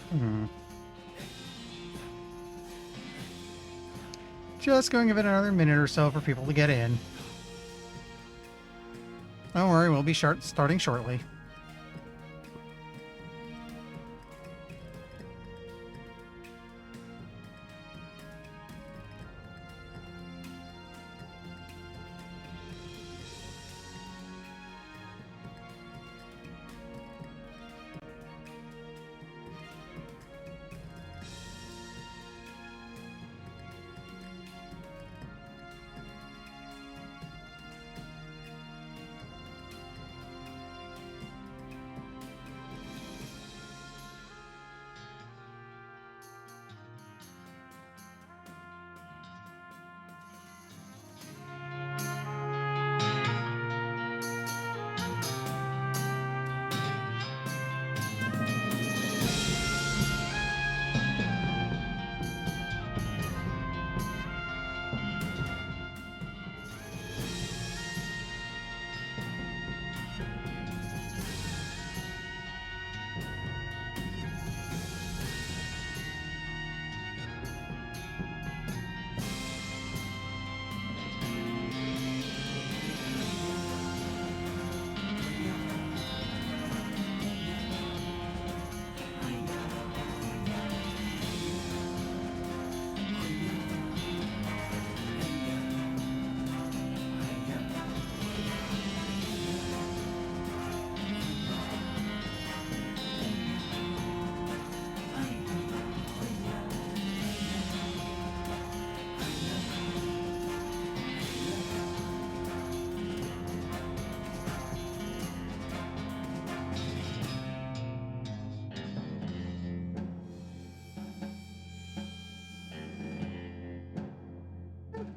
Hmm. Just going to give it another minute or so for people to get in. Don't worry, we'll be starting shortly.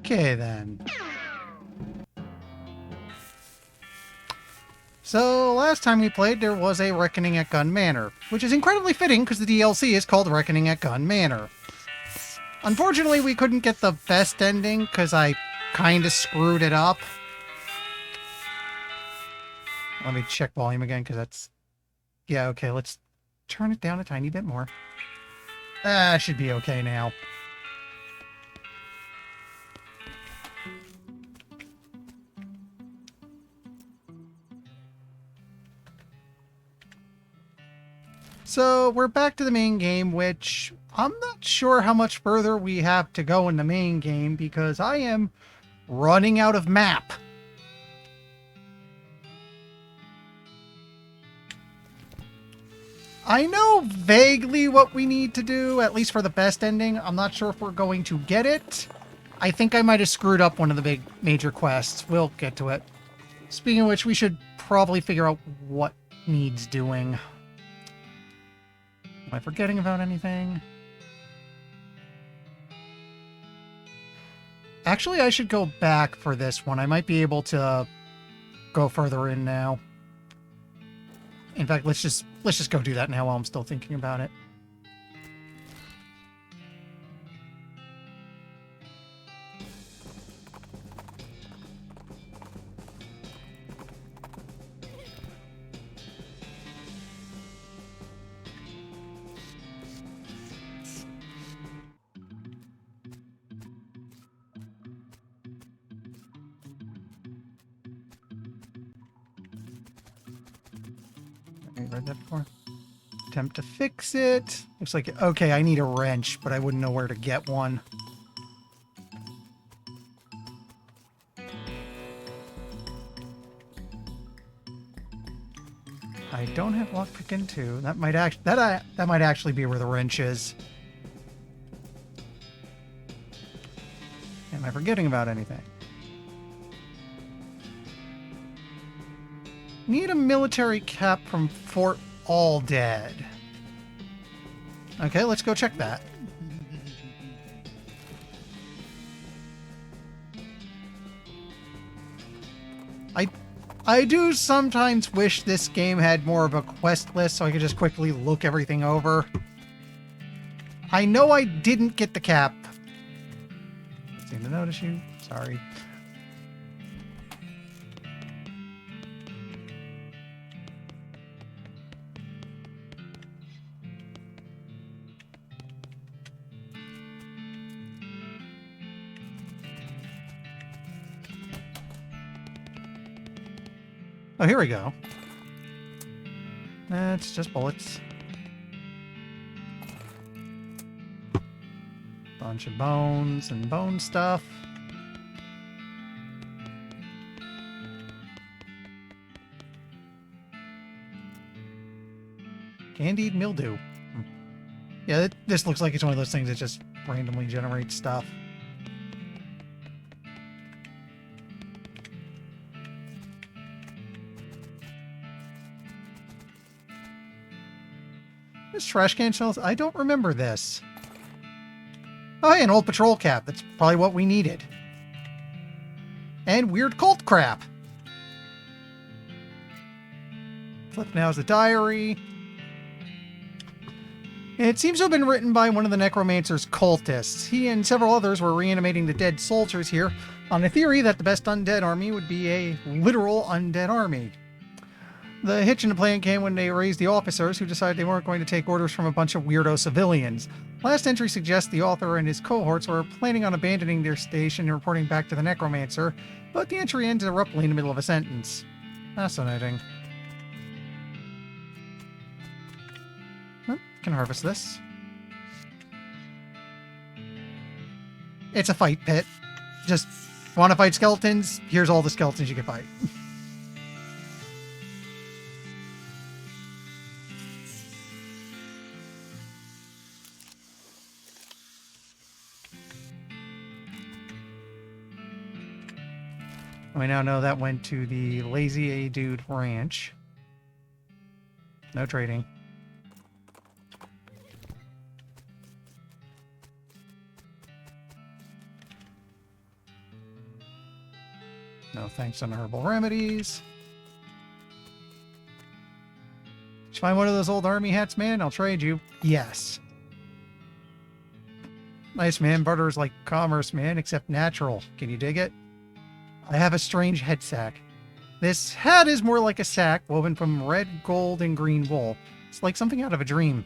Okay, then. So, last time we played, there was a Reckoning at Gun Manor, which is incredibly fitting because the DLC is called Reckoning at Gun Manor. Unfortunately, we couldn't get the best ending because I kind of screwed it up. Let me check volume again because that's... Yeah, okay, let's turn it down a tiny bit more. Should be okay now. So we're back to the main game, which I'm not sure how much further we have to go in the main game because I am running out of map. I know vaguely what we need to do, at least for the best ending. I'm not sure if we're going to get it. I think I might have screwed up one of the big major quests. We'll get to it. Speaking of which, we should probably figure out what needs doing. Am I forgetting about anything? Actually, I should go back for this one. I might be able to go further in now. In fact, let's just go do that now while I'm still thinking about it. I read that before. Attempt to fix it. Looks like, okay, I need a wrench, but I wouldn't know where to get one. I don't have lockpicking 2. That might actually be where the wrench is. Am I forgetting about anything? Need a military cap from Fort All Dead. Okay, let's go check that. I do sometimes wish this game had more of a quest list so I could just quickly look everything over. I know I didn't get the cap. Seem to notice you. Sorry. Oh, here we go. It's just bullets. Bunch of bones and bone stuff. Candied mildew. Yeah, this looks like it's one of those things that just randomly generates stuff. This trash can smells. I don't remember this. Oh, hey, an old patrol cap. That's probably what we needed. And weird cult crap. Flip now is the diary. It seems to have been written by one of the necromancer's cultists. He and several others were reanimating the dead soldiers here on the theory that the best undead army would be a literal undead army. The hitch in the plan came when they raised the officers who decided they weren't going to take orders from a bunch of weirdo civilians. Last entry suggests the author and his cohorts were planning on abandoning their station and reporting back to the necromancer, but the entry ends abruptly in the middle of a sentence. Fascinating. Can harvest this. It's a fight pit. Just want to fight skeletons? Here's all the skeletons you can fight. We now know that went to the Lazy A Dude Ranch. No trading. No thanks on herbal remedies. Did you find one of those old army hats, man? I'll trade you. Yes. Nice, man. Barter is like commerce, man, except natural. Can you dig it? I have a strange head sack. This hat is more like a sack woven from red, gold, and green wool. It's like something out of a dream.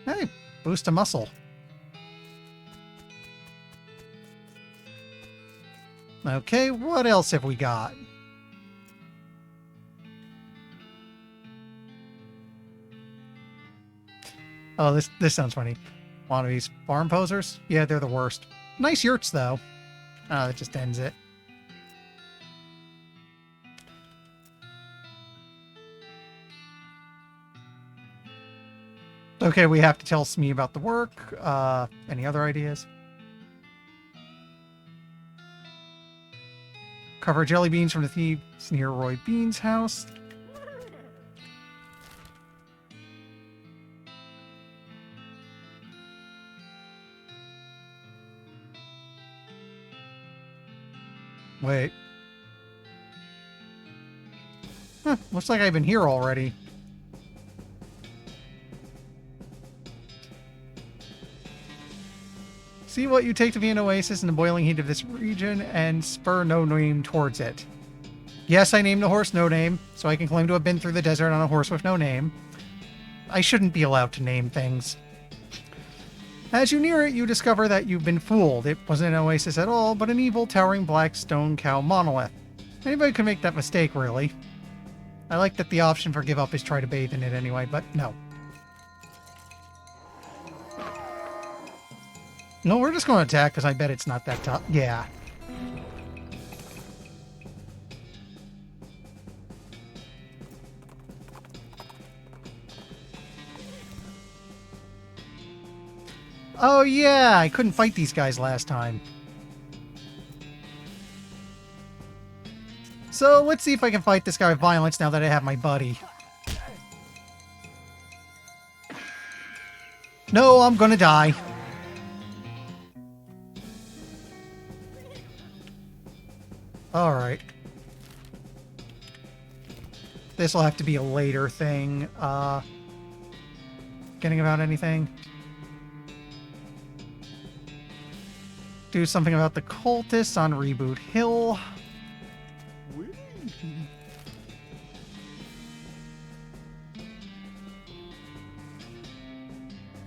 Hey, boost a muscle. Okay, what else have we got? Oh, this sounds funny. Wannabes farm posers? Yeah, they're the worst. Nice yurts, though. Oh, that just ends it. Okay, we have to tell Smee about the work. Any other ideas? Cover jelly beans from the thieves near Roy Bean's house. Wait. Huh, looks like I've been here already. See what you take to be an oasis in the boiling heat of this region and spur No Name towards it. Yes, I named the horse No Name, so I can claim to have been through the desert on a horse with no name. I shouldn't be allowed to name things. As you near it, you discover that you've been fooled. It wasn't an oasis at all, but an evil, towering black stone cow monolith. Anybody could make that mistake, really. I like that the option for give up is try to bathe in it anyway, but no. No, we're just going to attack because I bet it's not that tough. Yeah. Oh, yeah. I couldn't fight these guys last time. So let's see if I can fight this guy with violence now that I have my buddy. No, I'm going to die. Alright. This will have to be a later thing. Getting about anything? Do something about the cultists on Reboot Hill.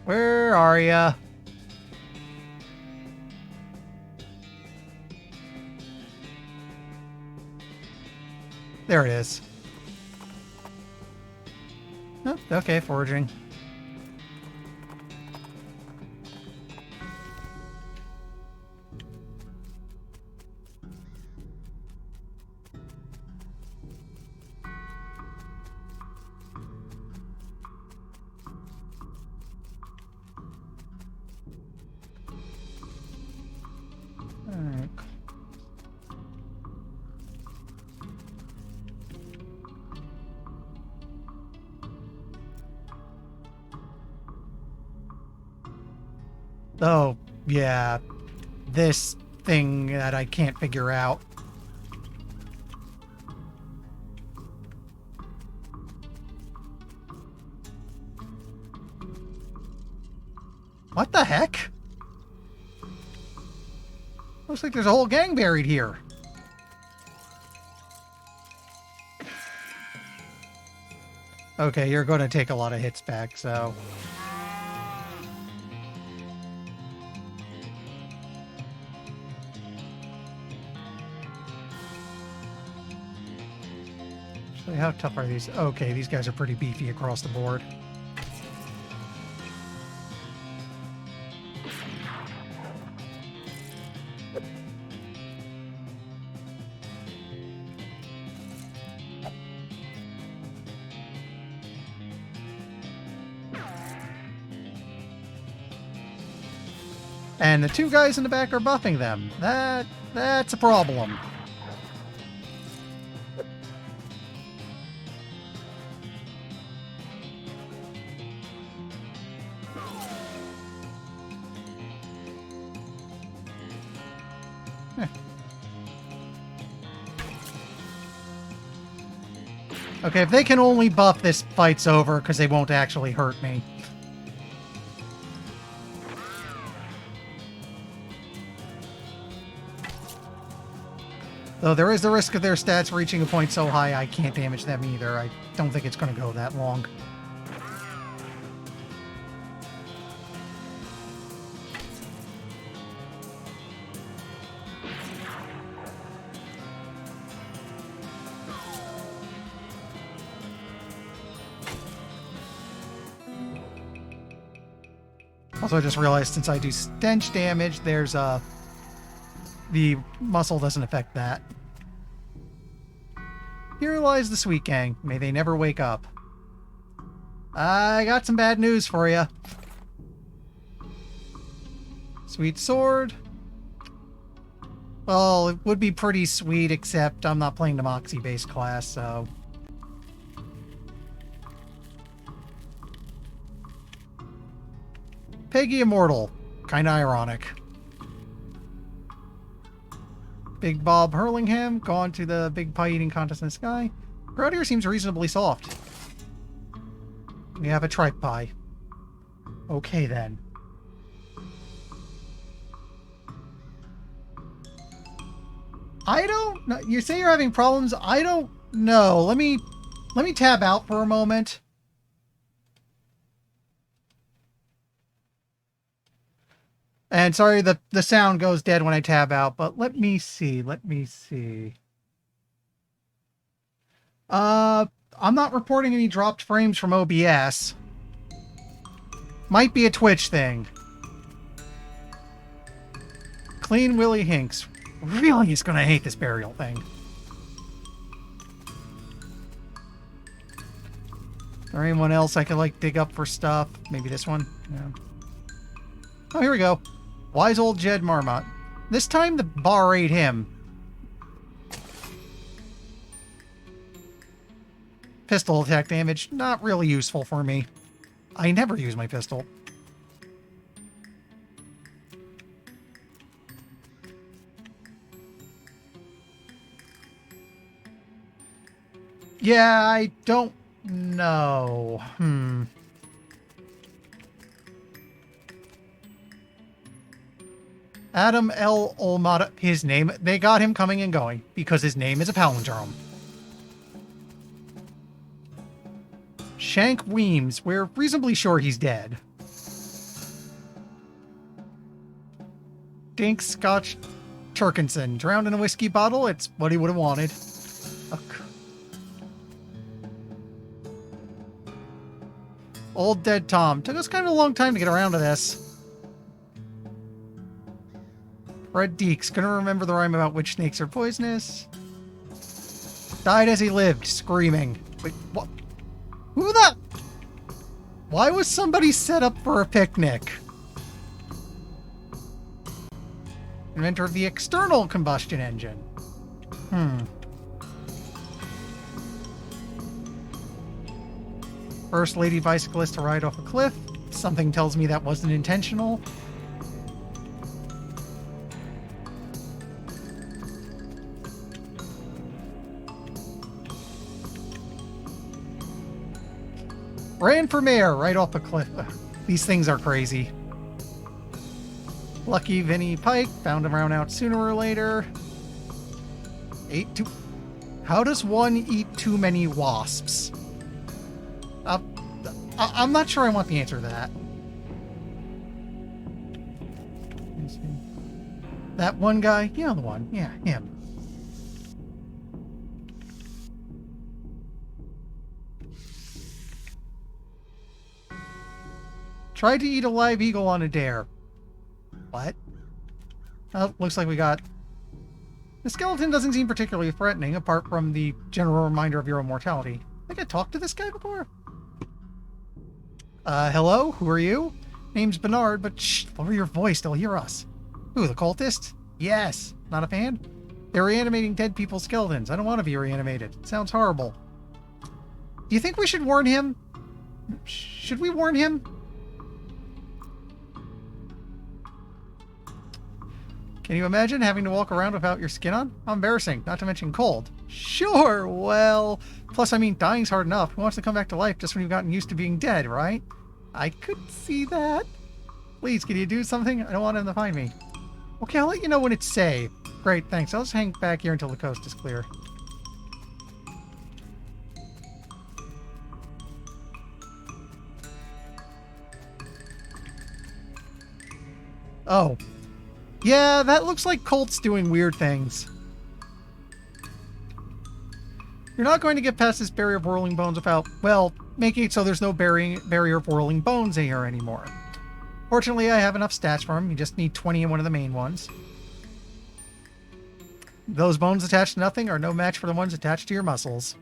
Where are ya? There it is. Oh, okay, foraging. Alright. Oh, yeah. This thing that I can't figure out. What the heck? Looks like there's a whole gang buried here. Okay, you're going to take a lot of hits back, so... Actually, how tough are these? Okay, these guys are pretty beefy across the board. And the two guys in the back are buffing them. That's a problem. Okay, if they can only buff, this fight's over because they won't actually hurt me. Though there is the risk of their stats reaching a point so high I can't damage them either. I don't think it's going to go that long. Also, I just realized since I do stench damage, there's the muscle doesn't affect that. Here lies the Sweet Gang. May they never wake up. I got some bad news for you. Sweet sword. Well, it would be pretty sweet, except I'm not playing the Moxie-based class, so... Peggy Immortal. Kinda ironic. Big Bob Hurlingham, gone to the big pie eating contest in the sky. Crowd here seems reasonably soft. We have a tripe pie. Okay then. I don't know. You say you're having problems. I don't know. Let me tab out for a moment. And sorry, the sound goes dead when I tab out, but let me see. I'm not reporting any dropped frames from OBS. Might be a Twitch thing. Clean Willie Hinks. Really is gonna hate this burial thing. Is there anyone else I could, like, dig up for stuff? Maybe this one? Yeah. Oh, here we go. Wise old Jed Marmot. This time the bar ate him. Pistol attack damage. Not really useful for me. I never use my pistol. Yeah, I don't know. Adam L. Olmada, his name, they got him coming and going because his name is a palindrome. Shank Weems, we're reasonably sure he's dead. Dink Scotch Turkinson, drowned in a whiskey bottle, it's what he would have wanted. Old Dead Tom. Took us kind of a long time to get around to this. Fred Deeks. Couldn't remember the rhyme about which snakes are poisonous. Died as he lived, screaming. Wait, what? Who the... Why was somebody set up for a picnic? Inventor of the external combustion engine. First lady bicyclist to ride off a cliff. Something tells me that wasn't intentional. Ran for mayor right off a cliff. Ugh, these things are crazy. Lucky Vinnie Pike. Found him around out sooner or later. Ate too... How does one eat too many wasps? I'm not sure I want the answer to that. That one guy? Yeah, the one. Yeah, him. Tried to eat a live eagle on a dare. What? Oh, looks like we got... The skeleton doesn't seem particularly threatening, apart from the general reminder of your own mortality. I think I talked to this guy before? Hello? Who are you? Name's Bernard, but shh, lower your voice, they'll hear us. Who, the cultist? Yes. Not a fan? They're reanimating dead people's skeletons. I don't want to be reanimated. It sounds horrible. Do you think we should warn him? Should we warn him? Can you imagine having to walk around without your skin on? How embarrassing, not to mention cold. Sure, well... Plus, I mean, dying's hard enough. Who wants to come back to life just when you've gotten used to being dead, right? I could see that. Please, can you do something? I don't want him to find me. Okay, I'll let you know when it's safe. Great, thanks. I'll just hang back here until the coast is clear. Oh. Yeah, that looks like Colt's doing weird things. You're not going to get past this barrier of whirling bones without, well, making it so there's no barrier of whirling bones in here anymore. Fortunately, I have enough stats for him. You just need 20 in one of the main ones. Those bones attached to nothing are no match for the ones attached to your muscles.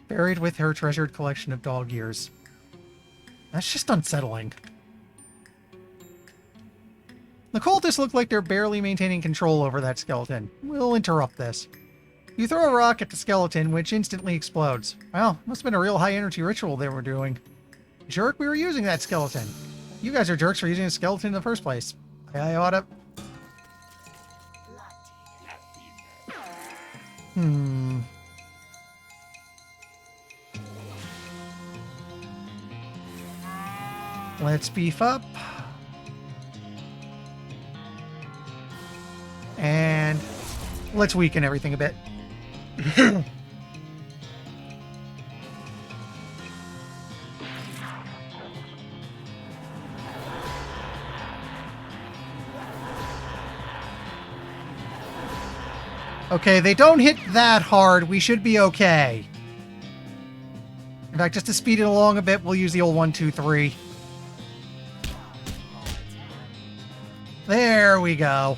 Buried with her treasured collection of dog ears. That's just unsettling. The cultists look like they're barely maintaining control over that skeleton. We'll interrupt this. You throw a rock at the skeleton, which instantly explodes. Well, must have been a real high-energy ritual they were doing. Jerk, we were using that skeleton. You guys are jerks for using a skeleton in the first place. I oughta... Let's beef up. And let's weaken everything a bit. Okay, they don't hit that hard. We should be okay. In fact, just to speed it along a bit, we'll use the old 1, 2, 3. There we go.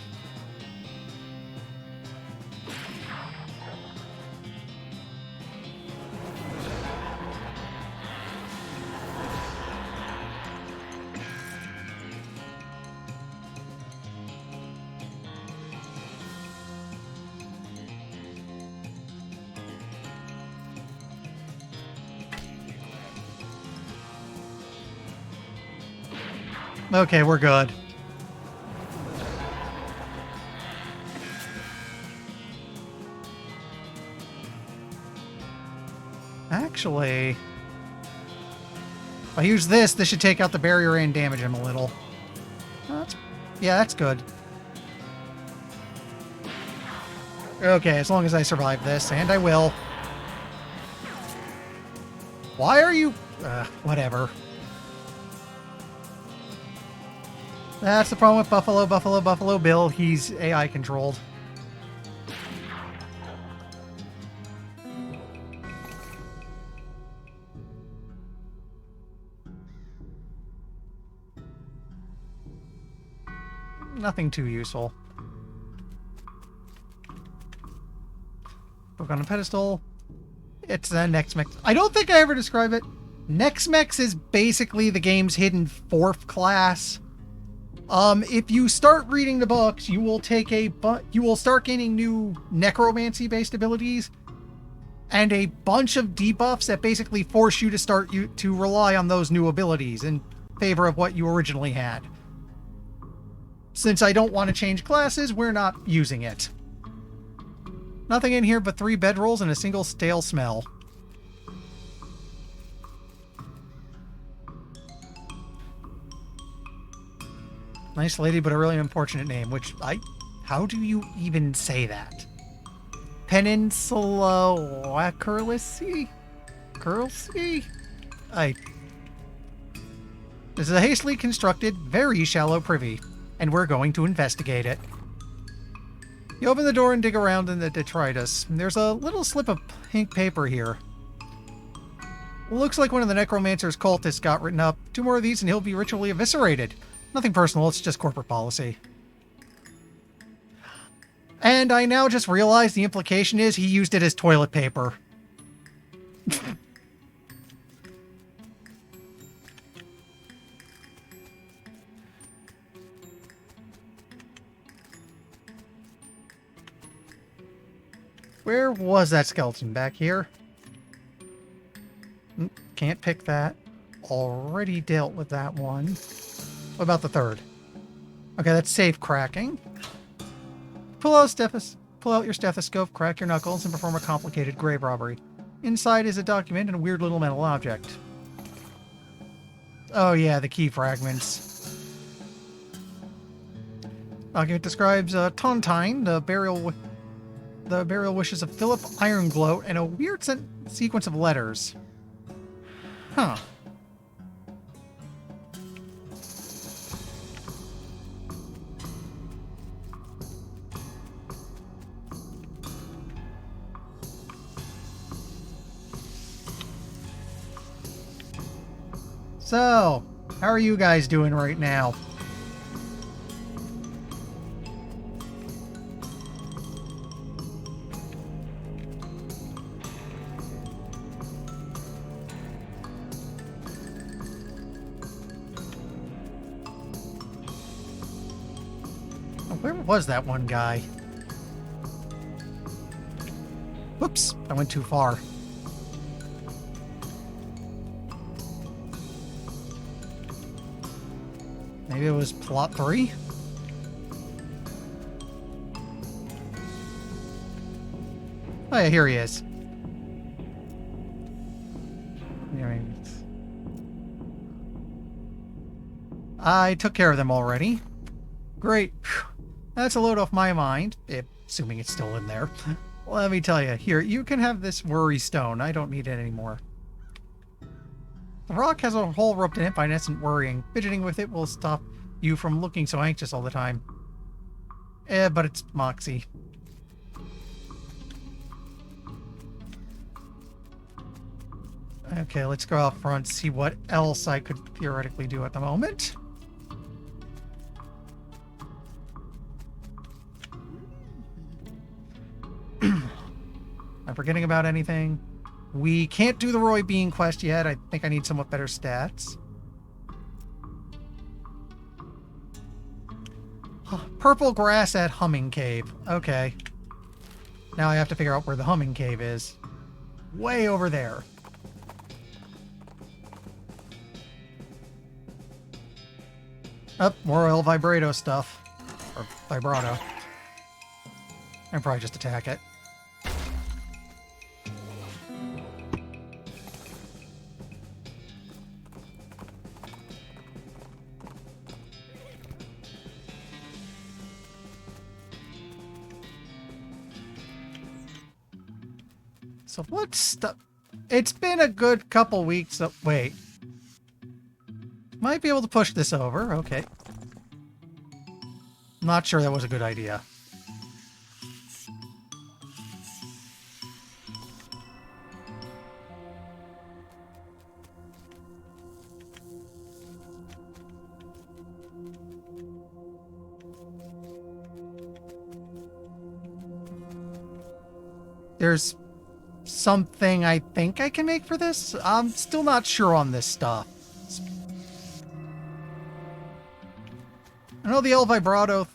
Okay, we're good. Actually, if I use this, this should take out the barrier and damage him a little. Yeah, that's good. Okay, as long as I survive this, and I will. Why are you... whatever. That's the problem with Buffalo Bill. He's AI controlled. Nothing too useful. Book on a pedestal. It's a Nexmex. I don't think I ever describe it. Nexmex is basically the game's hidden fourth class. If you start reading the books, you will start gaining new necromancy-based abilities and a bunch of debuffs that basically force you to rely on those new abilities in favor of what you originally had. Since I don't want to change classes, we're not using it. Nothing in here but 3 bedrolls and a single stale smell. Nice lady, but a really unfortunate name, how do you even say that? Peninsula Curlicy? This is a hastily constructed, very shallow privy, and we're going to investigate it. You open the door and dig around in the detritus. There's a little slip of pink paper here. Looks like one of the necromancer's cultists got written up. 2 more of these and he'll be ritually eviscerated. Nothing personal, it's just corporate policy. And I now just realized the implication is he used it as toilet paper. Where was that skeleton? Back here? Can't pick that. Already dealt with that one. What about the third? Okay, that's safe cracking. Pull out your stethoscope, crack your knuckles, and perform a complicated grave robbery. Inside is a document and a weird little metal object. Oh yeah, the key fragments. Document describes Tontine, the burial wishes of Philip Irongloat, and a weird sequence of letters. Huh. So, how are you guys doing right now? Where was that one guy? Whoops, I went too far. Maybe it was plot 3? Oh yeah, here he is. I took care of them already. Great. That's a load off my mind, assuming it's still in there. Let me tell you, here, you can have this worry stone. I don't need it anymore. The rock has a hole rubbed in it by innocent worrying. Fidgeting with it will stop you from looking so anxious all the time. But it's Moxie. Okay, let's go out front, see what else I could theoretically do at the moment. I'm forgetting about anything. We can't do the Roy Bean quest yet. I think I need somewhat better stats. Purple grass at Humming Cave. Okay. Now I have to figure out where the Humming Cave is. Way over there. Oh, more El Vibrato stuff. Or Vibrato. I'll probably just attack it. So what stuff? It's been a good couple weeks. Wait. Might be able to push this over. Okay. Not sure that was a good idea. There's something I think I can make for this. I'm still not sure on this stuff. I know the El Vibrato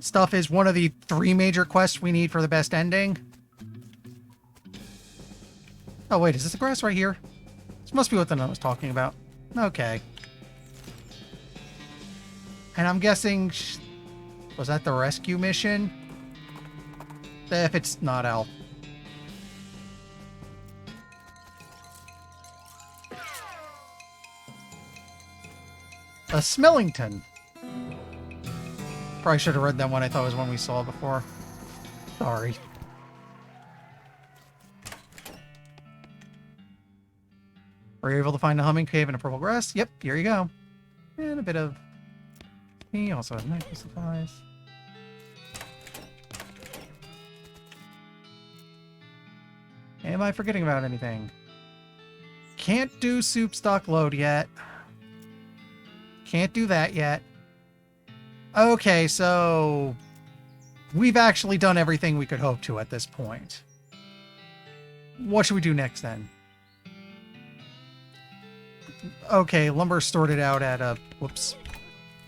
stuff is one of the 3 major quests we need for the best ending. Oh wait, is this the grass right here? This must be what the note was talking about. Okay. And I'm guessing... was that the rescue mission? If it's not, Al. A Smellington. Probably should have read that one. I thought it was one we saw before. Sorry. Were you able to find a humming cave in a purple grass? Yep, here you go. And a bit of... He also has medical supplies. Am I forgetting about anything? Can't do soup stock load yet. Can't do that yet. Okay, so... we've actually done everything we could hope to at this point. What should we do next, then? Okay, lumber sorted out at a... whoops.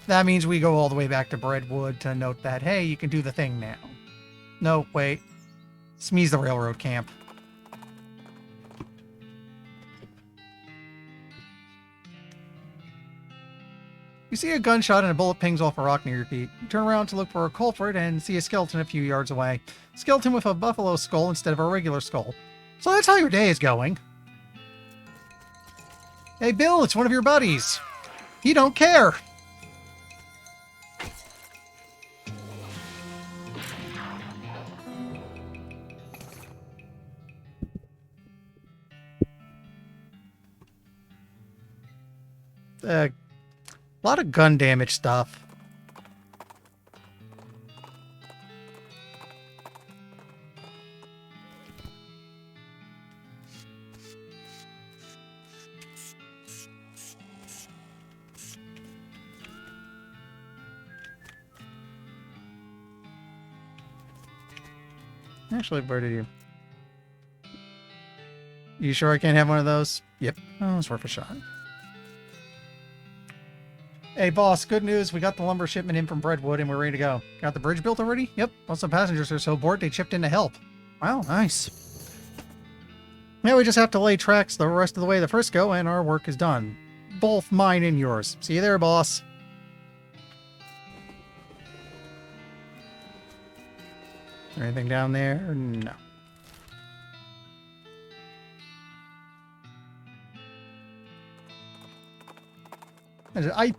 That means we go all the way back to Breadwood to note that, hey, you can do the thing now. No, wait. Smee's the railroad camp. You see a gunshot and a bullet pings off a rock near your feet. You turn around to look for a culprit and see a skeleton a few yards away. Skeleton with a buffalo skull instead of a regular skull. So that's how your day is going. Hey, Bill, it's one of your buddies. You don't care. A lot of gun damage stuff. Actually, where did you... You sure I can't have one of those? Yep. Oh, it's worth a shot. Hey, boss, good news. We got the lumber shipment in from Breadwood and we're ready to go. Got the bridge built already? Yep. Well, some passengers are so bored they chipped in to help. Wow, nice. Now we just have to lay tracks the rest of the way to Frisco and our work is done. Both mine and yours. See you there, boss. Anything down there? No. I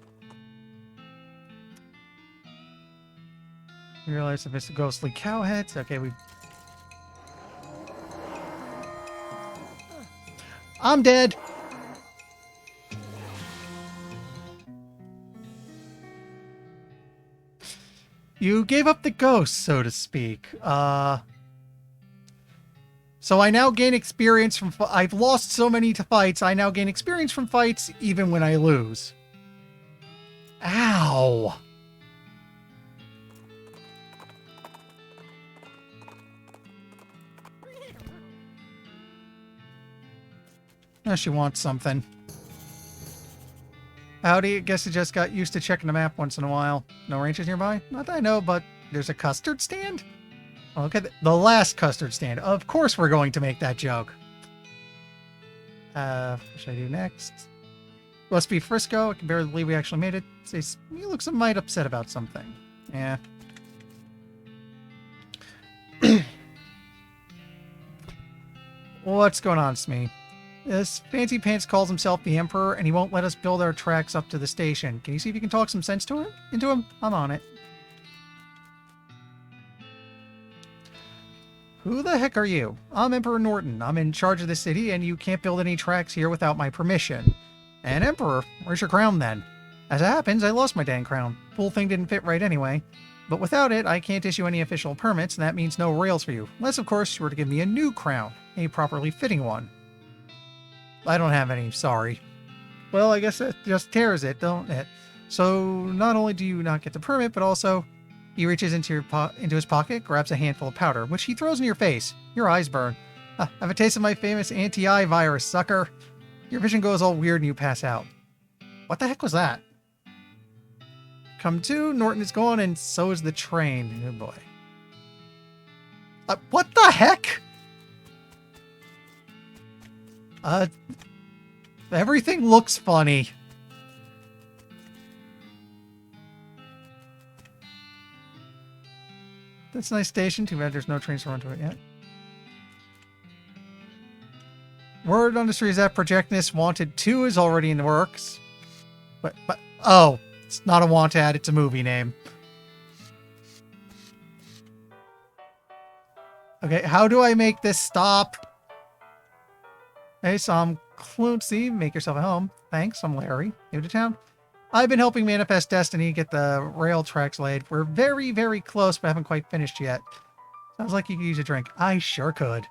realize if it's the ghostly cow heads. Okay, I'm dead. You gave up the ghost, so to speak. So I now gain experience from... I've lost so many fights, I now gain experience from fights even when I lose. Ow! Now she wants something. Howdy, guess I just got used to checking the map once in a while. No ranches nearby? Not that I know, but there's a custard stand? Okay, the last custard stand. Of course we're going to make that joke. What should I do next? Must be Frisco. I can barely believe we actually made it. You look some might upset about something. Yeah. What's going on, Smee? This fancy pants calls himself the Emperor, and he won't let us build our tracks up to the station. Can you see if you can talk some sense to him? Into him? I'm on it. Who the heck are you? I'm Emperor Norton. I'm in charge of the city, and you can't build any tracks here without my permission. And Emperor, where's your crown then? As it happens, I lost my dang crown. Whole thing didn't fit right anyway. But without it, I can't issue any official permits, and that means no rails for you. Unless, of course, you were to give me a new crown. A properly fitting one. I don't have any, sorry. Well, I guess it just tears it, don't it? So, not only do you not get the permit, but also, He reaches into his pocket, grabs a handful of powder, which he throws in your face. Your eyes burn. Have a taste of my famous anti-eye virus, sucker. Your vision goes all weird and you pass out. What the heck was that? Come to, Norton is gone, and so is the train. Oh boy. What the heck? Everything looks funny. That's a nice station. Too bad there's no trains to run to it yet. Word on the street is that Projectness Wanted 2 is already in the works. But, oh, it's not a want ad, it's a movie name. Okay, how do I make this stop? Hey, so I'm Clumsy. Make yourself at home. Thanks, I'm Larry. New to town? I've been helping Manifest Destiny get the rail tracks laid. We're very, very close, but haven't quite finished yet. Sounds like you could use a drink. I sure could.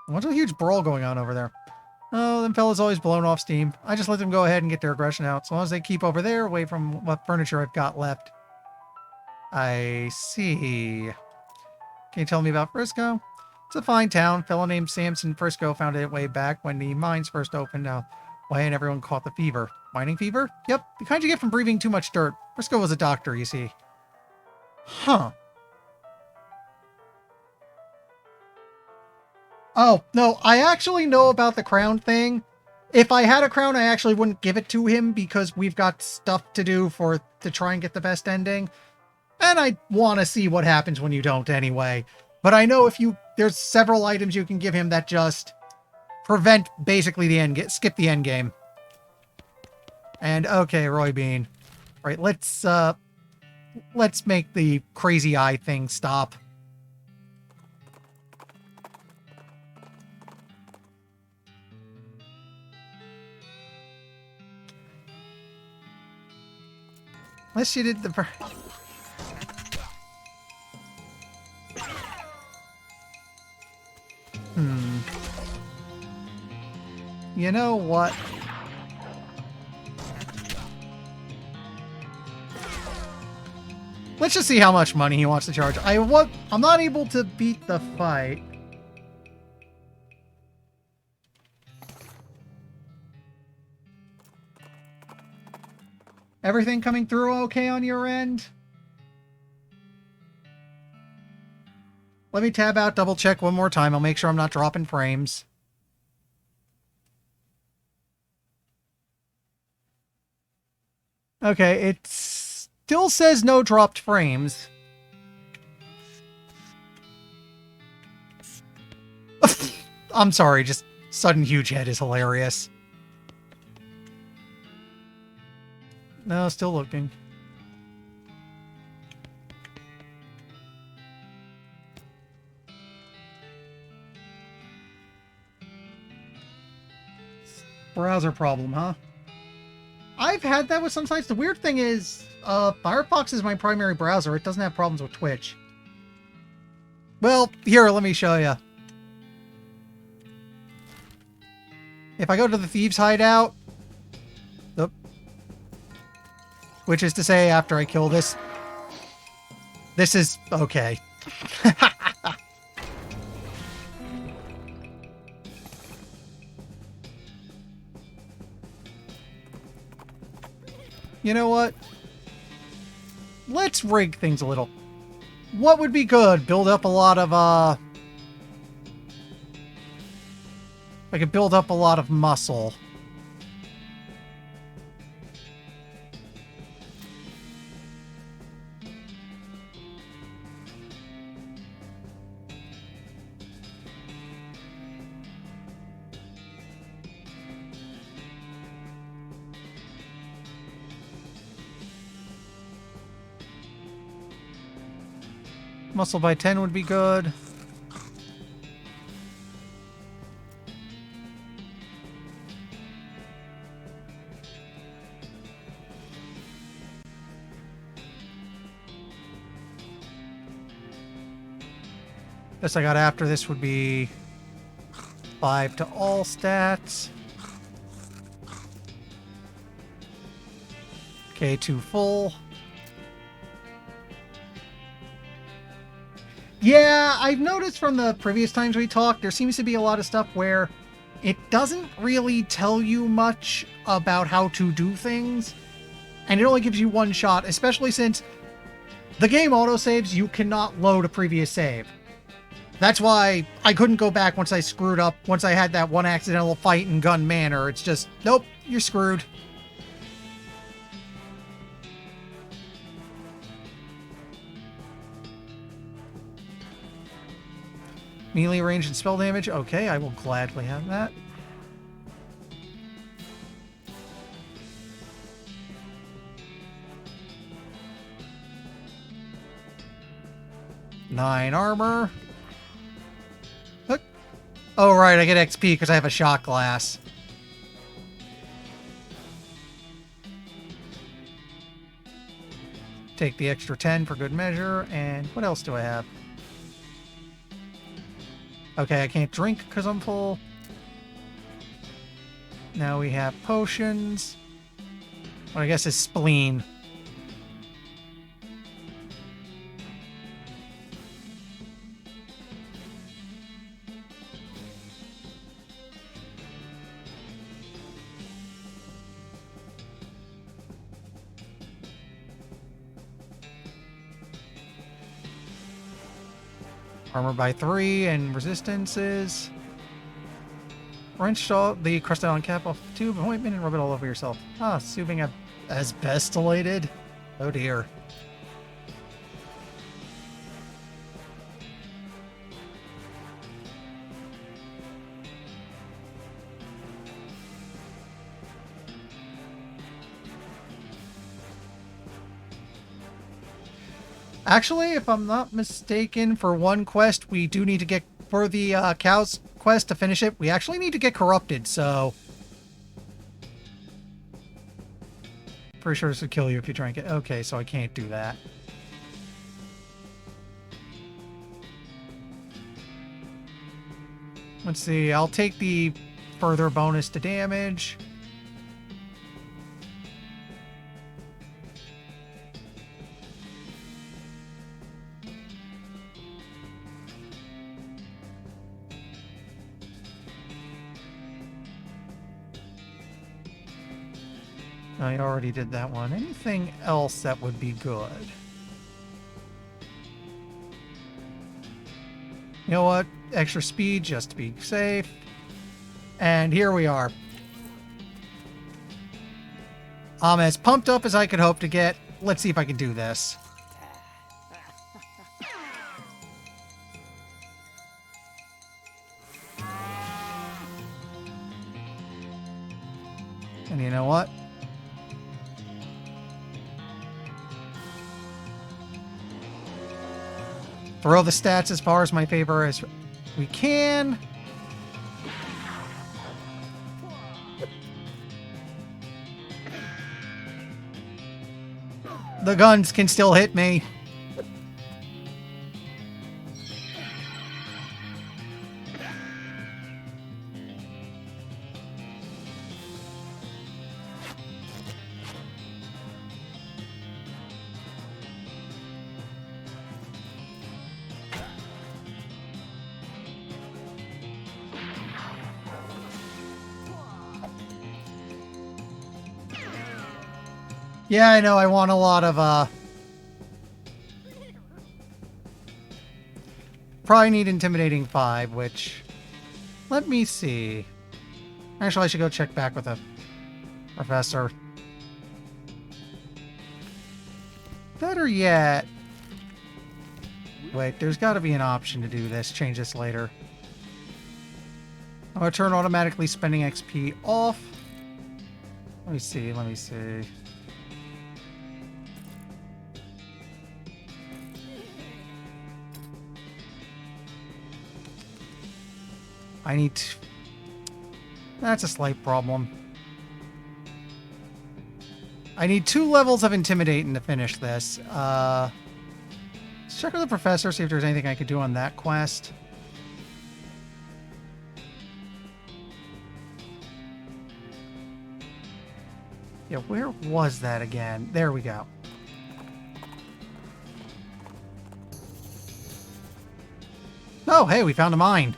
What's a huge brawl going on over there? Oh, them fellas always blowing off steam. I just let them go ahead and get their aggression out, so long as they keep over there, away from what furniture I've got left. I see. Can you tell me about Frisco? It's a fine town. A fellow named Samson Frisco founded it way back when the mines first opened. Why ain't everyone caught the fever? Mining fever? Yep, the kind you get from breathing too much dirt. Frisco was a doctor, you see. Huh. Oh, no, I actually know about the crown thing. If I had a crown, I actually wouldn't give it to him because we've got stuff to do to try and get the best ending. And I want to see what happens when you don't anyway. But I know there's several items you can give him that just prevent basically the skip the end game. And okay, Roy Bean. Right, let's make the crazy eye thing stop. Unless you did the... You know what? Let's just see how much money he wants to charge. I'm not able to beat the fight. Everything coming through okay on your end? Let me tab out, double check one more time. I'll make sure I'm not dropping frames. Okay, it still says no dropped frames. I'm sorry, just sudden huge head is hilarious. No, still looking. Browser problem, huh? I've had that with some sites. The weird thing is, Firefox is my primary browser. It doesn't have problems with Twitch. Well, here, let me show you. If I go to the Thieves' Hideout, which is to say, after I kill this is okay. You know what? Let's rig things a little. What would be good? Build up a lot of, I could build up a lot of muscle. Muscle by 10 would be good. Best I got after this would be 5 to all stats. K2 full. Yeah, I've noticed from the previous times we talked, there seems to be a lot of stuff where it doesn't really tell you much about how to do things, and it only gives you one shot, especially since the game autosaves, you cannot load a previous save. That's why I couldn't go back once I screwed up, once I had that one accidental fight in Gun Manor. It's just, nope, you're screwed. Melee range and spell damage. Okay, I will gladly have that. Nine armor. Look. Oh, right, I get XP because I have a shot glass. Take the extra 10 for good measure. And what else do I have? Okay, I can't drink because I'm full. Now we have potions. Well, I guess it's spleen. Armor by 3 and resistances. Wrench the crusted on cap off the tube, ointment, and rub it all over yourself. Ah, soothing asbestolated. Oh dear. Actually, if I'm not mistaken, for one quest, we do need to get, for the cows quest to finish it, we actually need to get corrupted, so... Pretty sure this would kill you if you drank it. Okay, so I can't do that. Let's see, I'll take the further bonus to damage. I already did that one. Anything else that would be good? You know what? Extra speed just to be safe. And here we are. I'm as pumped up as I could hope to get. Let's see if I can do this. And you know what? Throw the stats as far as my favor as we can. The guns can still hit me. Yeah, I know, I want a lot of, probably need Intimidating 5, which... Let me see. Actually, I should go check back with the professor. Better yet... Wait, there's got to be an option to do this. Change this later. I'm going to turn automatically spending XP off. Let me see, let me see. I need to... That's a slight problem. I need 2 levels of Intimidating to finish this. Let's check with the professor, see if there's anything I could do on that quest. Yeah, where was that again? There we go. Oh, hey, we found a mine.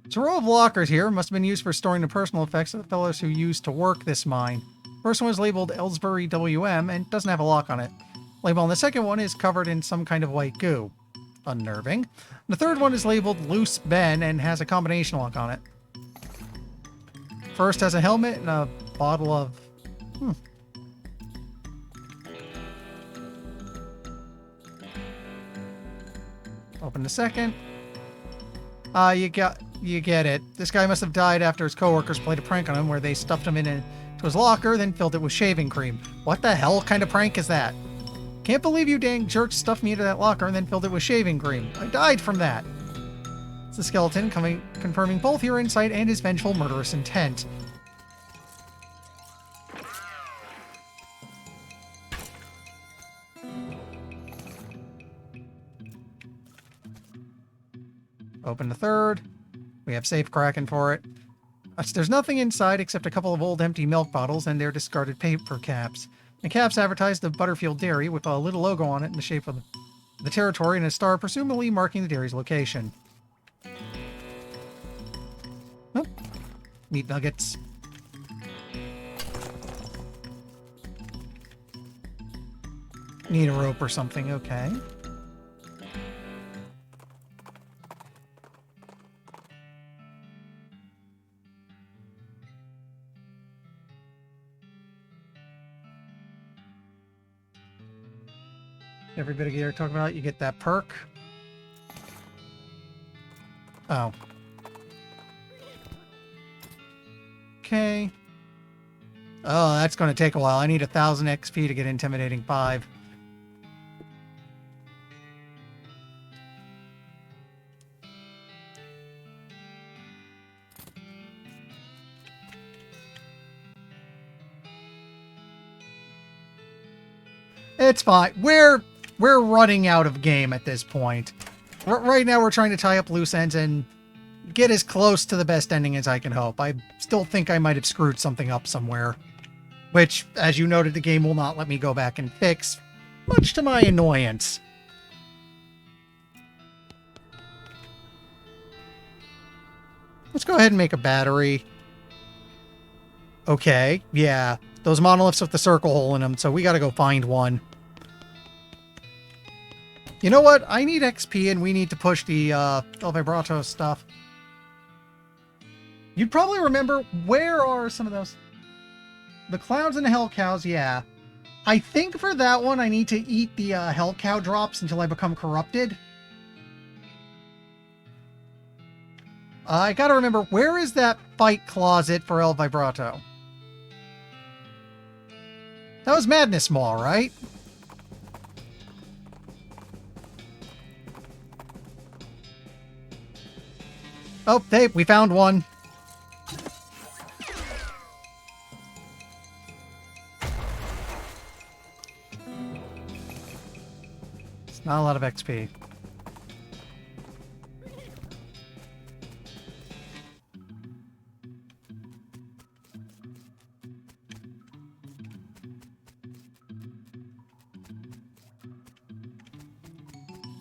It's a row of lockers here. Must have been used for storing the personal effects of the fellows who used to work this mine. First one is labeled Ellsbury WM and doesn't have a lock on it. Label on the second one is covered in some kind of white goo. Unnerving. The third one is labeled Loose Ben and has a combination lock on it. First has a helmet and a bottle of... Open the second. You get it. This guy must have died after his coworkers played a prank on him where they stuffed him into his locker, then filled it with shaving cream. What the hell kind of prank is that? Can't believe you dang jerks stuffed me into that locker and then filled it with shaving cream. I died from that. It's the skeleton confirming both your insight and his vengeful murderous intent. Open the third. We have safe cracking for it. There's nothing inside except a couple of old empty milk bottles and their discarded paper caps. The caps advertise the Butterfield Dairy with a little logo on it in the shape of the territory and a star presumably marking the dairy's location. Oh, meat nuggets. Need a rope or something, okay. Every bit of gear talking about, you get that perk. Oh. Okay. Oh, that's going to take a while. I need 1,000 XP to get Intimidating 5. It's fine. We're running out of game at this point. Right now we're trying to tie up loose ends and get as close to the best ending as I can hope. I still think I might have screwed something up somewhere. Which, as you noted, the game will not let me go back and fix, much to my annoyance. Let's go ahead and make a battery. Okay, yeah. Those monoliths with the circle hole in them, so we gotta go find one. You know what? I need XP and we need to push the El Vibrato stuff. You'd probably remember, where are some of those? The clowns and the hell cows, yeah. I think for that one I need to eat the hell cow drops until I become corrupted. I gotta remember, where is that fight closet for El Vibrato? That was Madness Mall, right? Oh, hey, we found one. It's not a lot of XP.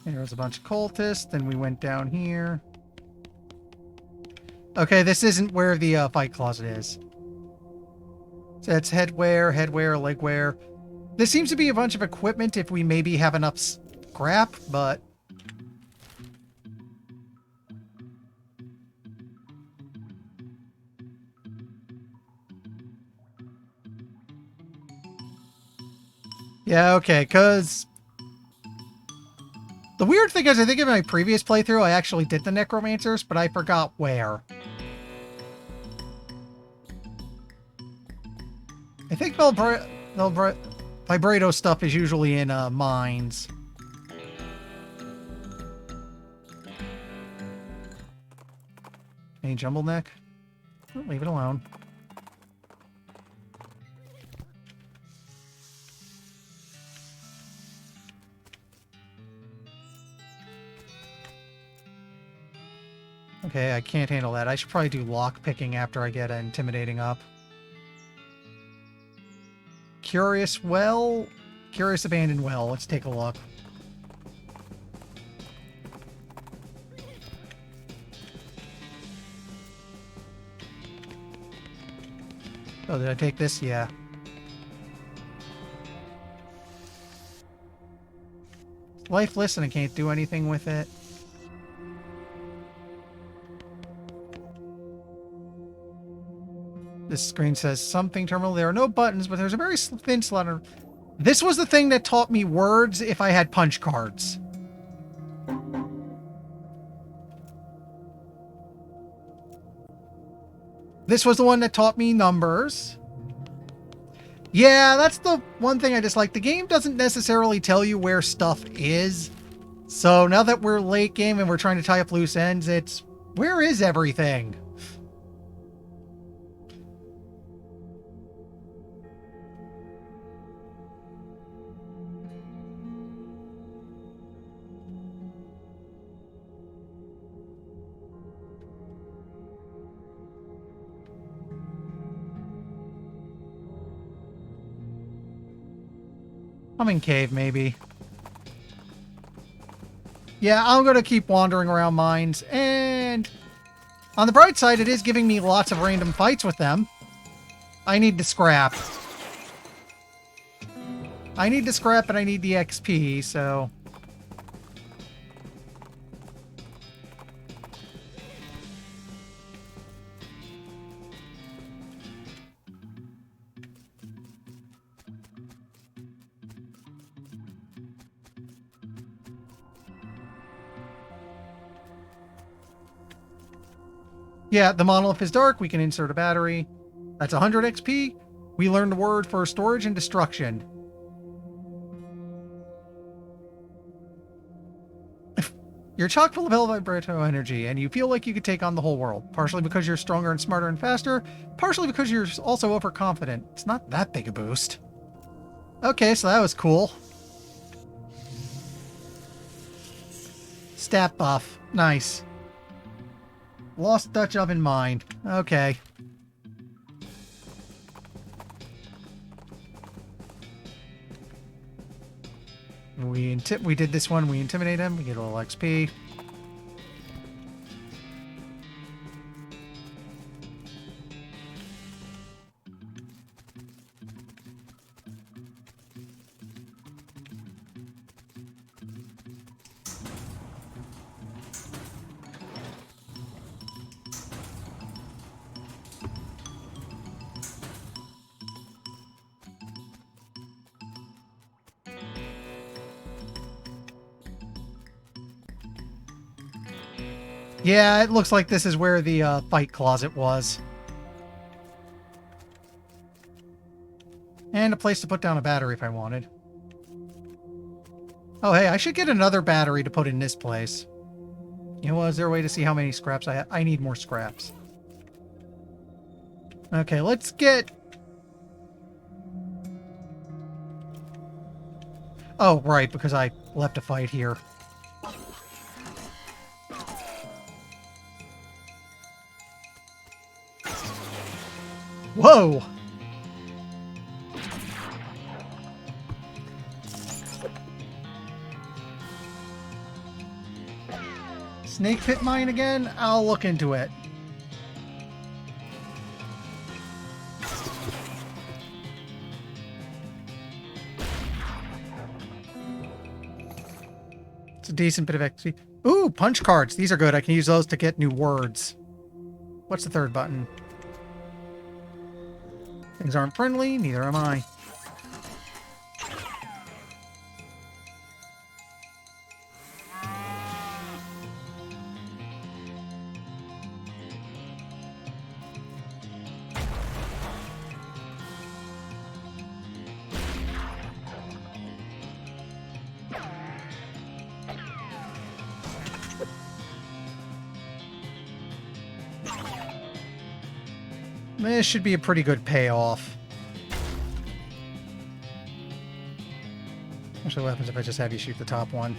There was a bunch of cultists, then we went down here. Okay, this isn't where the fight closet is. So it's headwear, legwear. This seems to be a bunch of equipment if we maybe have enough scrap, but... Yeah, okay, because... The weird thing is, I think in my previous playthrough, I actually did the Necromancers, but I forgot where. I think Vibrato stuff is usually in mines. Any jumble neck? Oh, leave it alone. Okay, I can't handle that. I should probably do lock picking after I get intimidating up. Curious well? Curious abandoned well. Let's take a look. Oh, did I take this? Yeah. Lifeless and I can't do anything with it. This screen says something terminal. There are no buttons, but there's a very thin slot. This was the thing that taught me words if I had punch cards. This was the one that taught me numbers. Yeah, that's the one thing I dislike. The game doesn't necessarily tell you where stuff is. So now that we're late game and we're trying to tie up loose ends, it's where is everything? I'm in cave, maybe. Yeah, I'm going to keep wandering around mines. And on the bright side, it is giving me lots of random fights with them. I need to scrap. I need to scrap and I need the XP, so... Yeah, the monolith is dark. We can insert a battery. That's 100 XP. We learned a word for storage and destruction. You're chock full of hell vibrato energy, and you feel like you could take on the whole world. Partially because you're stronger and smarter and faster. Partially because you're also overconfident. It's not that big a boost. Okay, so that was cool. Stat buff. Nice. Lost Dutch oven mine. Okay. We did this one. We intimidate him. We get a little XP. Yeah, it looks like this is where the fight closet was. And a place to put down a battery if I wanted. Oh, hey, I should get another battery to put in this place. You know what, is there a way to see how many scraps I have? I need more scraps. Okay, let's get... Oh, right, because I left a fight here. Whoa! Snake pit mine again? I'll look into it. It's a decent bit of XP. Ooh, punch cards. These are good. I can use those to get new words. What's the third button? Things aren't friendly, neither am I. This should be a pretty good payoff. Actually, what happens if I just have you shoot the top one?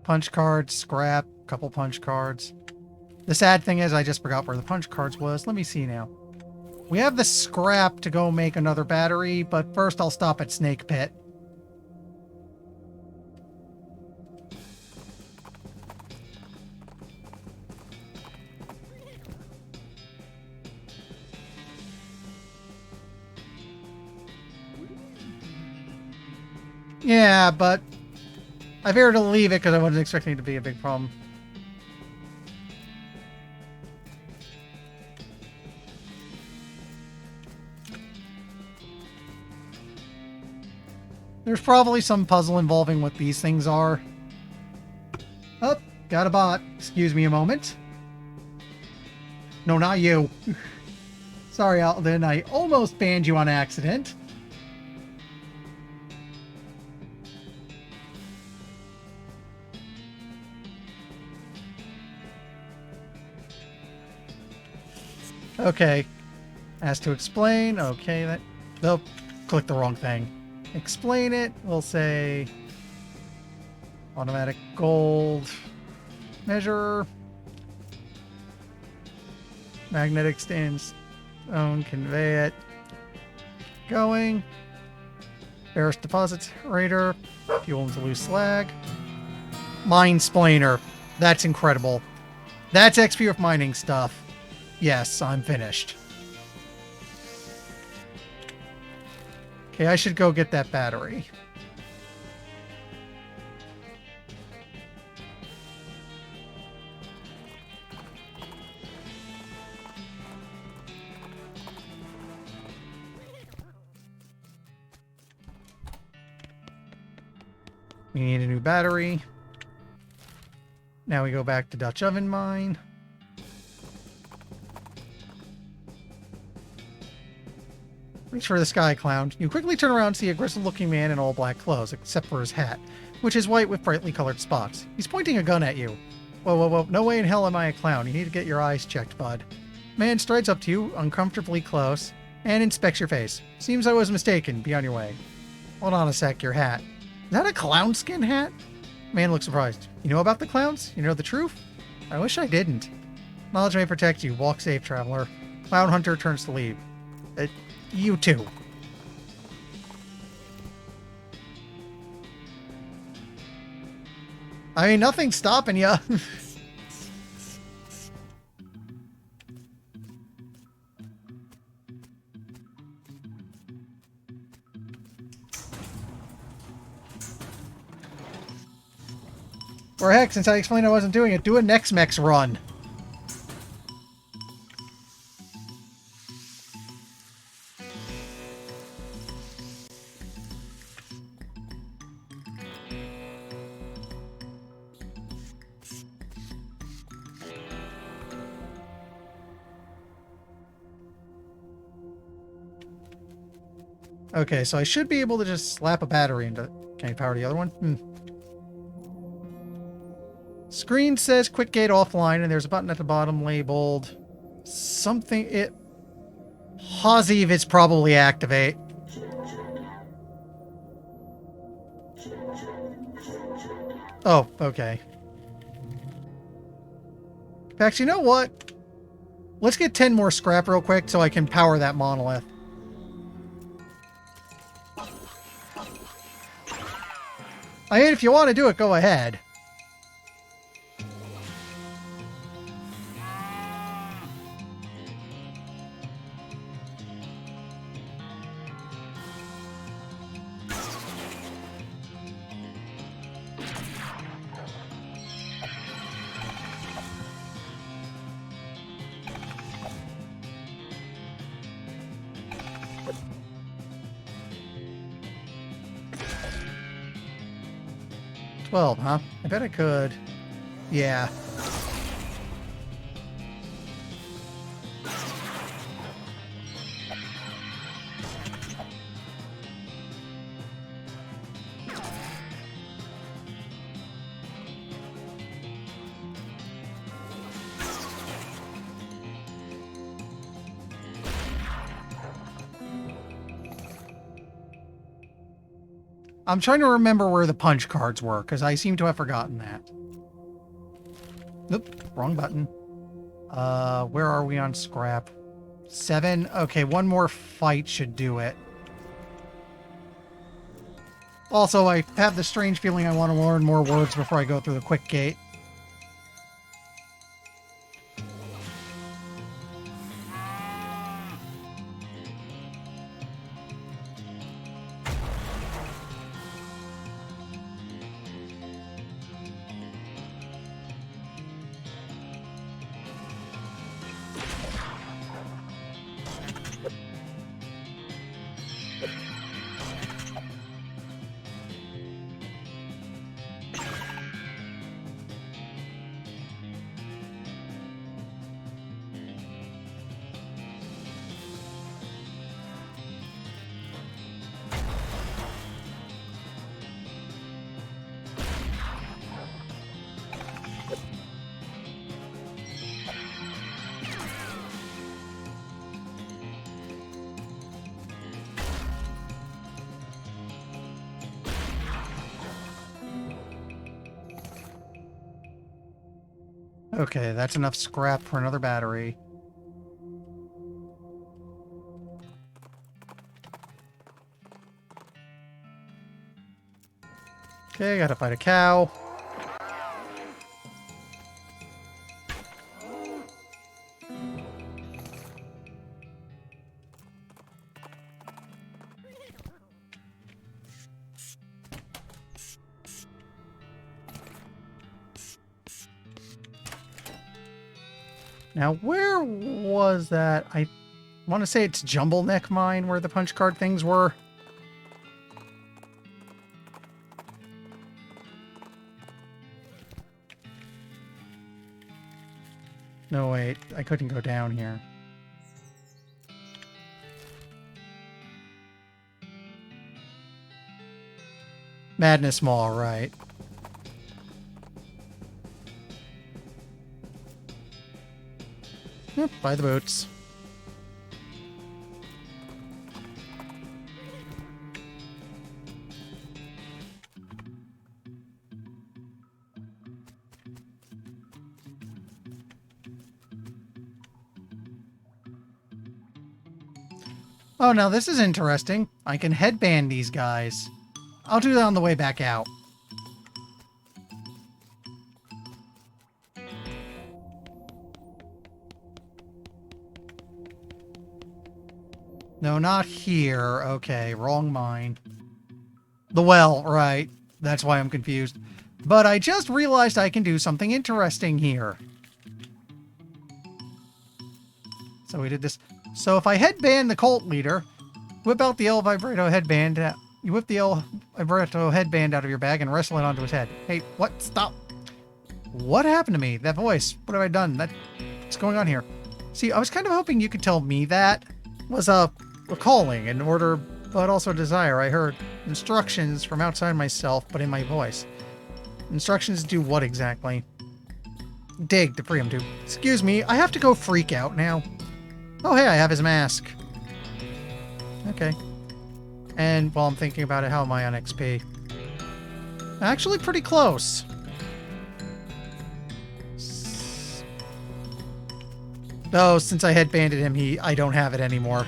Punch cards, scrap, couple punch cards. The sad thing is I just forgot where the punch cards was. Let me see now. We have the scrap to go make another battery, but first I'll stop at Snake Pit. Yeah, but I figured to leave it because I wasn't expecting it to be a big problem. There's probably some puzzle involving what these things are. Oh, got a bot. Excuse me a moment. No, not you. Sorry, Alden. I almost banned you on accident. Okay. Asked to explain. Okay, that... Nope. Clicked the wrong thing. Explain it. We'll say... Automatic gold... Measure... Magnetic stands... Own, convey it. Going. Ferrous deposits radar. Fuel into loose slag. Mine splainer. That's incredible. That's XP with mining stuff. Yes, I'm finished. Okay, I should go get that battery. We need a new battery. Now we go back to Dutch Oven Mine. Reach for the sky clown. You quickly turn around and see a grizzled-looking man in all black clothes, except for his hat, which is white with brightly colored spots. He's pointing a gun at you. Whoa, whoa, whoa. No way in hell am I a clown. You need to get your eyes checked, bud. Man strides up to you, uncomfortably close, and inspects your face. Seems I was mistaken. Be on your way. Hold on a sec, your hat. Is that a clown skin hat? Man looks surprised. You know about the clowns? You know the truth? I wish I didn't. Knowledge may protect you. Walk safe, traveler. Clown hunter turns to leave. You too. I mean, nothing's stopping you. Or heck, since I explained I wasn't doing it, do a next Mex run. Okay, so I should be able to just slap a battery into... Can I power the other one? Screen says quick gate offline, and there's a button at the bottom labeled... something... It... Positive it's probably activate. Oh, okay. Pax, you know what? Let's get 10 more scrap real quick so I can power that monolith. I mean, if you want to do it, go ahead. $12, huh? I bet I could. Yeah. I'm trying to remember where the punch cards were, because I seem to have forgotten that. Nope, wrong button. Where are we on scrap? 7? Okay, one more fight should do it. Also, I have the strange feeling I want to learn more words before I go through the quick gate. Okay, that's enough scrap for another battery. Okay, gotta fight a cow. Now, where was that? I want to say it's Jumble Neck Mine where the punch card things were. No, wait. I couldn't go down here. Madness Mall, right. Yep, buy the boots. Oh, now this is interesting. I can headband these guys. I'll do that on the way back out. No, not here. Okay, wrong mine. The well, right. That's why I'm confused. But I just realized I can do something interesting here. So we did this. So if I headband the cult leader, whip out the El Vibrato headband. You whip the El Vibrato headband out of your bag and wrestle it onto his head. Hey, what? Stop. What happened to me? That voice. What have I done? What's going on here? See, I was kind of hoping you could tell me that was a calling, an order, but also a desire. I heard instructions from outside myself, but in my voice. Instructions to do what exactly? Dig to free him to. Excuse me, I have to go freak out now. Oh, hey, I have his mask. Okay. And while I'm thinking about it, how am I on XP? Actually, pretty close. Oh, since I headbanded him, I don't have it anymore.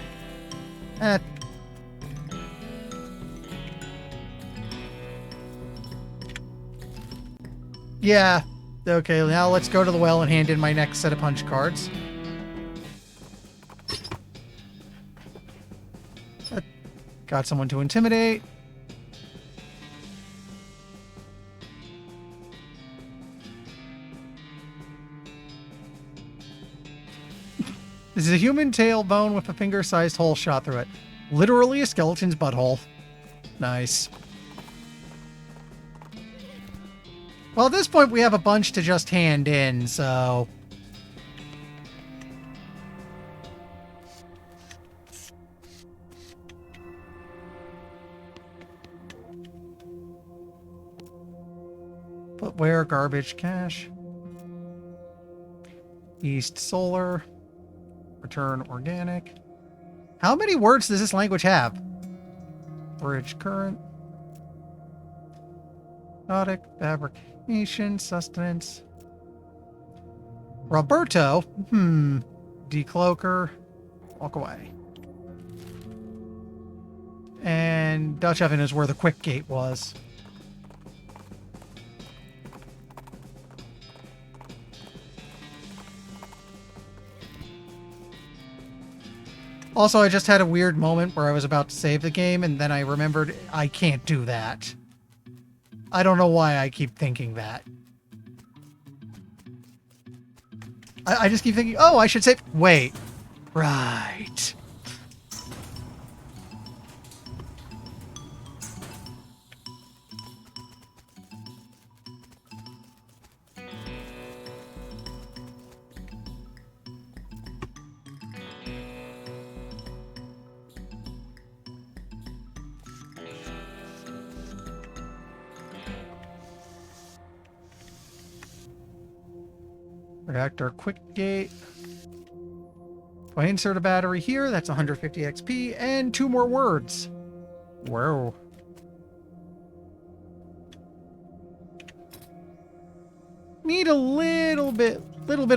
Yeah. Okay, now let's go to the well and hand in my next set of punch cards. Got someone to intimidate. This is a human tailbone with a finger-sized hole shot through it. Literally a skeleton's butthole. Nice. Well, at this point, we have a bunch to just hand in, so... But where? Garbage cache. East Solar. Return organic. How many words does this language have? Bridge current. Nautic, fabrication, sustenance. Roberto? Decloaker. Walk away. And Dutch Oven is where the quick gate was. Also, I just had a weird moment where I was about to save the game, and then I remembered I can't do that. I don't know why I keep thinking that. I just keep thinking, oh, I should save. Wait. Right. Reactor quick gate. If I insert a battery here, that's 150 XP and 2 more words. Whoa. Need a little bit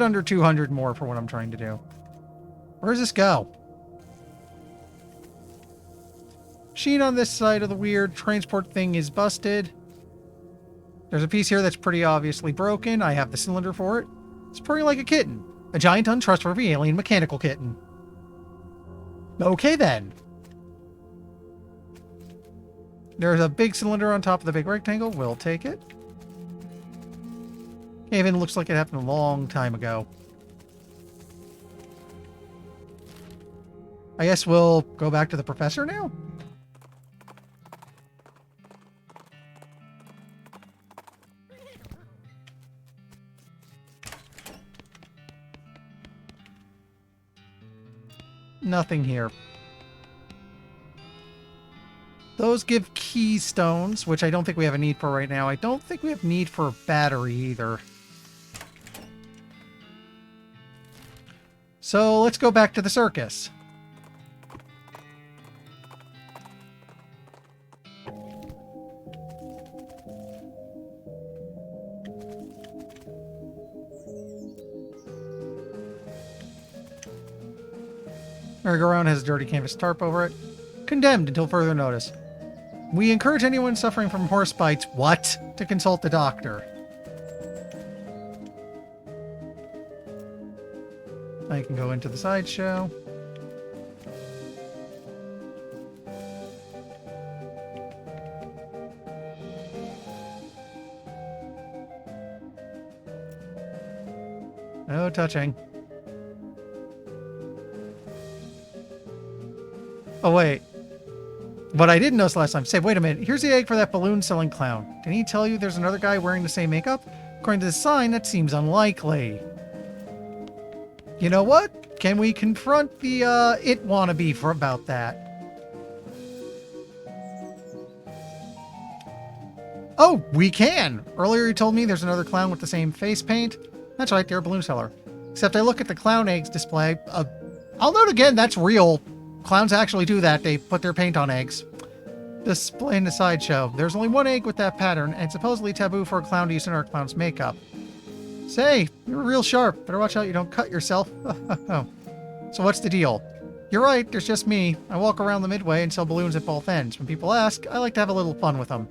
under 200 more for what I'm trying to do. Where does this go? Machine on this side of the weird transport thing is busted. There's a piece here that's pretty obviously broken. I have the cylinder for it. It's purring like a kitten. A giant, untrustworthy alien mechanical kitten. Okay, then. There's a big cylinder on top of the big rectangle. We'll take it. Even looks like it happened a long time ago. I guess we'll go back to the professor now? Nothing here. Those give keystones, which I don't think we have a need for right now. I don't think we have need for a battery either. So let's go back to the circus. Merry-go-round has a dirty canvas tarp over it. Condemned until further notice. We encourage anyone suffering from horse bites, what? To consult the doctor. I can go into the sideshow. No touching. Oh, wait. What I didn't notice last time. Say, wait a minute. Here's the egg for that balloon-selling clown. Didn't he tell you there's another guy wearing the same makeup? According to the sign, that seems unlikely. You know what? Can we confront the, it wannabe for about that? Oh, we can! Earlier you told me there's another clown with the same face paint. That's right, they're a balloon seller. Except I look at the clown eggs display. I'll note again, that's real. Clowns actually do that. They put their paint on eggs. Display in the sideshow. There's only one egg with that pattern, and supposedly taboo for a clown to use another clown's makeup. Say, you're real sharp. Better watch out you don't cut yourself. Oh. So what's the deal? You're right, there's just me. I walk around the midway and sell balloons at both ends. When people ask, I like to have a little fun with them.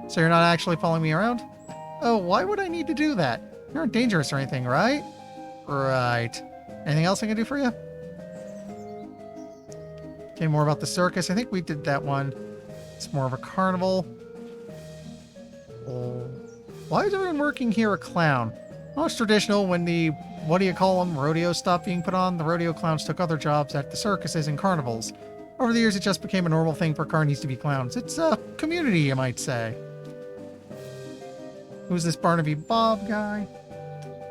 So you're not actually following me around? Oh, why would I need to do that? You aren't dangerous or anything, right? Right. Anything else I can do for you? Okay, more about the circus. I think we did that one. It's more of a carnival. Oh. Why is everyone working here a clown? Well, it's traditional when the, what do you call them, rodeos stopped being put on. The rodeo clowns took other jobs at the circuses and carnivals. Over the years, it just became a normal thing for carnies to be clowns. It's a community, you might say. Who's this Barnaby Bob guy?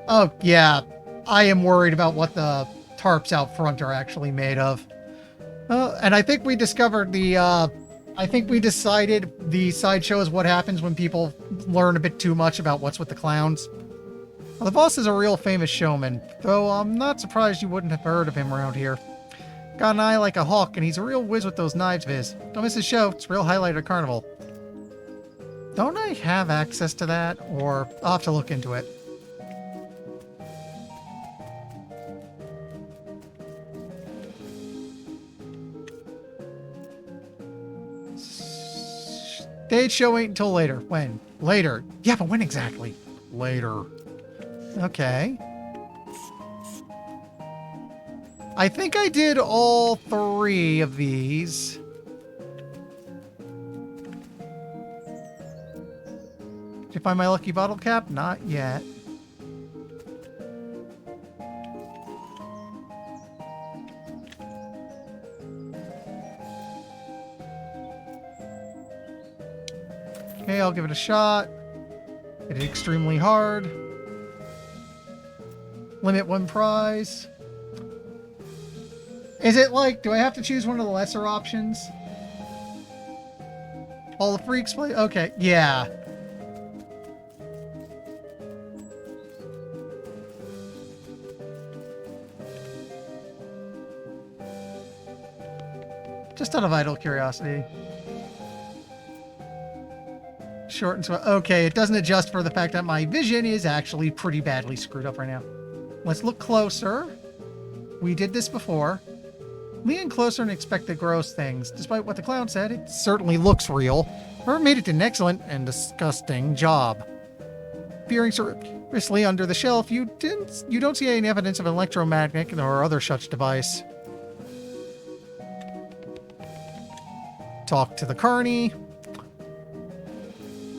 Oh, yeah. I am worried about what the tarps out front are actually made of. And I think we discovered the, I think we decided the sideshow is what happens when people learn a bit too much about what's with the clowns. Well, the boss is a real famous showman, though I'm not surprised you wouldn't have heard of him around here. Got an eye like a hawk, and he's a real whiz with those knives viz. Don't miss his show, it's a real highlight of Carnival. Don't I have access to that, or I'll have to look into it. Date show wait until later. When? Later. Yeah, but when exactly? Later. Okay. I think I did all 3 of these. Did you find my lucky bottle cap? Not yet. Okay, I'll give it a shot. Hit it extremely hard. Limit 1 prize. Is it like, do I have to choose one of the lesser options? All the freaks play? Okay, yeah. Just out of idle curiosity. Short and sweet. Okay, it doesn't adjust for the fact that my vision is actually pretty badly screwed up right now. Let's look closer. We did this before. Lean closer and expect the gross things. Despite what the clown said, it certainly looks real. Whoever made it did an excellent and disgusting job. Peering surreptitiously under the shelf, you don't see any evidence of an electromagnet or other such device. Talk to the carny.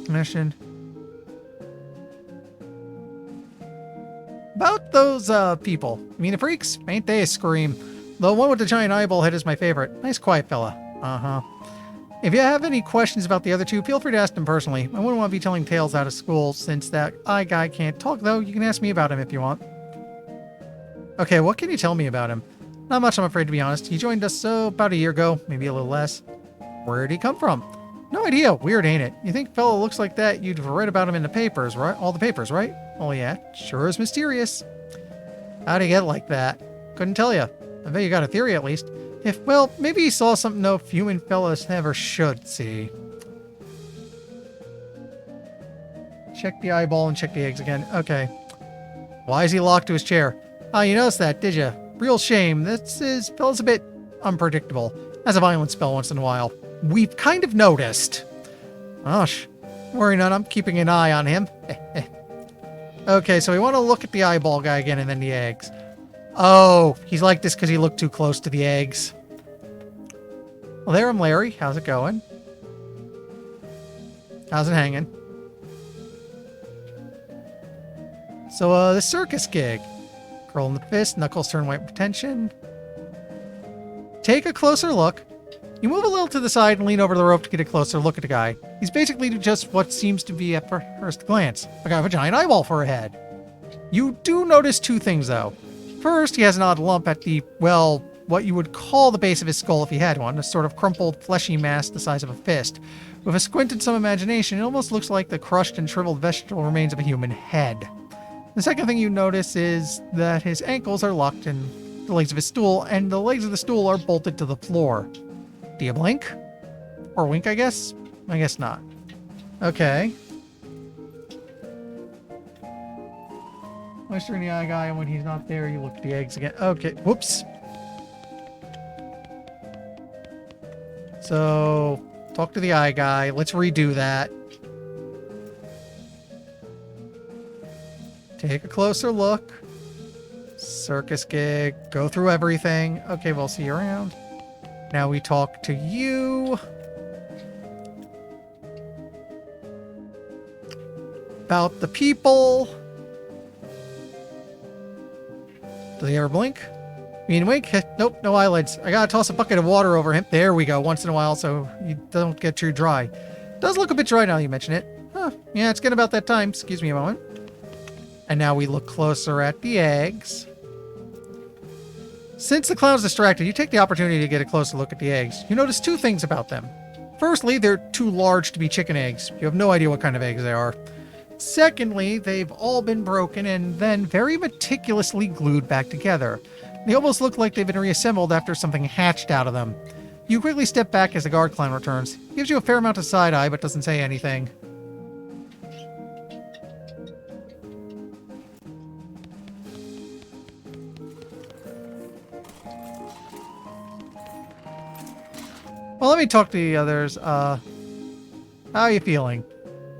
Mission. About those people. I mean, the freaks, ain't they a scream? The one with the giant eyeball head is my favorite. Nice quiet fella. Uh-huh. If you have any questions about the other 2, feel free to ask them personally. I wouldn't want to be telling tales out of school since that eye guy can't talk, though. You can ask me about him if you want. Okay, what can you tell me about him? Not much, I'm afraid, to be honest. He joined us about a year ago, maybe a little less. Where'd he come from? No idea. Weird, ain't it? You think fella looks like that, you'd have read about him in the papers, right? All the papers, right? Oh yeah, sure is mysterious. How'd he get like that? Couldn't tell you. I bet you got a theory at least. Well, maybe he saw something no human fellas never should see. Check the eyeball and check the eggs again. Okay. Why is he locked to his chair? Ah, you noticed that, did you? Real shame. This fella's a bit unpredictable. Has a violent spell once in a while. We've kind of noticed. Gosh. Worry none, I'm keeping an eye on him. Okay, so we want to look at the eyeball guy again and then the eggs. Oh, he's like this because he looked too close to the eggs. Well, there I'm Larry. How's it going? How's it hanging? So, the circus gig. Curl in the fist, knuckles turn white with tension. Take a closer look. You move a little to the side and lean over the rope to get a closer look at the guy. He's basically just what seems to be at first glance a guy with a giant eyeball for a head. You do notice 2 things, though. First, he has an odd lump at the, well, what you would call the base of his skull if he had one, a sort of crumpled, fleshy mass the size of a fist. With a squint and some imagination, it almost looks like the crushed and shriveled vegetable remains of a human head. The second thing you notice is that his ankles are locked in the legs of his stool, and the legs of the stool are bolted to the floor. Do you blink? Or wink, I guess? I guess not. Okay. Moisture in the eye guy, and when he's not there, you look at the eggs again. Okay, whoops. So, talk to the eye guy. Let's redo that. Take a closer look. Circus gig. Go through everything. Okay, we'll see you around. Now we talk to you. About the people. Do they ever blink? Mean wink? Nope, no eyelids. I gotta toss a bucket of water over him. There we go, once in a while so you don't get too dry. Does look a bit dry now you mention it. Huh, yeah, it's getting about that time. Excuse me a moment. And now we look closer at the eggs. Since the clown's distracted, you take the opportunity to get a closer look at the eggs. You notice 2 things about them. Firstly, they're too large to be chicken eggs. You have no idea what kind of eggs they are. Secondly, they've all been broken and then very meticulously glued back together. They almost look like they've been reassembled after something hatched out of them. You quickly step back as the guard clown returns. He gives you a fair amount of side eye, but doesn't say anything. Well, let me talk to the others. I How are you feeling?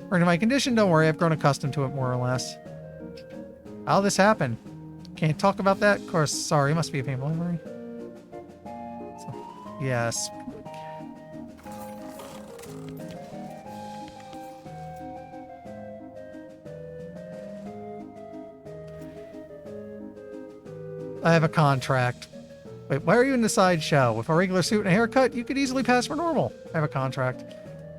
According to my condition, don't worry, I've grown accustomed to it more or less. How'd this happen? Can't talk about that? Of course, sorry, must be a painful memory. So, yes. I have a contract. Wait, why are you in the sideshow? With a regular suit and a haircut, you could easily pass for normal. I have a contract.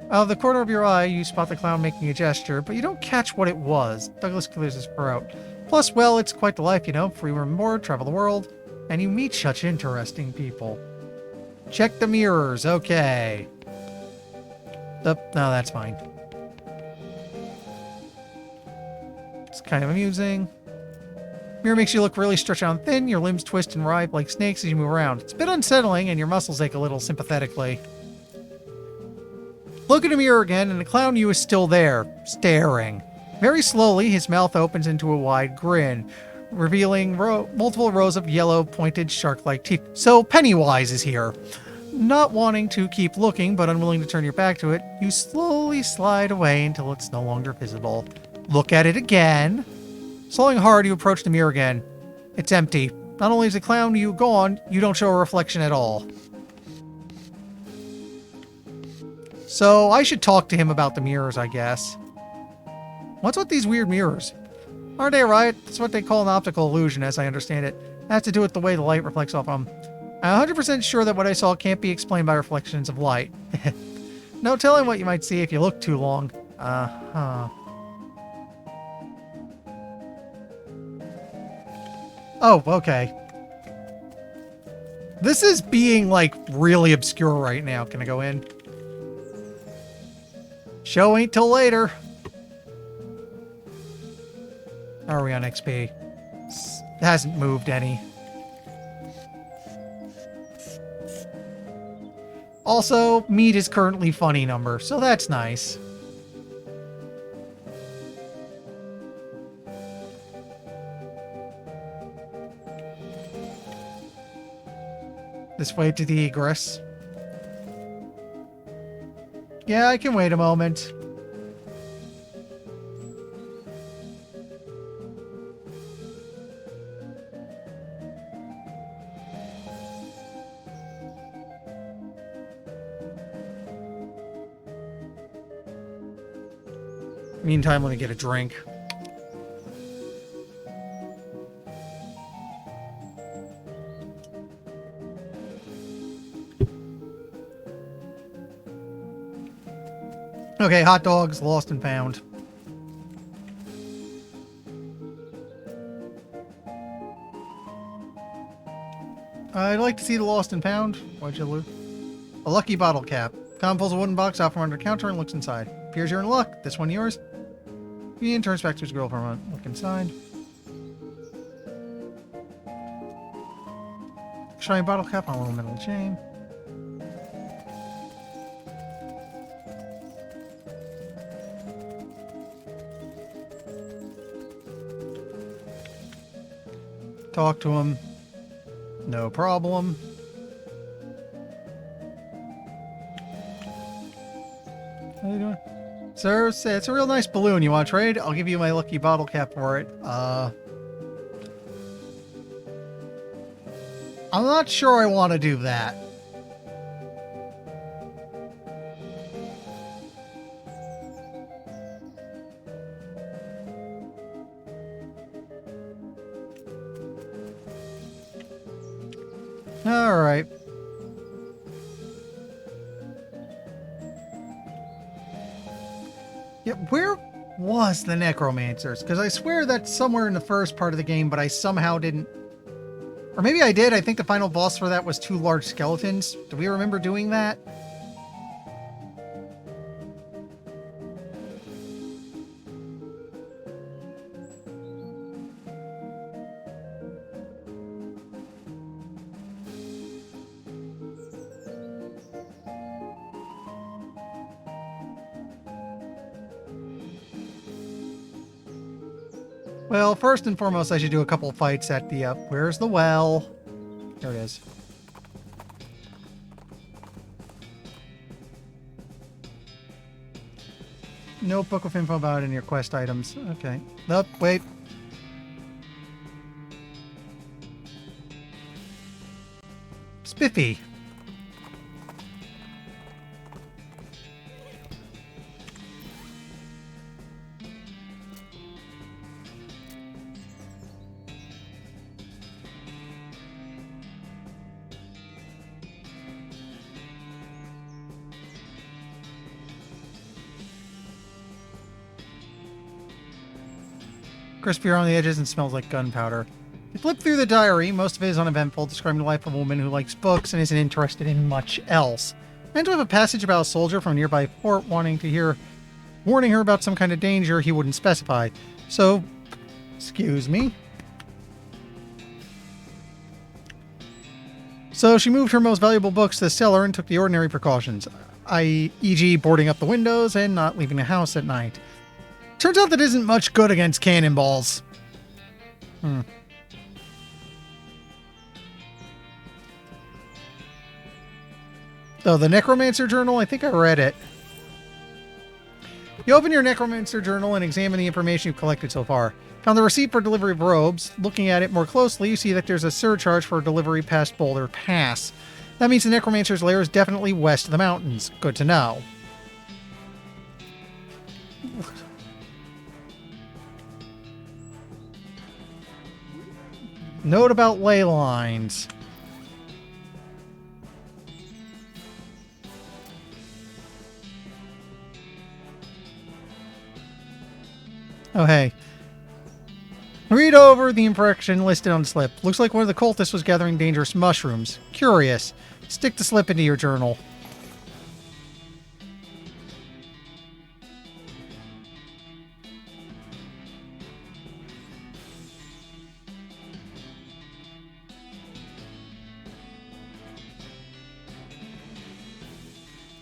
Out of the corner of your eye, you spot the clown making a gesture, but you don't catch what it was. Douglas clears his throat. Plus, well, it's quite the life, you know. Free room and board, travel the world, and you meet such interesting people. Check the mirrors, okay. No, that's fine. It's kind of amusing. Mirror makes you look really stretched out and thin. Your limbs twist and writhe like snakes as you move around. It's a bit unsettling, and your muscles ache a little sympathetically. Look in the mirror again, and the clown you is still there, staring. Very slowly, his mouth opens into a wide grin, revealing multiple rows of yellow, pointed, shark-like teeth. So Pennywise is here. Not wanting to keep looking, but unwilling to turn your back to it, you slowly slide away until it's no longer visible. Look at it again. Slowing hard, you approach the mirror again. It's empty. Not only is the clown you gone, you don't show a reflection at all. So I should talk to him about the mirrors, I guess. What's with these weird mirrors? Aren't they right? That's what they call an optical illusion, as I understand it. It has to do with the way the light reflects off them. I'm 100% sure that what I saw can't be explained by reflections of light. No telling what you might see if you look too long. Uh-huh. Oh, okay. This is being, like, really obscure right now. Can I go in? Show ain't till later. How are we on XP? It hasn't moved any. Also, meat is currently funny number, so that's nice. This way to the egress. Yeah, I can wait a moment. Meantime, let me get a drink. Okay, hot dogs, lost and found. I'd like to see the lost and found. Why'd you loot? A lucky bottle cap. Con pulls a wooden box out from under the counter and looks inside. Appears you're in luck. This one yours? Ian turns back to his girl for a moment. Look inside. Shiny bottle cap on a little metal chain. Talk to him. No problem. How you doing? Sir, it's a real nice balloon. You want to trade? I'll give you my lucky bottle cap for it. I'm not sure I want to do that. All right. Yeah, where was the necromancers? Because I swear that's somewhere in the first part of the game, but I somehow didn't. Or maybe I did. I think the final boss for that was 2 large skeletons. Do we remember doing that? Well, first and foremost, I should do a couple fights at the, where's the well? There it is. Notebook with info about it in your quest items. Okay. Nope, wait. Spiffy. Crispy around the edges and smells like gunpowder. You flip through the diary. Most of it is uneventful, describing the life of a woman who likes books and isn't interested in much else. And to have a passage about a soldier from a nearby fort warning her about some kind of danger he wouldn't specify. So, excuse me. So she moved her most valuable books to the cellar and took the ordinary precautions, e.g. boarding up the windows and not leaving the house at night. Turns out that isn't much good against cannonballs. Though the Necromancer Journal, I think I read it. You open your Necromancer Journal and examine the information you've collected so far. Found the receipt for delivery of robes. Looking at it more closely, you see that there's a surcharge for delivery past Boulder Pass. That means the Necromancer's lair is definitely west of the mountains. Good to know. Note about ley lines. Oh, hey. Read over the impression listed on the slip. Looks like one of the cultists was gathering dangerous mushrooms. Curious. Stick the slip into your journal.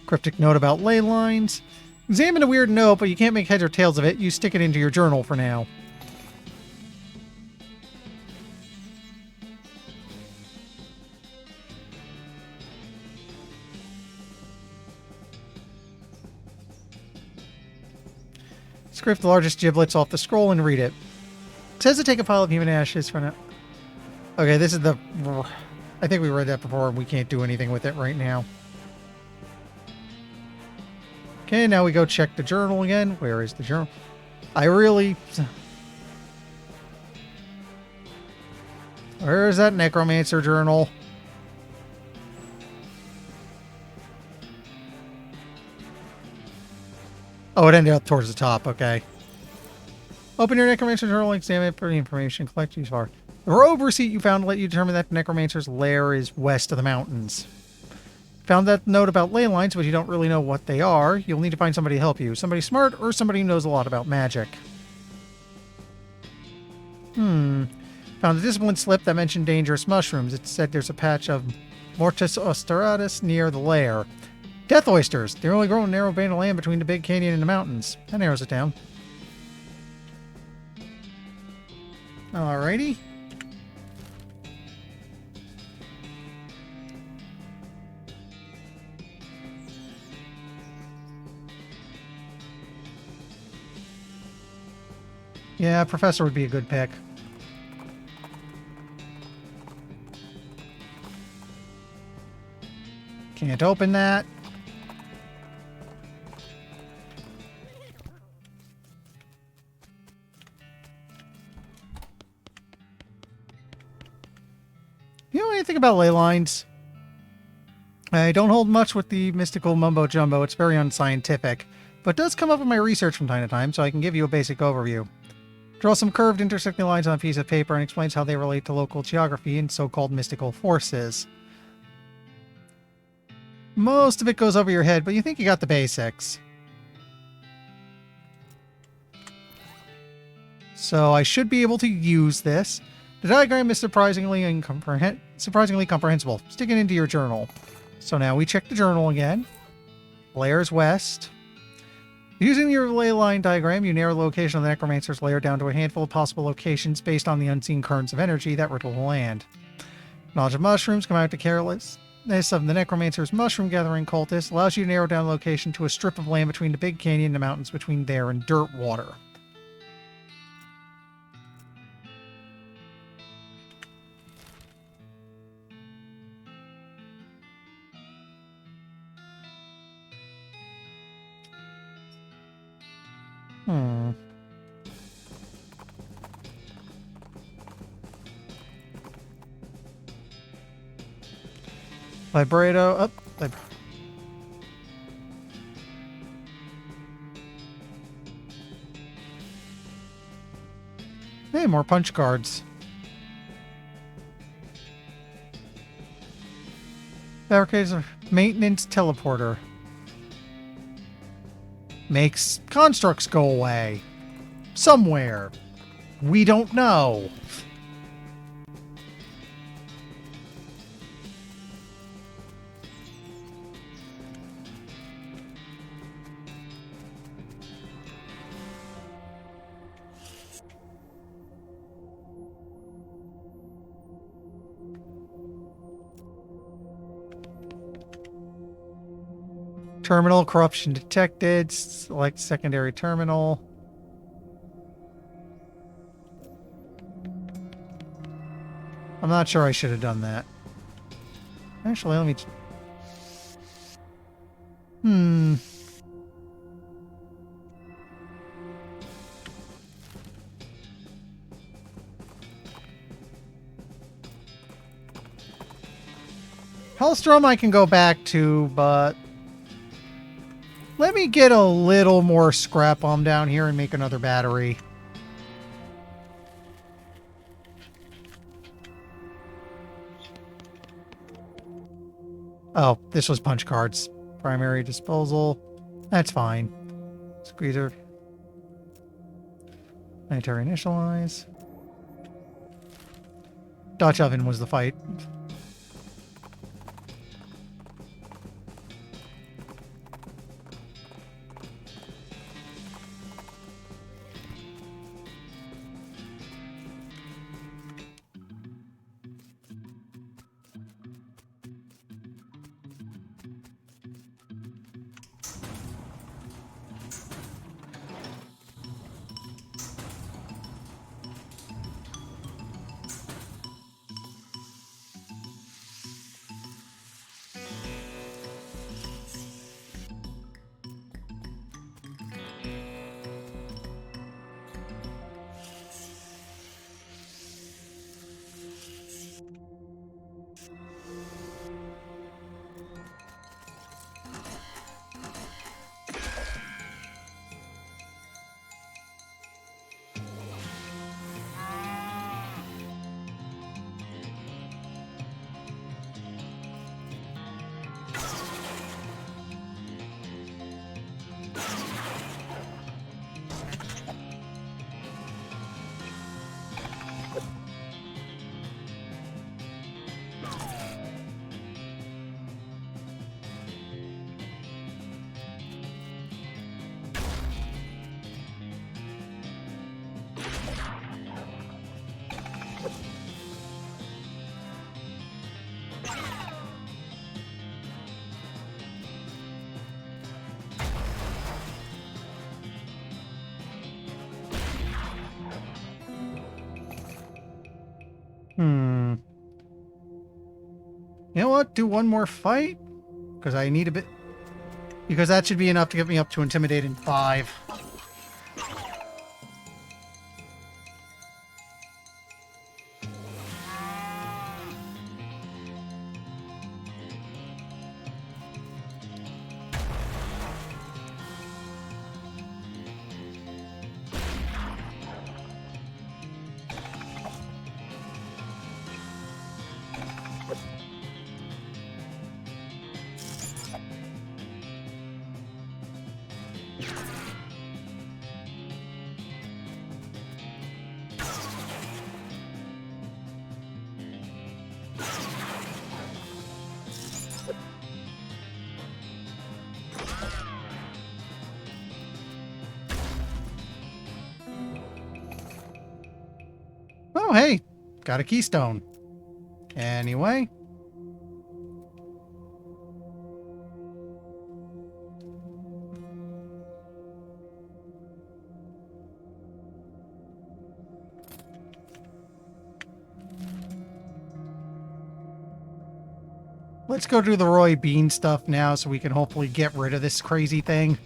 Cryptic note about ley lines. Examine a weird note, but you can't make heads or tails of it. You stick it into your journal for now. Scrape the largest giblets off the scroll and read it. It says to take a pile of human ashes for now. Okay, this is the... I think we read that before and we can't do anything with it right now. Okay, now we go check the journal again. Where is the journal? Where is that Necromancer Journal? Oh, it ended up towards the top. Okay. Open your Necromancer Journal and examine it for the information collected so far. The robe receipt you found let you determine that the Necromancer's lair is west of the mountains. Found that note about ley lines, but you don't really know what they are. You'll need to find somebody to help you. Somebody smart or somebody who knows a lot about magic. Found a discipline slip that mentioned dangerous mushrooms. It said there's a patch of Mortis Osteratus near the lair. Death oysters. They only grow in a narrow band of land between the big canyon and the mountains. That narrows it down. Alrighty. Yeah, Professor would be a good pick. Can't open that. You know anything about ley lines? I don't hold much with the mystical mumbo-jumbo. It's very unscientific, but does come up in my research from time to time, so I can give you a basic overview. Draw some curved intersecting lines on a piece of paper and explains how they relate to local geography and so-called mystical forces. Most of it goes over your head, but you think you got the basics. So I should be able to use this. The diagram is surprisingly comprehensible. Stick it into your journal. So now we check the journal again. Lair's west. Using your ley line diagram, you narrow the location of the Necromancer's lair down to a handful of possible locations based on the unseen currents of energy that riddle the land. Knowledge of mushrooms come out to careless. this of the Necromancer's mushroom gathering cultist allows you to narrow down the location to a strip of land between the big canyon and the mountains between there and dirt water. Vibrato up. Hey, more punch cards. Fabricates a maintenance teleporter. Makes constructs go away. Somewhere. We don't know. Terminal corruption detected. Select secondary terminal. I'm not sure I should have done that. Actually, let me... Hellstrom I can go back to, but... Let me get a little more scrap bomb down here and make another battery. Oh, this was punch cards. Primary disposal. That's fine. Squeezer. Planetary initialize. Dutch oven was the fight. You know what? Do one more fight? Because I need a bit... Because that should be enough to get me up to Intimidating 5. Oh, hey, got a keystone. Anyway. Let's go do the Roy Bean stuff now so we can hopefully get rid of this crazy thing.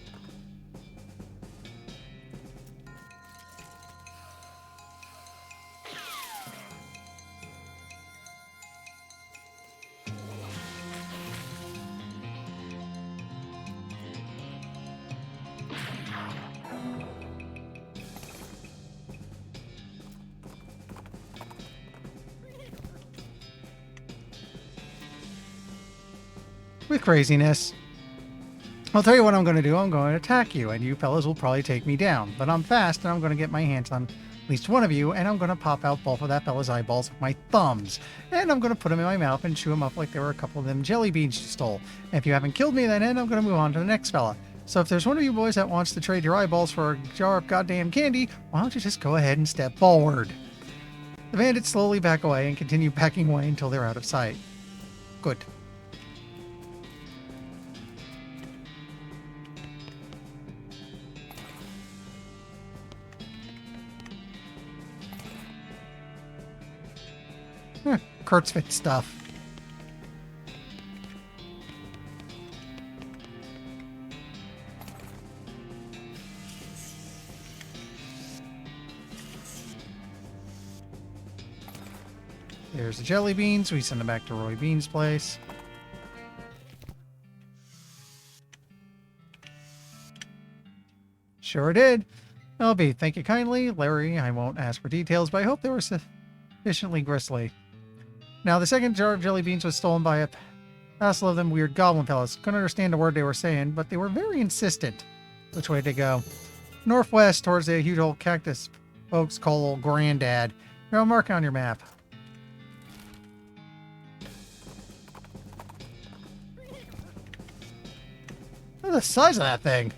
With craziness. I'll tell you what I'm going to do. I'm going to attack you, and you fellas will probably take me down. But I'm fast, and I'm going to get my hands on at least one of you, and I'm going to pop out both of that fella's eyeballs with my thumbs. And I'm going to put them in my mouth and chew them up like they were a couple of them jelly beans you stole. And if you haven't killed me, then I'm going to move on to the next fella. So if there's one of you boys that wants to trade your eyeballs for a jar of goddamn candy, why don't you just go ahead and step forward? The bandits slowly back away and continue backing away until they're out of sight. Good. Kurtzfit stuff. There's the jelly beans. We send them back to Roy Bean's place. Sure did. LB, thank you kindly. Larry, I won't ask for details, but I hope they were sufficiently grisly. Now, the second jar of jelly beans was stolen by a passel of them weird goblin fellas. Couldn't understand a word they were saying, but they were very insistent. Which way to go? Northwest, towards the huge old cactus folks call old Granddad. Here, I'll mark on your map. Look at the size of that thing.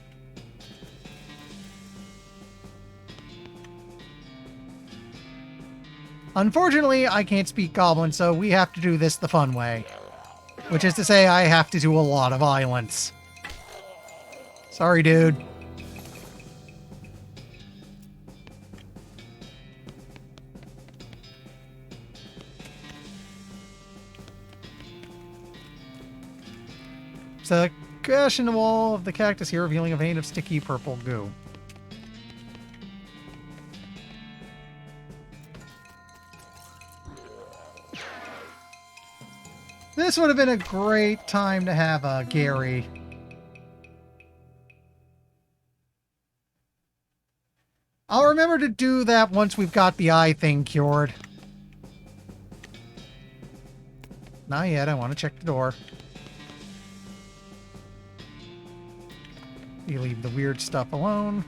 Unfortunately, I can't speak Goblin, so we have to do this the fun way. Which is to say, I have to do a lot of violence. Sorry, dude. So, gash in the wall of the cactus here, revealing a vein of sticky purple goo. This would have been a great time to have Gary. I'll remember to do that once we've got the eye thing cured. Not yet, I want to check the door. You leave the weird stuff alone.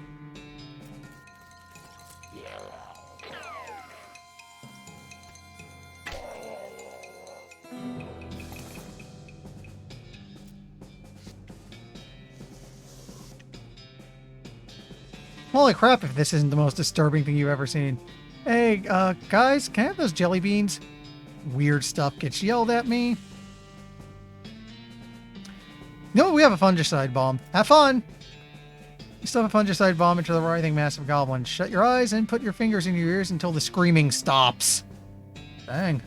Holy crap, if this isn't the most disturbing thing you've ever seen. Hey, guys, can I have those jelly beans? Weird stuff gets yelled at me. No, we have a fungicide bomb. Have fun! You stuff a fungicide bomb into the writhing massive goblin. Shut your eyes and put your fingers in your ears until the screaming stops. Dang.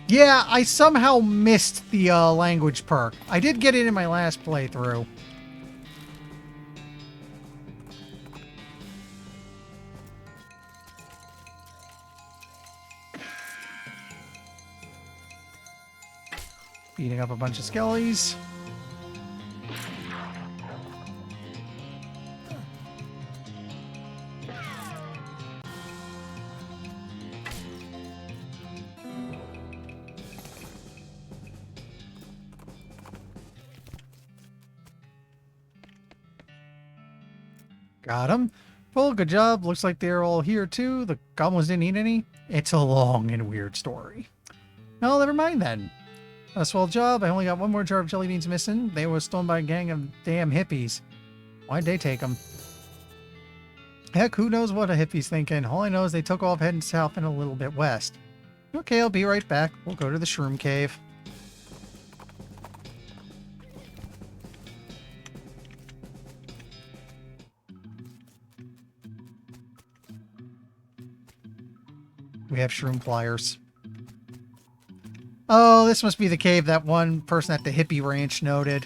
Yeah, I somehow missed the language perk. I did get it in my last playthrough. Beating up a bunch of skellies. Got him. Well, good job. Looks like they're all here too. The goblins didn't eat any. It's a long and weird story. No, never mind then. A swell job. I only got one more jar of jelly beans missing. They were stolen by a gang of damn hippies. Why'd they take them? Heck, who knows what a hippie's thinking. All I know is they took off heading south and a little bit west. Okay, I'll be right back. We'll go to the shroom cave. We have shroom pliers. Oh, this must be the cave that one person at the hippie ranch noted.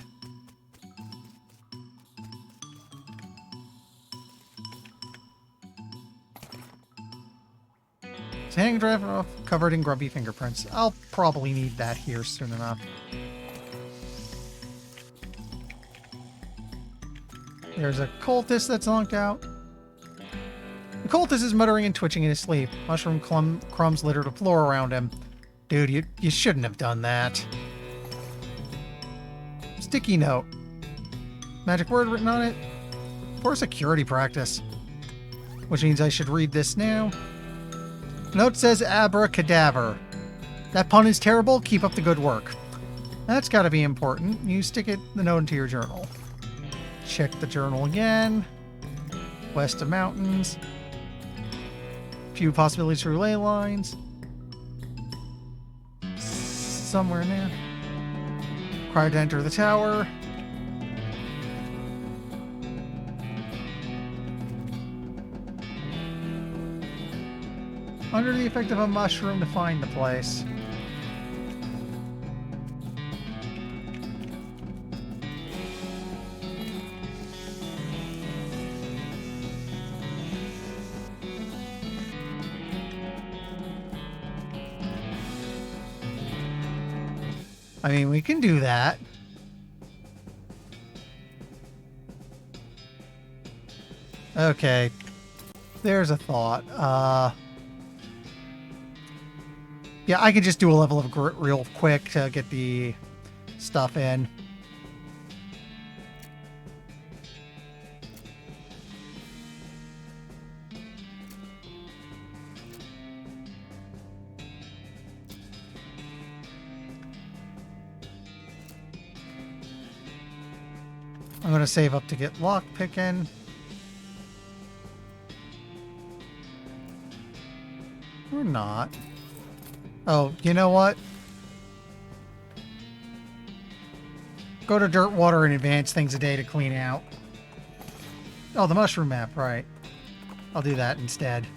Hanging drive off covered in grubby fingerprints. I'll probably need that here soon enough. There's a cultist that's locked out. The cultist is muttering and twitching in his sleep. Mushroom crumbs litter the floor around him. Dude, you shouldn't have done that. Sticky note. Magic word written on it. For security practice. Which means I should read this now. Note says abracadaver. That pun is terrible. Keep up the good work. That's got to be important. You stick the note into your journal. Check the journal again. West of mountains. Few possibilities for ley lines. Somewhere in there. Required to enter the tower. Under the effect of a mushroom to find the place. I mean, we can do that. Okay. There's a thought. Yeah, I could just do a level of real quick to get the stuff in. I'm going to save up to get lock picking. Or not. Oh, you know what? Go to dirt, water, and advance things a day to clean out. Oh, the mushroom map, right. I'll do that instead.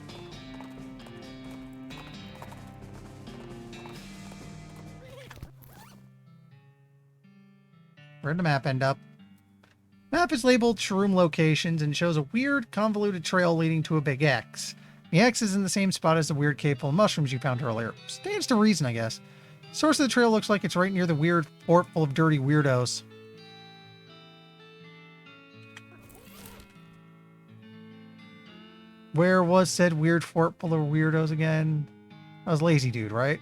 Where'd the map end up? Map is labeled shroom locations and shows a weird, convoluted trail leading to a big X. The X is in the same spot as the weird cave full of mushrooms you found earlier. Stands to reason, I guess. Source of the trail looks like it's right near the weird fort full of dirty weirdos. Where was said weird fort full of weirdos again? That was Lazy Dude, right?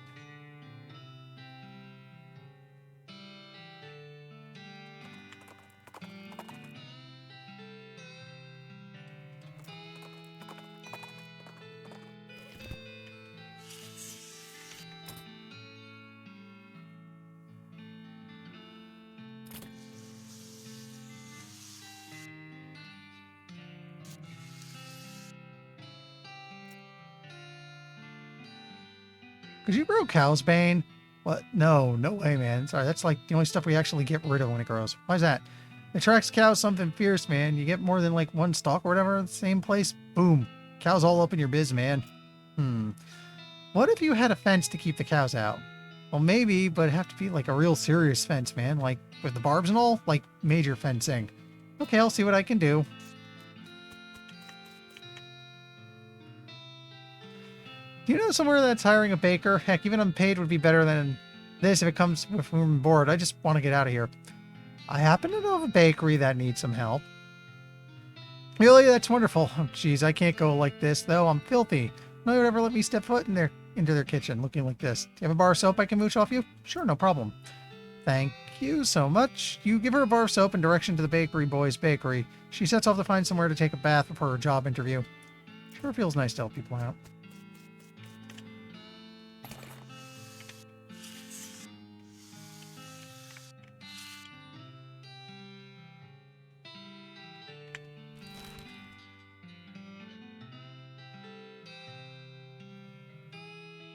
Could you grow cow's bane? What? No, no way, man. Sorry, that's like the only stuff we actually get rid of when it grows. Why is that? It attracts cows something fierce, man. You get more than like one stalk or whatever in the same place. Boom. Cows all up in your biz, man. What if you had a fence to keep the cows out? Well, maybe, but it'd have to be like a real serious fence, man. Like with the barbs and all? Like major fencing. Okay, I'll see what I can do. Do you know somewhere that's hiring a baker? Heck, even unpaid would be better than this if it comes with room and board. I just want to get out of here. I happen to know of a bakery that needs some help. Really? That's wonderful. Oh, geez, I can't go like this, though. I'm filthy. No one would ever let me step foot into their kitchen looking like this. Do you have a bar of soap I can mooch off you? Sure, no problem. Thank you so much. You give her a bar of soap and direction to the bakery boy's bakery. She sets off to find somewhere to take a bath before her job interview. Sure feels nice to help people out.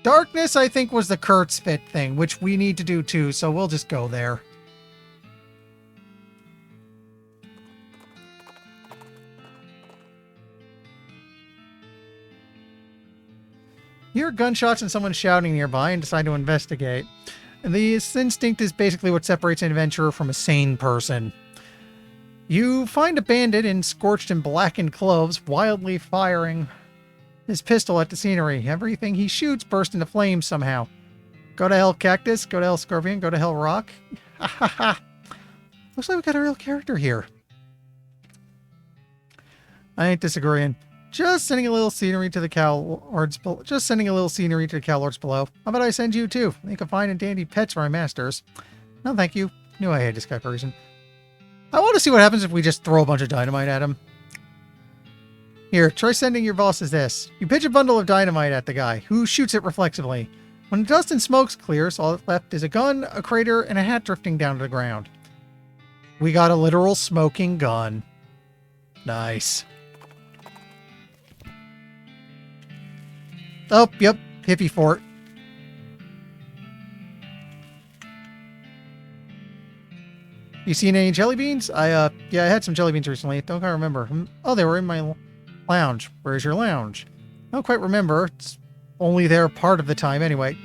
Darkness, I think, was the Kurt Spit thing, which we need to do too, so we'll just go there. hear gunshots and someone shouting nearby and decide to investigate. And this instinct is basically what separates an adventurer from a sane person. You find a bandit in scorched and blackened clothes, wildly firing his pistol at the scenery. Everything he shoots bursts into flames somehow. Go to hell, Cactus. Go to hell, Scorpion. Go to hell, Rock. Ha ha ha. Looks like we got a real character here. I ain't disagreeing. Just sending a little scenery to the cow lords below. How about I send you too? Make a fine and dandy pets for my masters. No, thank you. Knew I had this guy for a reason. I want to see what happens if we just throw a bunch of dynamite at him. Here, try sending your bosses this. You pitch a bundle of dynamite at the guy, who shoots it reflexively. When the dust and smoke clears, all that's left is a gun, a crater, and a hat drifting down to the ground. We got a literal smoking gun. Nice. Oh, yep. Hippie fort. You seen any jelly beans? Yeah, I had some jelly beans recently. Don't quite remember. Oh, they were in my lounge. Where's your lounge? I don't quite remember. It's only there part of the time anyway.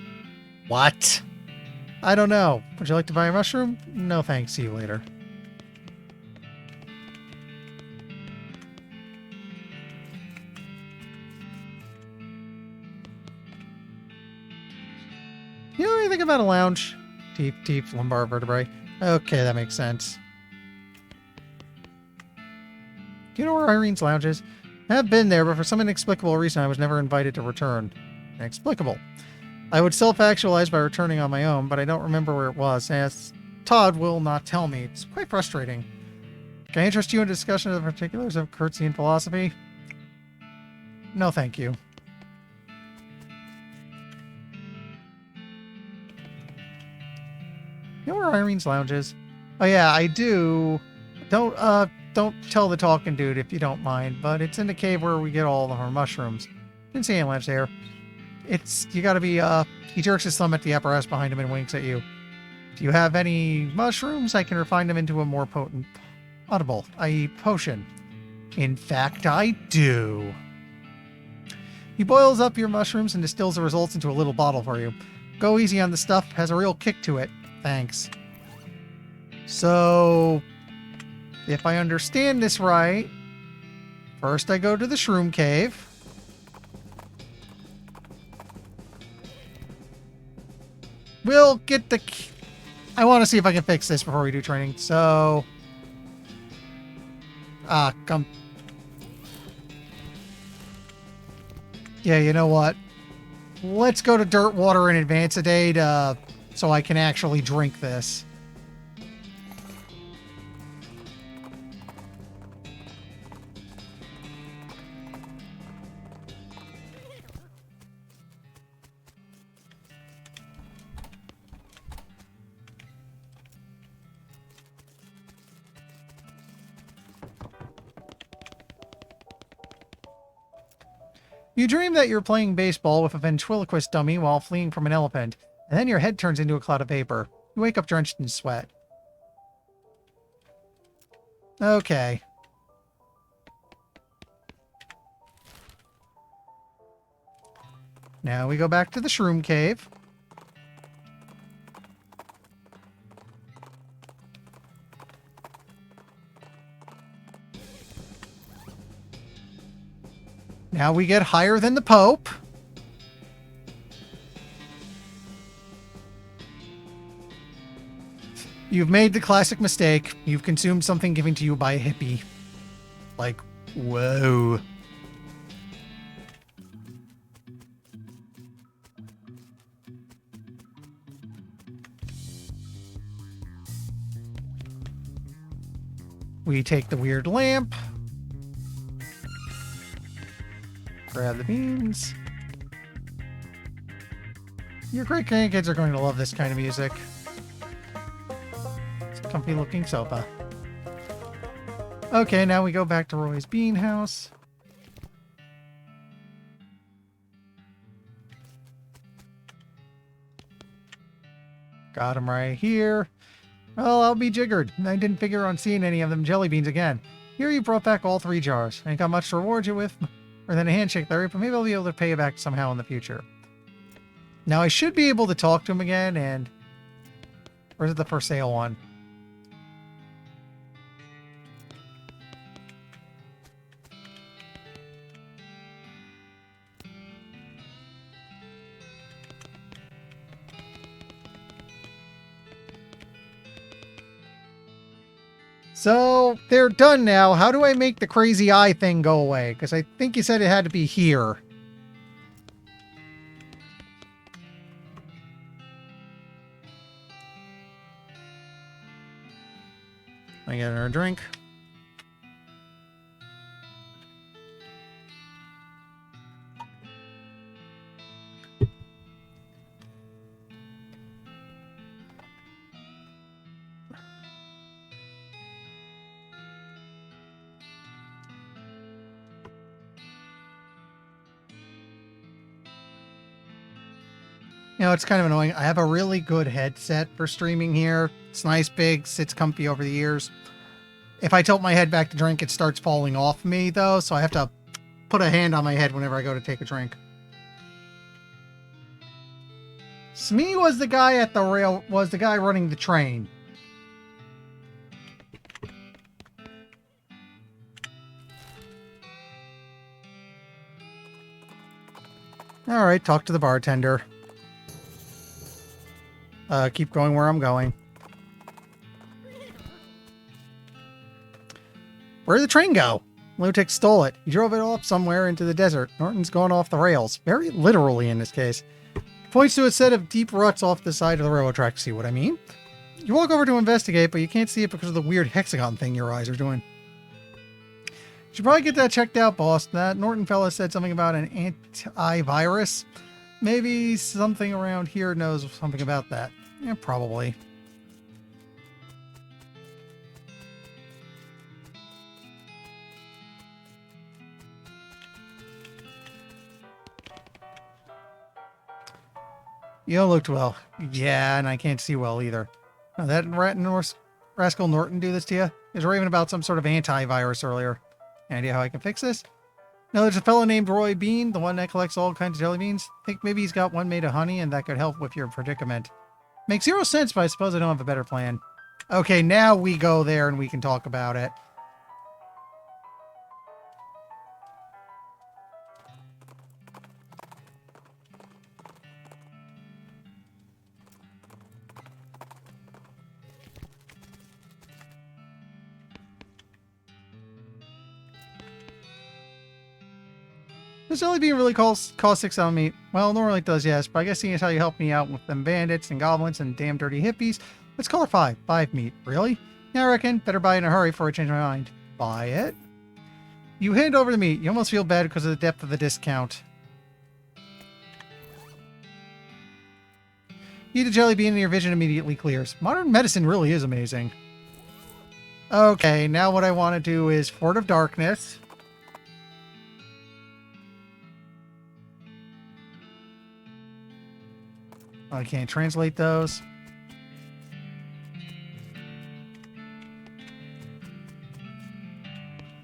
What? I don't know. Would you like to buy a mushroom? No thanks. See you later. You know anything about a lounge? Deep lumbar vertebrae. Okay, that makes sense. Do you know where Irene's lounge is? I have been there, but for some inexplicable reason I was never invited to return. Inexplicable. I would self-actualize by returning on my own, but I don't remember where it was, as Todd will not tell me. It's quite frustrating. Can I interest you in a discussion of the particulars of courtesy and philosophy? No, thank you. You know where Irene's lounge is? Oh yeah, I do. Don't tell the talking dude if you don't mind, but it's in the cave where we get all of our mushrooms. Didn't see any lounge there. You gotta be, he jerks his thumb at the apparatus behind him and winks at you. Do you have any mushrooms? I can refine them into a more potent audible, i.e. potion. In fact, I do. He boils up your mushrooms and distills the results into a little bottle for you. Go easy on the stuff, has a real kick to it. Thanks. So, if I understand this right, first I go to the shroom cave. We'll get the... I want to see if I can fix this before we do training, so... come... Yeah, you know what? Let's go to dirt water in advance a day to... so I can actually drink this. You dream that you're playing baseball with a ventriloquist dummy while fleeing from an elephant, and then your head turns into a cloud of vapor. You wake up drenched in sweat. Okay. Now we go back to the shroom cave. Now we get higher than the Pope. You've made the classic mistake. You've consumed something given to you by a hippie. Like, whoa. We take the weird lamp. Grab the beans. Your great grandkids are going to love this kind of music. It's a comfy looking sofa. Okay, now we go back to Roy's bean house. Got him right here. Well, I'll be jiggered. I didn't figure on seeing any of them jelly beans again. Here you brought back all 3 jars. Ain't got much to reward you with, or than a handshake, Larry, but maybe I'll be able to pay you back somehow in the future. Now I should be able to talk to him again, and... Where's the for sale one? So, they're done now. How do I make the crazy eye thing go away? Because I think you said it had to be here. I get her a drink. You know, it's kind of annoying. I have a really good headset for streaming here. It's nice, big, sits comfy over the ears. If I tilt my head back to drink, it starts falling off me, though, so I have to put a hand on my head whenever I go to take a drink. Smee was the guy at the rail, was the guy running the train. All right, talk to the bartender. Keep going where I'm going. Where did the train go? Lunatic stole it. He drove it off somewhere into the desert. Norton's gone off the rails. Very literally in this case. Points to a set of deep ruts off the side of the railroad track. See what I mean? You walk over to investigate, but you can't see it because of the weird hexagon thing your eyes are doing. Should probably get that checked out, boss. That Norton fella said something about an antivirus. Maybe something around here knows something about that. Yeah, probably. You don't look well. Yeah, and I can't see well either. Oh, that rascal Norton do this to you? He was raving about some sort of antivirus earlier. Any idea how I can fix this? No, there's a fellow named Roy Bean, the one that collects all kinds of jelly beans. Think maybe he's got one made of honey and that could help with your predicament. Makes 0 sense, but I suppose I don't have a better plan. Okay, now we go there and we can talk about it. Does jelly bean really cost 6 on meat? Well, normally it does, yes, but I guess seeing as how you helped me out with them bandits and goblins and damn dirty hippies, let's call her 5. 5 meat. Really? Yeah, I reckon. Better buy it in a hurry before I change my mind. Buy it? You hand over the meat. You almost feel bad because of the depth of the discount. Eat a jelly bean and your vision immediately clears. Modern medicine really is amazing. Okay, now what I want to do is Fort of Darkness. I can't translate those.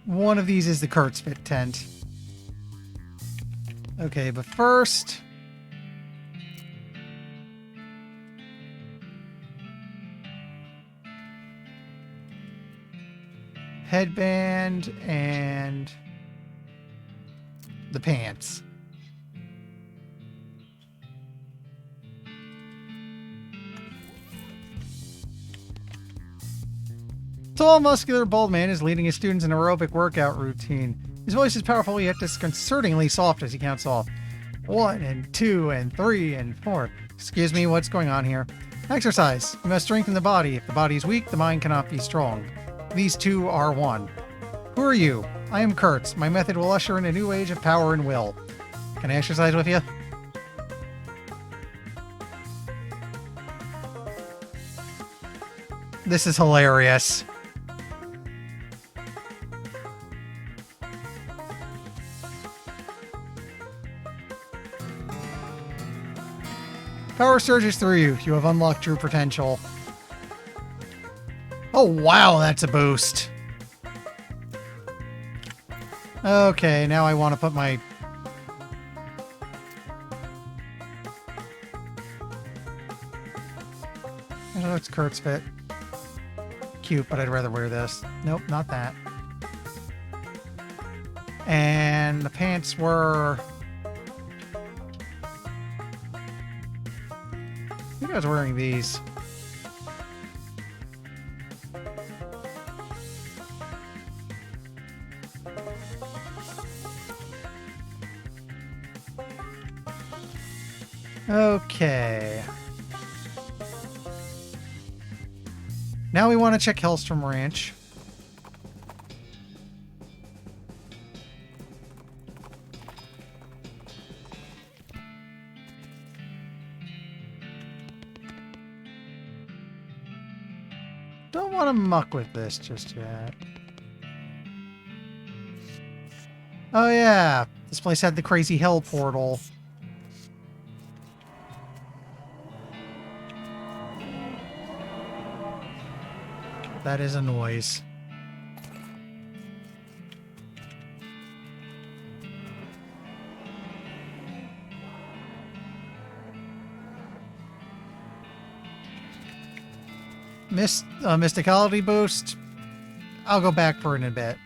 One of these is the Kurtzfit tent. Okay, but first... headband and the pants. Tall, muscular, bald man is leading his students in an aerobic workout routine. His voice is powerful yet disconcertingly soft as he counts off. 1 and 2 and 3 and 4. Excuse me, what's going on here? Exercise. You must strengthen the body. If the body is weak, the mind cannot be strong. These two are one. Who are you? I am Kurtz. My method will usher in a new age of power and will. Can I exercise with you? This is hilarious. Power surges through you. You have unlocked true potential. Oh, wow, that's a boost. Okay, now I want to put my... Oh, it's Kurt's fit. Cute, but I'd rather wear this. Nope, not that. And the pants were... I think I was wearing these. Okay. Now we want to check Hellstrom Ranch. Don't want to muck with this just yet. Oh yeah, this place had the crazy hell portal. That is a noise. Mysticality boost. I'll go back for it in a bit.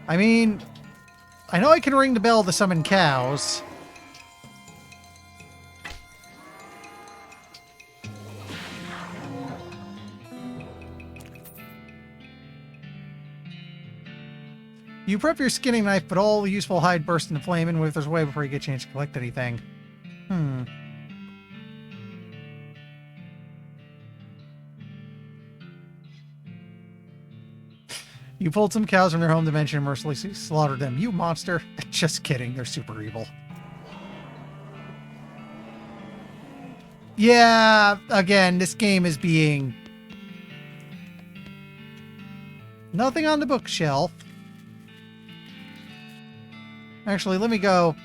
I mean, I know I can ring the bell to summon cows. You prep your skinning knife, but all useful hide bursts into flame and withers away before you get a chance to collect anything. You pulled some cows from their home dimension and mercilessly slaughtered them. You monster. Just kidding. They're super evil. Yeah, again, this game is being... Nothing on the bookshelf. Actually, let me go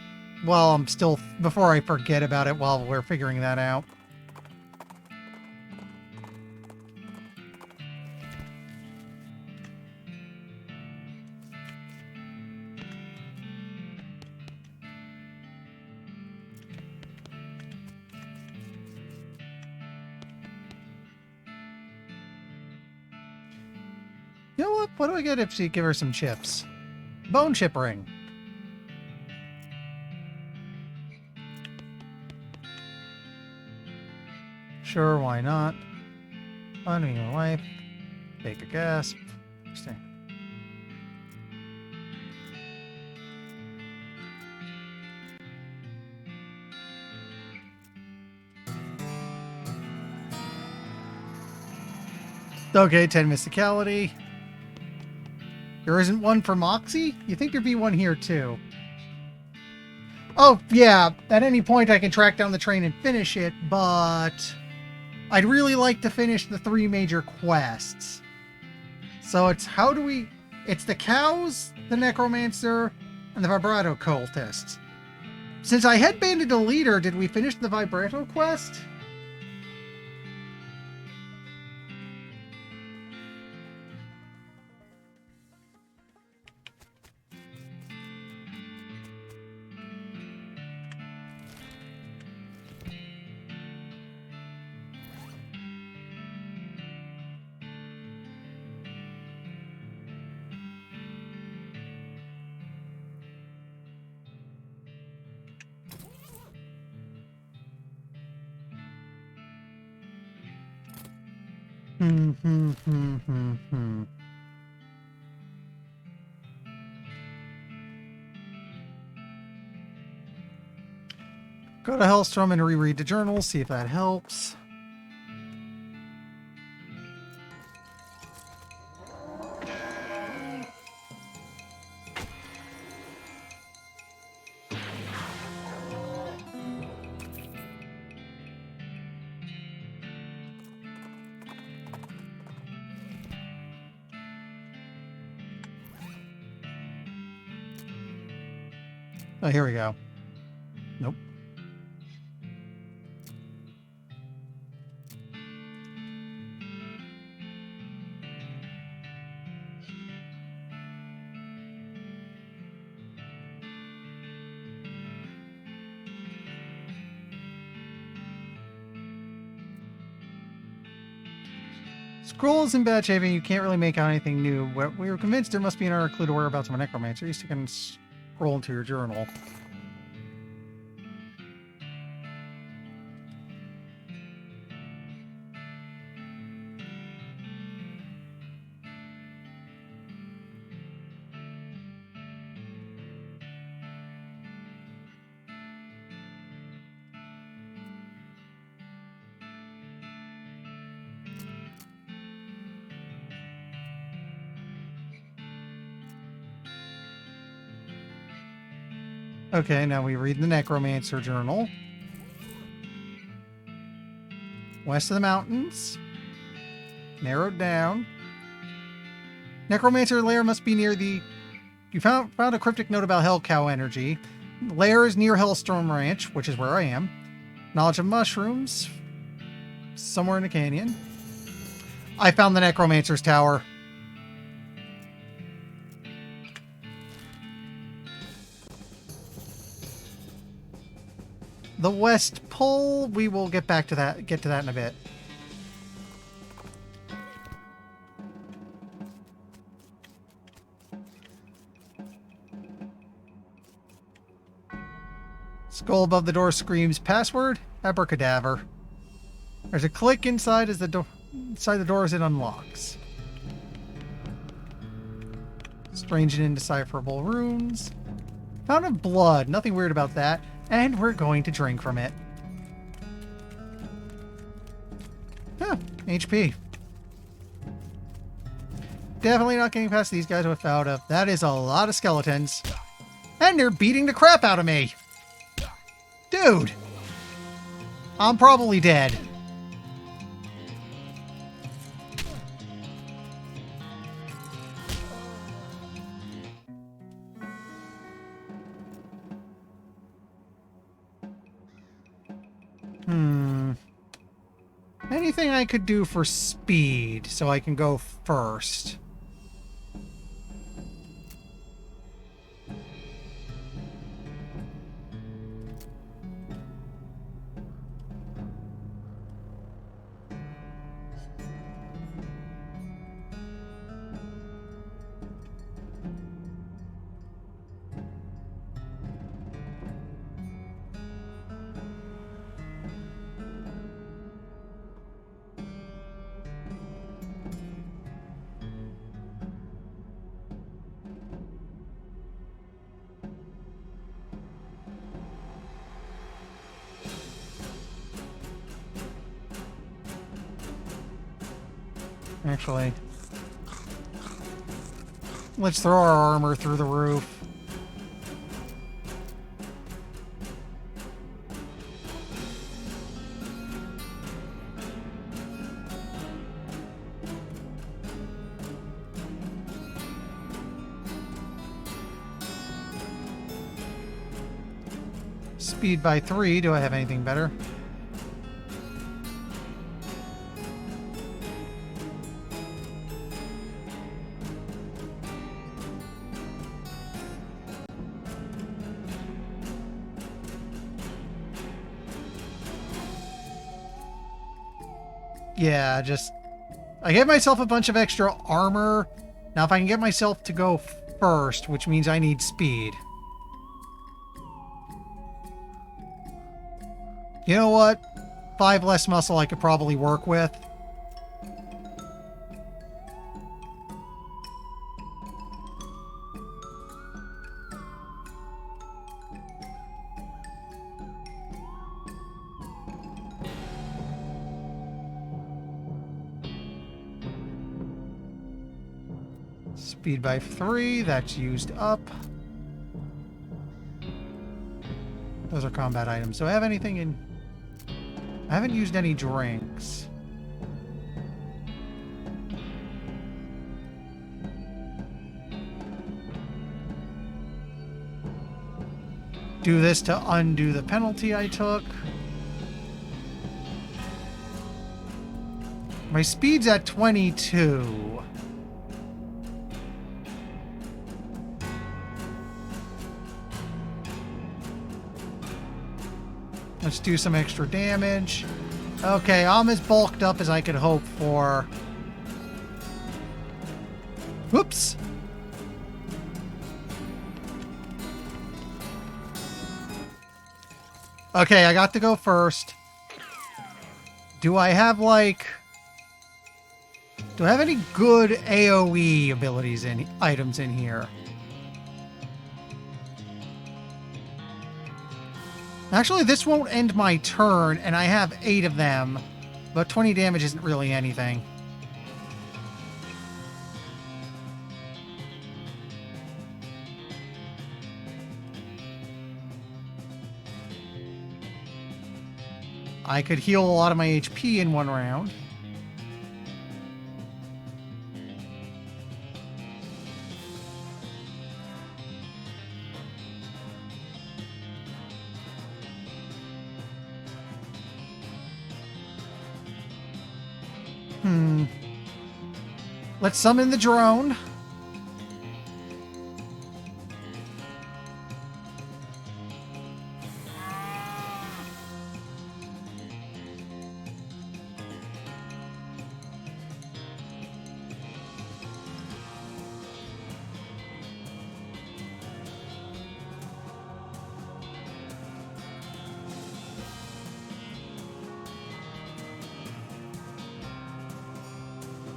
while I'm still... Before I forget about it while we're figuring that out. You know what? What do I get if you give her some chips? Bone chip ring. Sure, why not? Finding a life. Take a gasp. Stay. Okay, 10 mysticality. There isn't one for Moxie? You think there'd be one here too? Oh, yeah. At any point I can track down the train and finish it, but I'd really like to finish the 3 major quests. So it's how do we... It's the cows, the necromancer, and the vibrato cultist. Since I headbanded the leader, did we finish the vibrato quest? Go to Hellstrom and reread the journal, see if that helps. Oh, here we go. Nope. Scroll is in bad shape and you can't really make out anything new. We were convinced there must be another clue to whereabouts of a necromancer. You can scroll into your journal. Okay, now we read the Necromancer Journal. West of the mountains. Narrowed down. Necromancer lair must be near the... You found a cryptic note about Hell Cow energy. Lair is near Hellstorm Ranch, which is where I am. Knowledge of mushrooms. Somewhere in the canyon. I found the Necromancer's Tower. The West Pole, we will get to that in a bit. Skull above the door screams password abracadabra. There's a click inside the door as it unlocks. Strange and indecipherable runes. Fountain of blood, nothing weird about that. And we're going to drink from it. Huh, HP. Definitely not getting past these guys without a... That is a lot of skeletons. And they're beating the crap out of me. Dude. I'm probably dead. Anything I could do for speed so I can go first? Actually, let's throw our armor through the roof. Speed by 3. Do I have anything better? Yeah, I gave myself a bunch of extra armor. Now if I can get myself to go first, which means I need speed. You know what? 5 less muscle I could probably work with. Speed by 3, that's used up. Those are combat items. Do I have anything in... I haven't used any drinks. Do this to undo the penalty I took. My speed's at 22. Let's do some extra damage. Okay, I'm as bulked up as I could hope for. Whoops. Okay, I got to go first. Do I have, like... Do I have any good AoE abilities in items in here? Actually, this won't end my turn, and I have 8 of them. But 20 damage isn't really anything. I could heal a lot of my HP in one round. Let's summon the drone.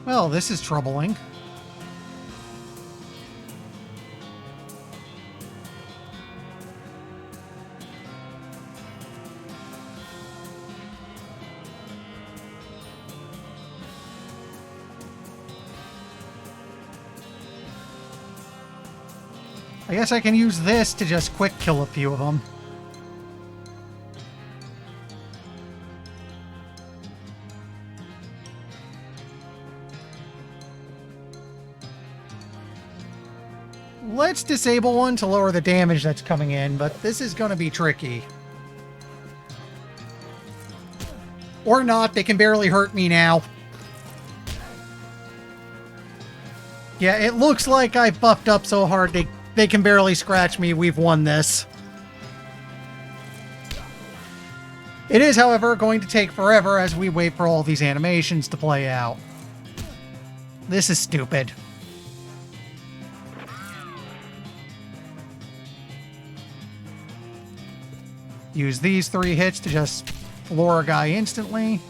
Well, this is troubling. I guess I can use this to just quick kill a few of them. Let's disable one to lower the damage that's coming in, but this is going to be tricky. Or not, they can barely hurt me now. Yeah, it looks like I buffed up so hard they can barely scratch me. We've won this. It is, however, going to take forever as we wait for all these animations to play out. This is stupid. Use these 3 hits to just floor a guy instantly.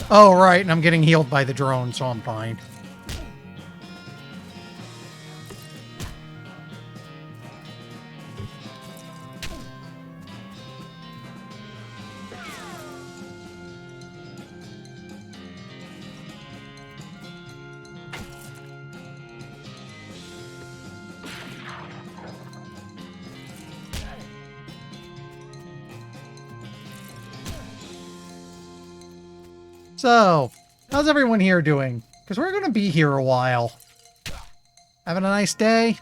Oh, right, and I'm getting healed by the drone, so I'm fine. So, how's everyone here doing? Because we're going to be here a while. Having a nice day?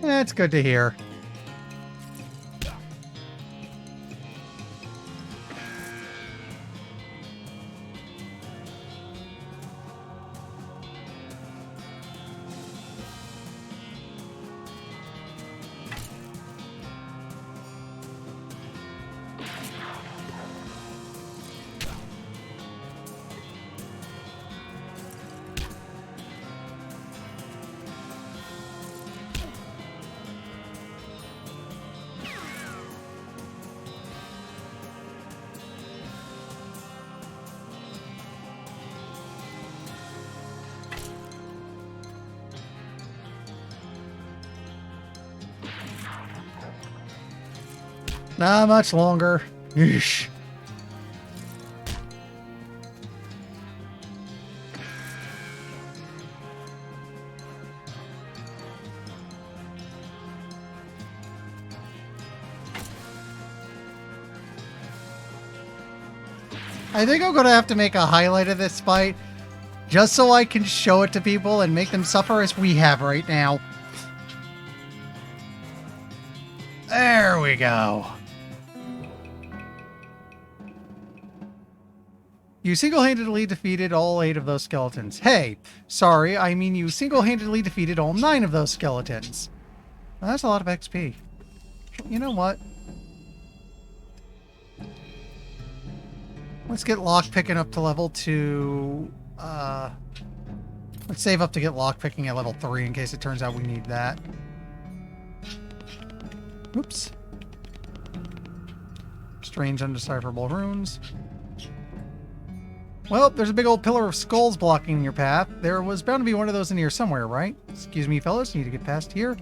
That's good to hear. Not much longer. Yeesh. I think I'm going to have to make a highlight of this fight just so I can show it to people and make them suffer as we have right now. There we go. You single-handedly defeated all 8 of those skeletons. Hey, sorry, I mean you single-handedly defeated all 9 of those skeletons. Well, that's a lot of XP. You know what? Let's get lockpicking up to level 2. Let's save up to get lockpicking at level 3 in case it turns out we need that. Oops. Strange undecipherable runes. Well, there's a big old pillar of skulls blocking your path. There was bound to be one of those in here somewhere, right? Excuse me, fellas, need to get past here.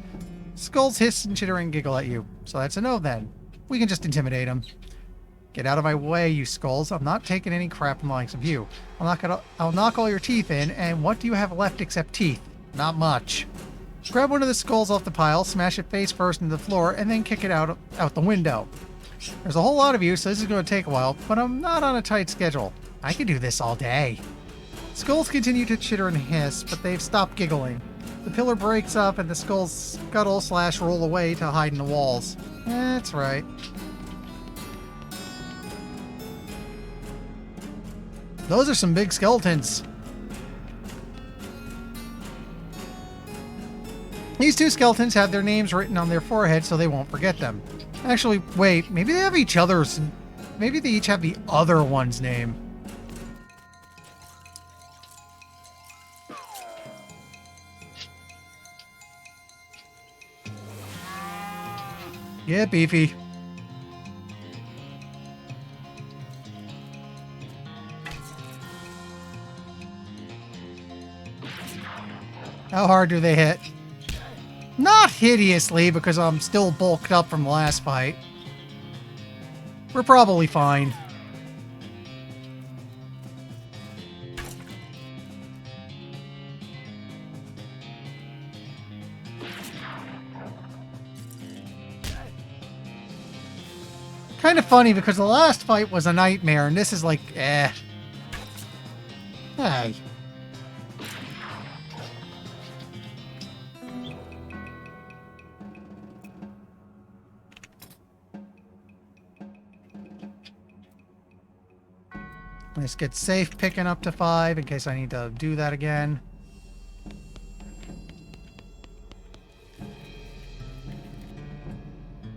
Skulls hiss and chitter and giggle at you. So that's a no then. We can just intimidate them. Get out of my way, you skulls. I'm not taking any crap from the likes of you. I'll knock all your teeth in, and what do you have left except teeth? Not much. Grab one of the skulls off the pile, smash it face first into the floor, and then kick it out the window. There's a whole lot of you, so this is going to take a while, but I'm not on a tight schedule. I could do this all day. Skulls continue to chitter and hiss, but they've stopped giggling. The pillar breaks up, and the skulls scuttle/roll away to hide in the walls. That's right. Those are some big skeletons. These 2 skeletons have their names written on their foreheads so they won't forget them. Actually, wait, maybe they have each other's... Maybe they each have the other one's name. Yeah, beefy. How hard do they hit? Not hideously, because I'm still bulked up from the last fight. We're probably fine. Kind of funny, because the last fight was a nightmare, and this is like, eh. Hey. Let's get safe picking up to 5 in case I need to do that again.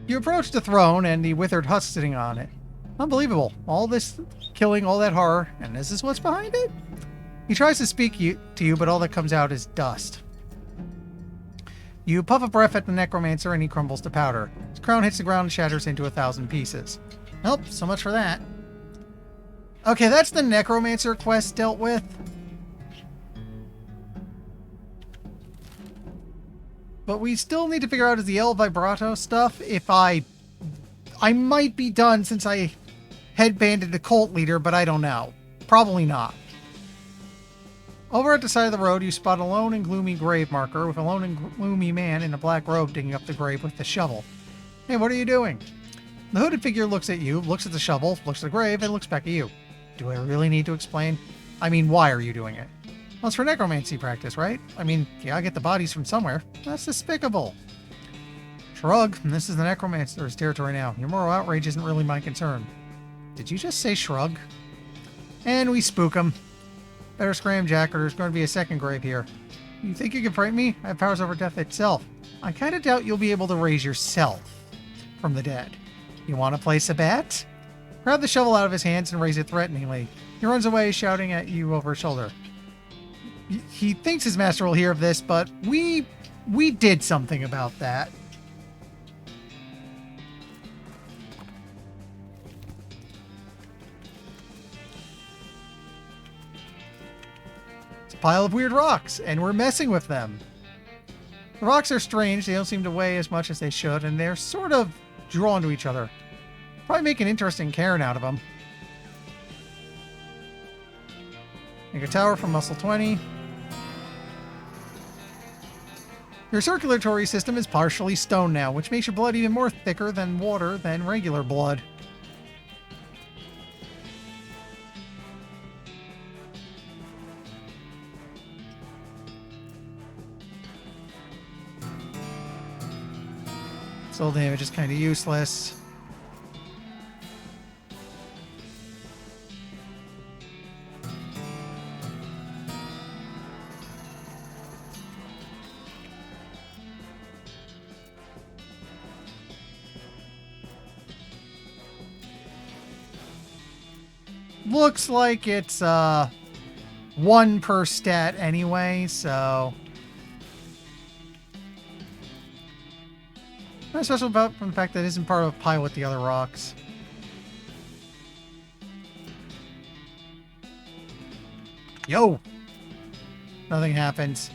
You approach the throne and the withered husk sitting on it. Unbelievable. All this killing, all that horror, and this is what's behind it? He tries to speak to you, but all that comes out is dust. You puff a breath at the necromancer and he crumbles to powder. His crown hits the ground and shatters into 1,000 pieces. Nope, so much for that. Okay, that's the necromancer quest dealt with. But we still need to figure out is the El Vibrato stuff. If I might be done since I headbanded the cult leader, but I don't know. Probably not. Over at the side of the road, you spot a lone and gloomy grave marker with a lone and gloomy man in a black robe digging up the grave with the shovel. Hey, what are you doing? The hooded figure looks at you, looks at the shovel, looks at the grave, and looks back at you. Do I really need to explain? I mean, why are you doing it? Well, it's for necromancy practice, right? I mean, you gotta get the bodies from somewhere. That's despicable. Shrug. This is the necromancer's territory now. Your moral outrage isn't really my concern. Did you just say shrug? And we spook him. Better scram, Jack, or there's going to be a second grave here. You think you can frighten me? I have powers over death itself. I kind of doubt you'll be able to raise yourself from the dead. You want to place a bet? Grab the shovel out of his hands and raise it threateningly. He runs away, shouting at you over his shoulder. He thinks his master will hear of this, but we did something about that. It's a pile of weird rocks, and we're messing with them. The rocks are strange. They don't seem to weigh as much as they should, and they're sort of drawn to each other. Probably make an interesting Karen out of them. Make a tower from muscle 20. Your circulatory system is partially stone now, which makes your blood even more thicker than water than regular blood. Soul damage is kind of useless. Looks like it's 1 per stat anyway, so not special about from the fact that it isn't part of a pile with the other rocks. Yo! Nothing happens.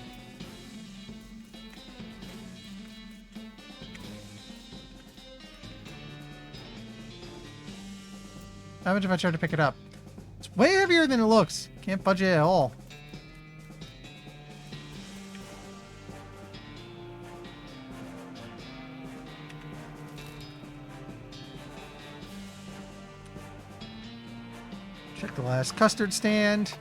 How much if I try to pick it up? It's way heavier than it looks. Can't budge it at all. Check the last custard stand.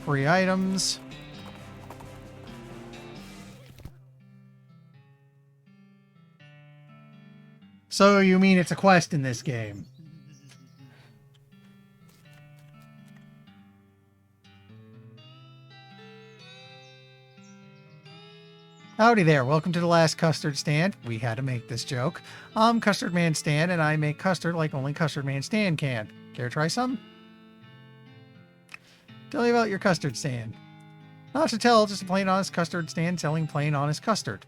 Free items. So you mean it's a quest in this game? Howdy there, welcome to the last custard stand. We had to make this joke. I'm Custard Man Stan, and I make custard like only Custard Man Stan can. Care to try some? Tell me about your custard stand. Not to tell, just a plain honest custard stand selling plain honest custard.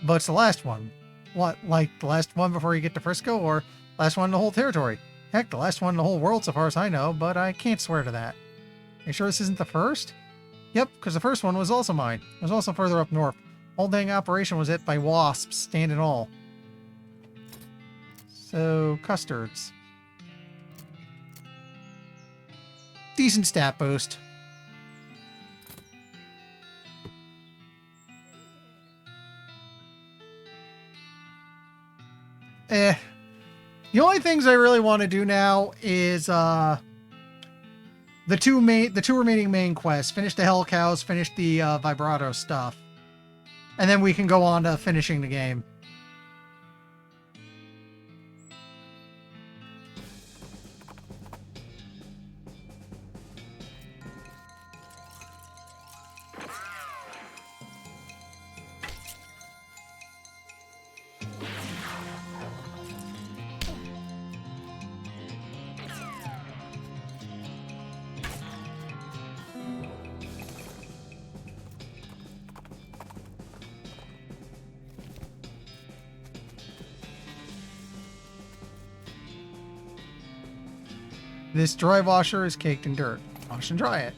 But it's the last one. What, like the last one before you get to Frisco, or last one in the whole territory? Heck, the last one in the whole world so far as I know, but I can't swear to that. You sure this isn't the first? Yep, because the first one was also mine. It was also further up north. Whole dang operation was hit by wasps, stand and all. So, custards. Decent stat boost. The only things I really want to do now is the two remaining main quests. Finish the Hell Cows, finish the Vibrato stuff. And then we can go on to finishing the game. This dry washer is caked in dirt. Wash and dry it.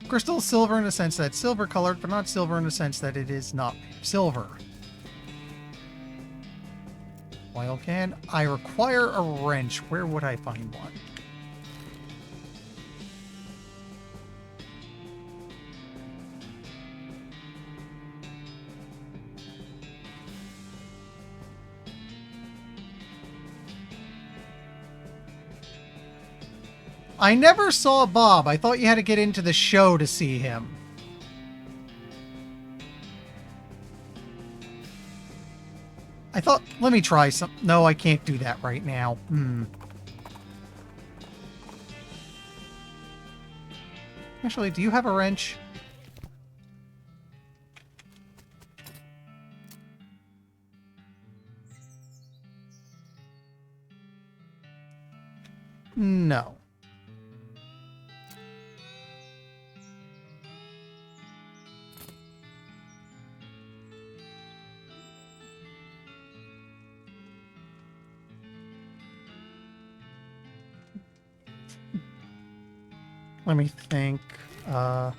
Crystal silver in the sense that it's silver colored, but not silver in the sense that it is not silver. Oil can. I require a wrench. Where would I find one? I never saw Bob. I thought you had to get into the show to see him. I thought, let me try some. No, I can't do that right now. Actually, do you have a wrench? No. Let me think. I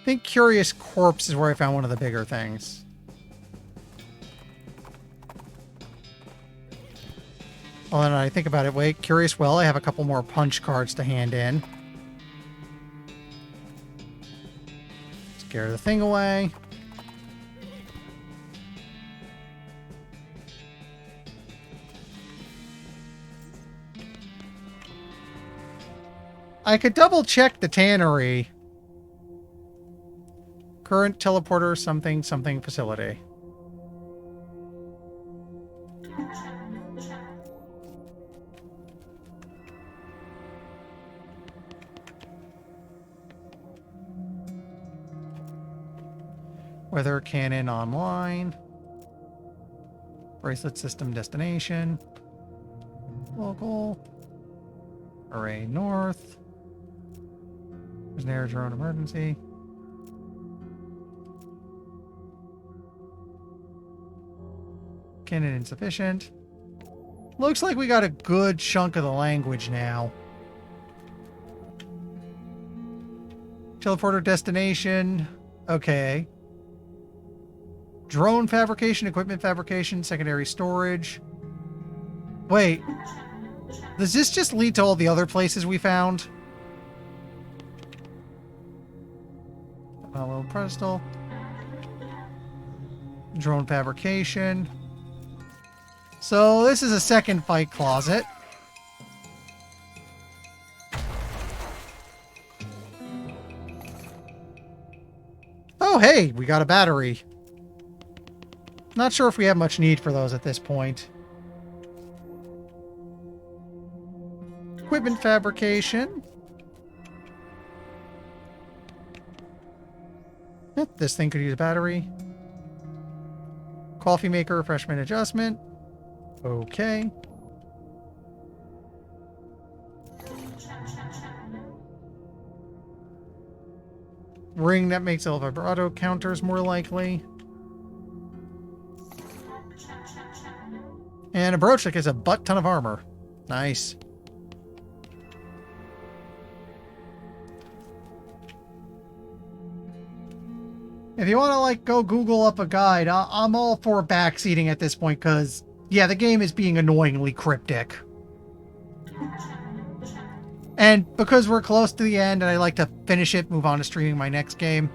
think Curious Corpse is where I found one of the bigger things. Well, then I think about it. Wait, Curious Well, I have a couple more punch cards to hand in. Scare the thing away. I could double check the tannery. Current teleporter something something facility. Weather cannon online. Bracelet system destination. Local. Array north. There's an air drone emergency. Cannon insufficient. Looks like we got a good chunk of the language now. Teleporter destination. Okay. Drone fabrication, equipment fabrication, secondary storage. Wait. Does this just lead to all the other places we found? Hello, pedestal. Drone fabrication. So this is a second fight closet. Oh, hey, we got a battery. Not sure if we have much need for those at this point. Equipment fabrication. Yep, this thing could use a battery. Coffee maker, refreshment adjustment. Okay. Ring that makes El Vibrato counters more likely. And a brooch that gives a butt ton of armor. Nice. If you want to, like, go Google up a guide, I'm all for backseating at this point, because, yeah, the game is being annoyingly cryptic. And because we're close to the end and I like to finish it, move on to streaming my next game,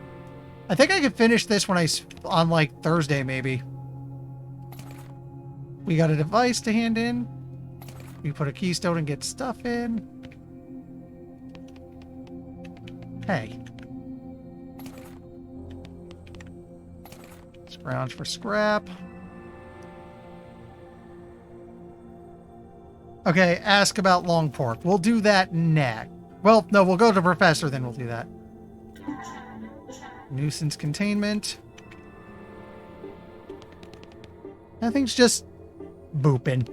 I think I could finish this on, like, Thursday, maybe. We got a device to hand in. We put a keystone and get stuff in. Hey. Scrounge for scrap. Okay, ask about long pork. We'll do that next. Well, no, we'll go to Professor, then we'll do that. Nuisance containment. That thing's just booping.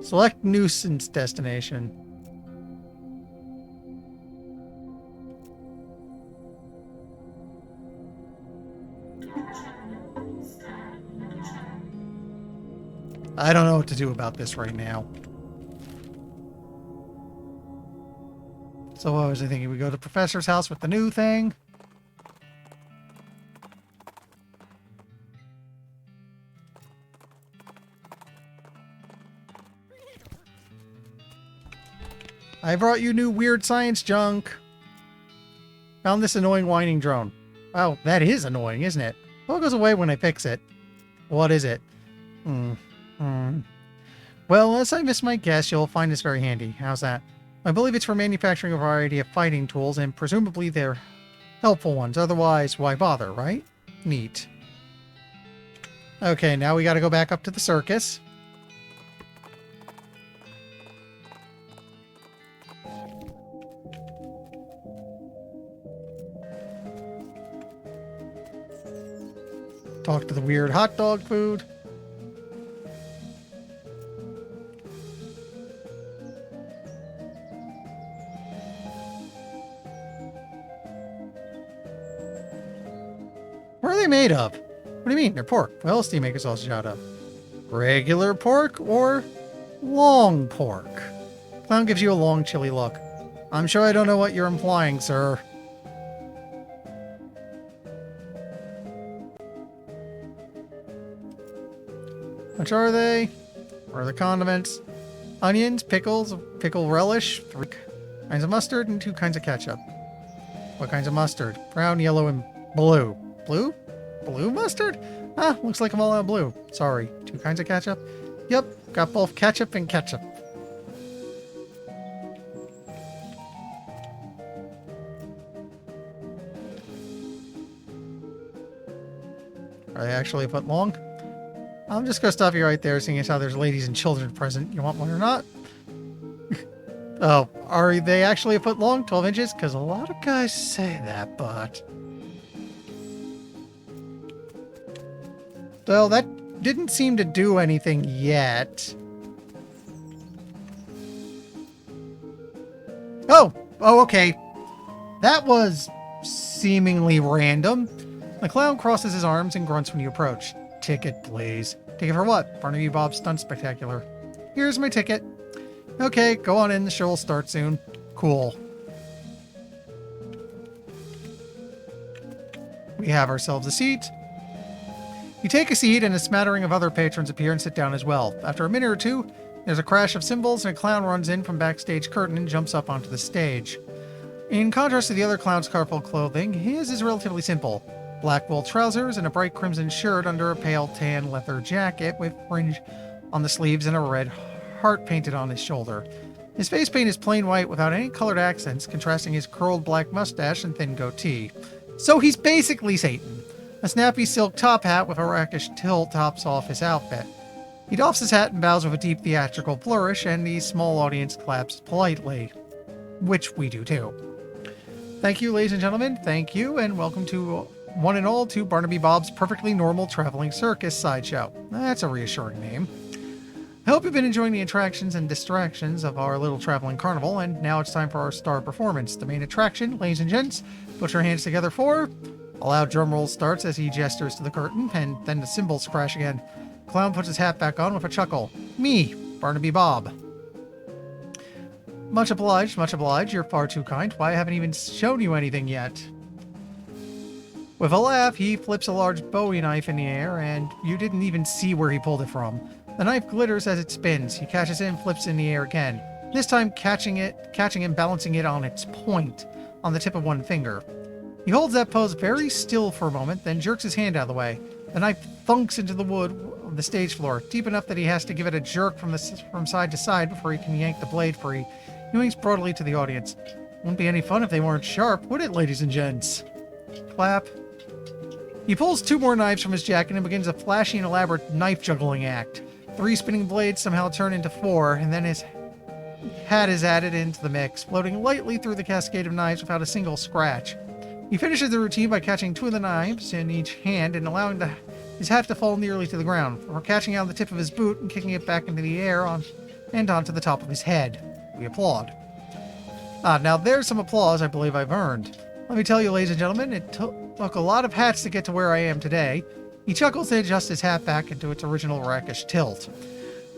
Select nuisance destination. I don't know what to do about this right now. So what was I thinking? We go to Professor's house with the new thing. I brought you new weird science junk. Found this annoying whining drone. Wow, that is annoying, isn't it? Well, it goes away when I fix it. What is it? Well, unless I miss my guess, you'll find this very handy. How's that? I believe it's for manufacturing a variety of fighting tools, and presumably they're helpful ones. Otherwise, why bother, right? Neat. Okay, now we gotta go back up to the circus. Talk to the weird hot dog food. What are they made of? What do you mean? They're pork. What else do you make a sausage out of? Regular pork or long pork? Clown gives you a long, chilly look. I'm sure I don't know what you're implying, sir. Which are they? What are the condiments? Onions, pickles, pickle relish, 3 kinds of mustard, and 2 kinds of ketchup. What kinds of mustard? Brown, yellow, and blue. Blue? Blue mustard? Ah, looks like I'm all out of blue. Sorry. 2 kinds of ketchup? Yep, got both ketchup and ketchup. Are they actually a foot long? I'm just gonna stop you right there, seeing as how there's ladies and children present. You want one or not? Oh, are they actually a foot long? 12 inches? Because a lot of guys say that, but... Well, that didn't seem to do anything yet. Oh! Oh, okay. That was seemingly random. The clown crosses his arms and grunts when you approach. Ticket, please. Ticket for what? Barnaby Bob's Stunt Spectacular. Here's my ticket. Okay, go on in. The show will start soon. Cool. We have ourselves a seat. You take a seat, and a smattering of other patrons appear and sit down as well. After a minute or two, there's a crash of cymbals, and a clown runs in from backstage curtain and jumps up onto the stage. In contrast to the other clown's colorful clothing, his is relatively simple. Black wool trousers and a bright crimson shirt under a pale tan leather jacket with fringe on the sleeves and a red heart painted on his shoulder. His face paint is plain white without any colored accents, contrasting his curled black mustache and thin goatee. So he's basically Satan. A snappy silk top hat with a rakish tilt tops off his outfit. He doffs his hat and bows with a deep theatrical flourish, and the small audience claps politely. Which we do too. Thank you, ladies and gentlemen. Thank you, and welcome to one and all to Barnaby Bob's Perfectly Normal Traveling Circus Sideshow. That's a reassuring name. I hope you've been enjoying the attractions and distractions of our little traveling carnival, and now it's time for our star performance. The main attraction, ladies and gents, put your hands together for... A loud drum roll starts as he gestures to the curtain, and then the cymbals crash again. Clown puts his hat back on with a chuckle. Me, Barnaby Bob. Much obliged, much obliged. You're far too kind. Why, I haven't even shown you anything yet. With a laugh, he flips a large Bowie knife in the air, and you didn't even see where he pulled it from. The knife glitters as it spins. He catches it and flips in the air again, this time catching and balancing it on its point, on the tip of one finger. He holds that pose very still for a moment, then jerks his hand out of the way. The knife thunks into the wood of the stage floor, deep enough that he has to give it a jerk from side to side before he can yank the blade free. He winks broadly to the audience. Wouldn't be any fun if they weren't sharp, would it, ladies and gents? Clap. He pulls 2 more knives from his jacket and begins a flashy and elaborate knife juggling act. 3 spinning blades somehow turn into 4, and then his hat is added into the mix, floating lightly through the cascade of knives without a single scratch. He finishes the routine by catching 2 of the knives in each hand and allowing his hat to fall nearly to the ground, or catching out the tip of his boot and kicking it back into the air and onto the top of his head. We applaud. Now there's some applause I believe I've earned. Let me tell you, ladies and gentlemen, it took a lot of hats to get to where I am today. He chuckles and adjusts his hat back into its original rakish tilt.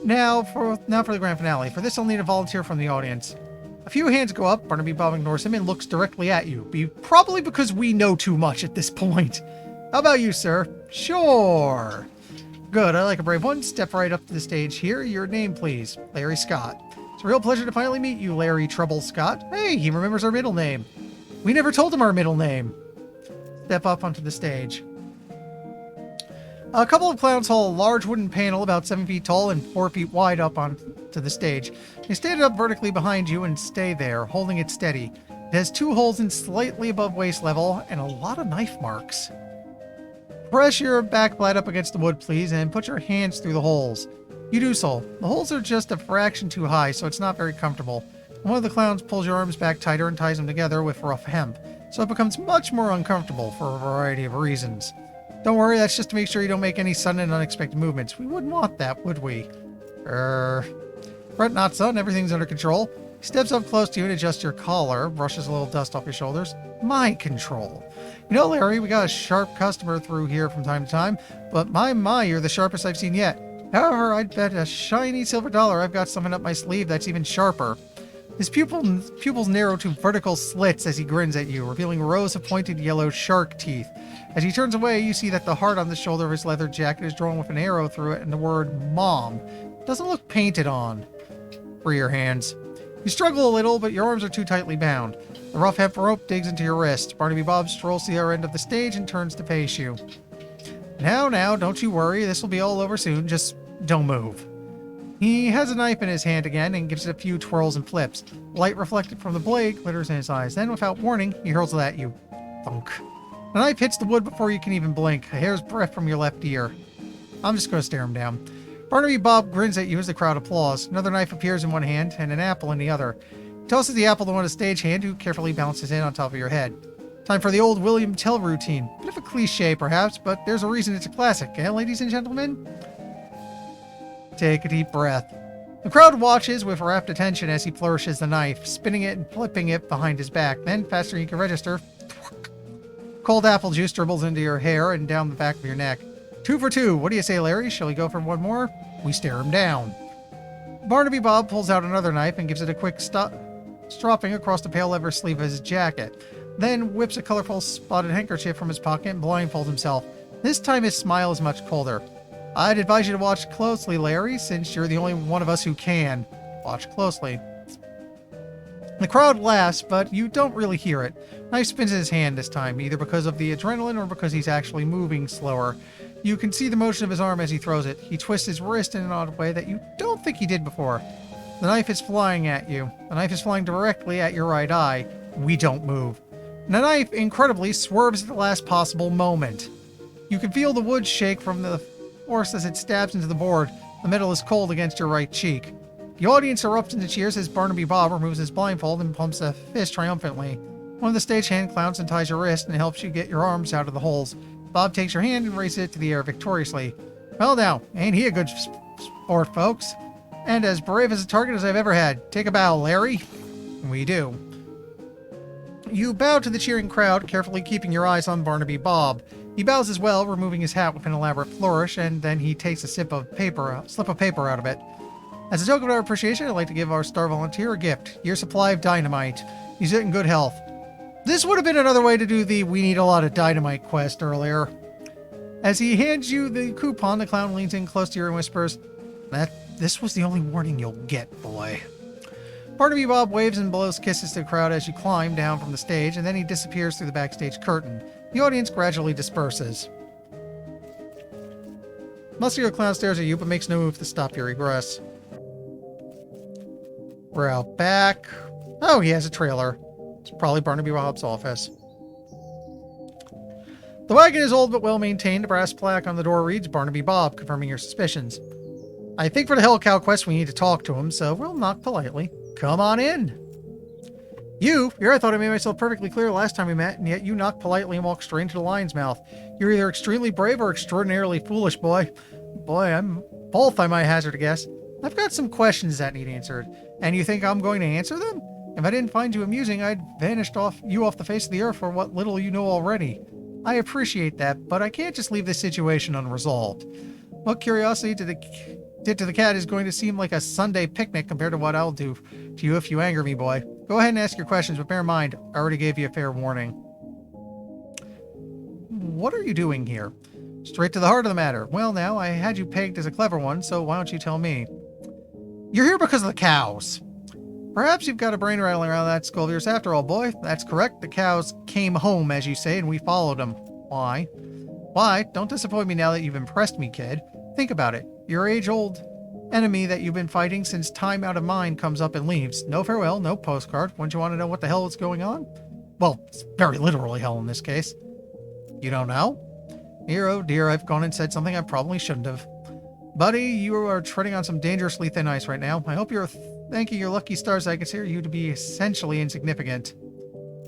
Now for the grand finale. For this, I'll need a volunteer from the audience. A few hands go up. Barnaby Bob ignores him and looks directly at you. Probably because we know too much at this point. How about you, sir? Sure. Good, I like a brave one. Step right up to the stage here. Your name, please. Larry Scott. It's a real pleasure to finally meet you, Larry Trouble Scott. Hey, he remembers our middle name. We never told him our middle name. Step up onto the stage. A couple of clowns haul a large wooden panel about 7 feet tall and 4 feet wide up onto the stage. They stand it up vertically behind you and stay there, holding it steady. It has 2 holes in slightly above waist level and a lot of knife marks. Press your back flat up against the wood, please, and put your hands through the holes. You do so. The holes are just a fraction too high, so it's not very comfortable. One of the clowns pulls your arms back tighter and ties them together with rough hemp, so it becomes much more uncomfortable for a variety of reasons. Don't worry, that's just to make sure you don't make any sudden and unexpected movements. We wouldn't want that, would we? Fret not, son. Everything's under control. He steps up close to you and adjusts your collar, brushes a little dust off your shoulders. My control. You know, Larry, we got a sharp customer through here from time to time, but my, you're the sharpest I've seen yet. However, I'd bet a shiny silver dollar I've got something up my sleeve that's even sharper. His pupils narrow to vertical slits as he grins at you, revealing rows of pointed yellow shark teeth. As he turns away, you see that the heart on the shoulder of his leather jacket is drawn with an arrow through it and the word Mom. Doesn't look painted on. Free your hands. You struggle a little, but your arms are too tightly bound. The rough hemp rope digs into your wrist. Barnaby Bob strolls to the other end of the stage and turns to face you. Now, don't you worry. This will be all over soon. Just don't move. He has a knife in his hand again and gives it a few twirls and flips. Light reflected from the blade glitters in his eyes. Then, without warning, he hurls it at you. Thunk. The knife hits the wood before you can even blink, a hair's breadth from your left ear. I'm just going to stare him down. Barnaby Bob grins at you as the crowd applauds. Another knife appears in one hand and an apple in the other. He tosses the apple to one stagehand, who carefully balances it on top of your head. Time for the old William Tell routine. Bit of a cliche, perhaps, but there's a reason it's a classic, eh, ladies and gentlemen? Take a deep breath. The crowd watches with rapt attention as he flourishes the knife, spinning it and flipping it behind his back. Then, faster than you can register, cold apple juice dribbles into your hair and down the back of your neck. 2 for 2. What do you say, Larry? Shall we go for one more? We stare him down. Barnaby Bob pulls out another knife and gives it a quick stropping across the pale leather sleeve of his jacket. Then whips a colorful spotted handkerchief from his pocket and blindfolds himself. This time his smile is much colder. I'd advise you to watch closely, Larry, since you're the only one of us who can. Watch closely. The crowd laughs, but you don't really hear it. Knife spins in his hand this time, either because of the adrenaline or because he's actually moving slower. You can see the motion of his arm as he throws it. He twists his wrist in an odd way that you don't think he did before. The knife is flying at you. The knife is flying directly at your right eye. We don't move. And the knife, incredibly, swerves at the last possible moment. You can feel the wood shake from the force as it stabs into the board. The metal is cold against your right cheek. The audience erupts into cheers as Barnaby Bob removes his blindfold and pumps a fist triumphantly. One of the stagehand clowns unties your wrist and helps you get your arms out of the holes. Bob takes your hand and raises it to the air victoriously. Well now, ain't he a good sport, folks? And as brave as a target as I've ever had. Take a bow, Larry. We do. You bow to the cheering crowd, carefully keeping your eyes on Barnaby Bob. He bows as well, removing his hat with an elaborate flourish, and then he takes a slip of paper out of it. As a token of our appreciation, I'd like to give our star volunteer a gift. Your supply of dynamite. He's in good health. This would have been another way to do the "we need a lot of dynamite" quest earlier. As he hands you the coupon, the clown leans in close to you and whispers, This was the only warning you'll get, boy." Barnaby Bob waves and blows kisses to the crowd as you climb down from the stage, and then he disappears through the backstage curtain. The audience gradually disperses. Muscular clown stares at you, but makes no move to stop your egress. We're out back. Oh, he has a trailer. It's probably Barnaby Bob's office. The wagon is old but well maintained. A brass plaque on the door reads, "Barnaby Bob," confirming your suspicions. I think for the Hell Cow quest we need to talk to him, so we'll knock politely. Come on in. Here I thought I made myself perfectly clear last time we met, and yet you knock politely and walk straight into the lion's mouth. You're either extremely brave or extraordinarily foolish, boy. I'm both, I might hazard a guess. I've got some questions that need answered, and you think I'm going to answer them? If I didn't find you amusing, I'd vanished off the face of the earth for what little you know already. I appreciate that, but I can't just leave this situation unresolved. What curiosity did to the cat is going to seem like a Sunday picnic compared to what I'll do to you if you anger me, boy. Go ahead and ask your questions, but bear in mind, I already gave you a fair warning. What are you doing here? Straight to the heart of the matter. Well, now, I had you pegged as a clever one, so why don't you tell me? You're here because of the cows. Perhaps you've got a brain rattling around that skull of yours after all, boy. That's correct. The cows came home, as you say, and we followed them. Why? Why? Don't disappoint me now that you've impressed me, kid. Think about it. Your age-old enemy that you've been fighting since time out of mind comes up and leaves. No farewell, no postcard. Wouldn't you want to know what the hell is going on? Well, it's very literally hell in this case. You don't know? Dear, oh dear, I've gone and said something I probably shouldn't have. Buddy, you are treading on some dangerously thin ice right now. I hope you're thanking your lucky stars I consider you to be essentially insignificant.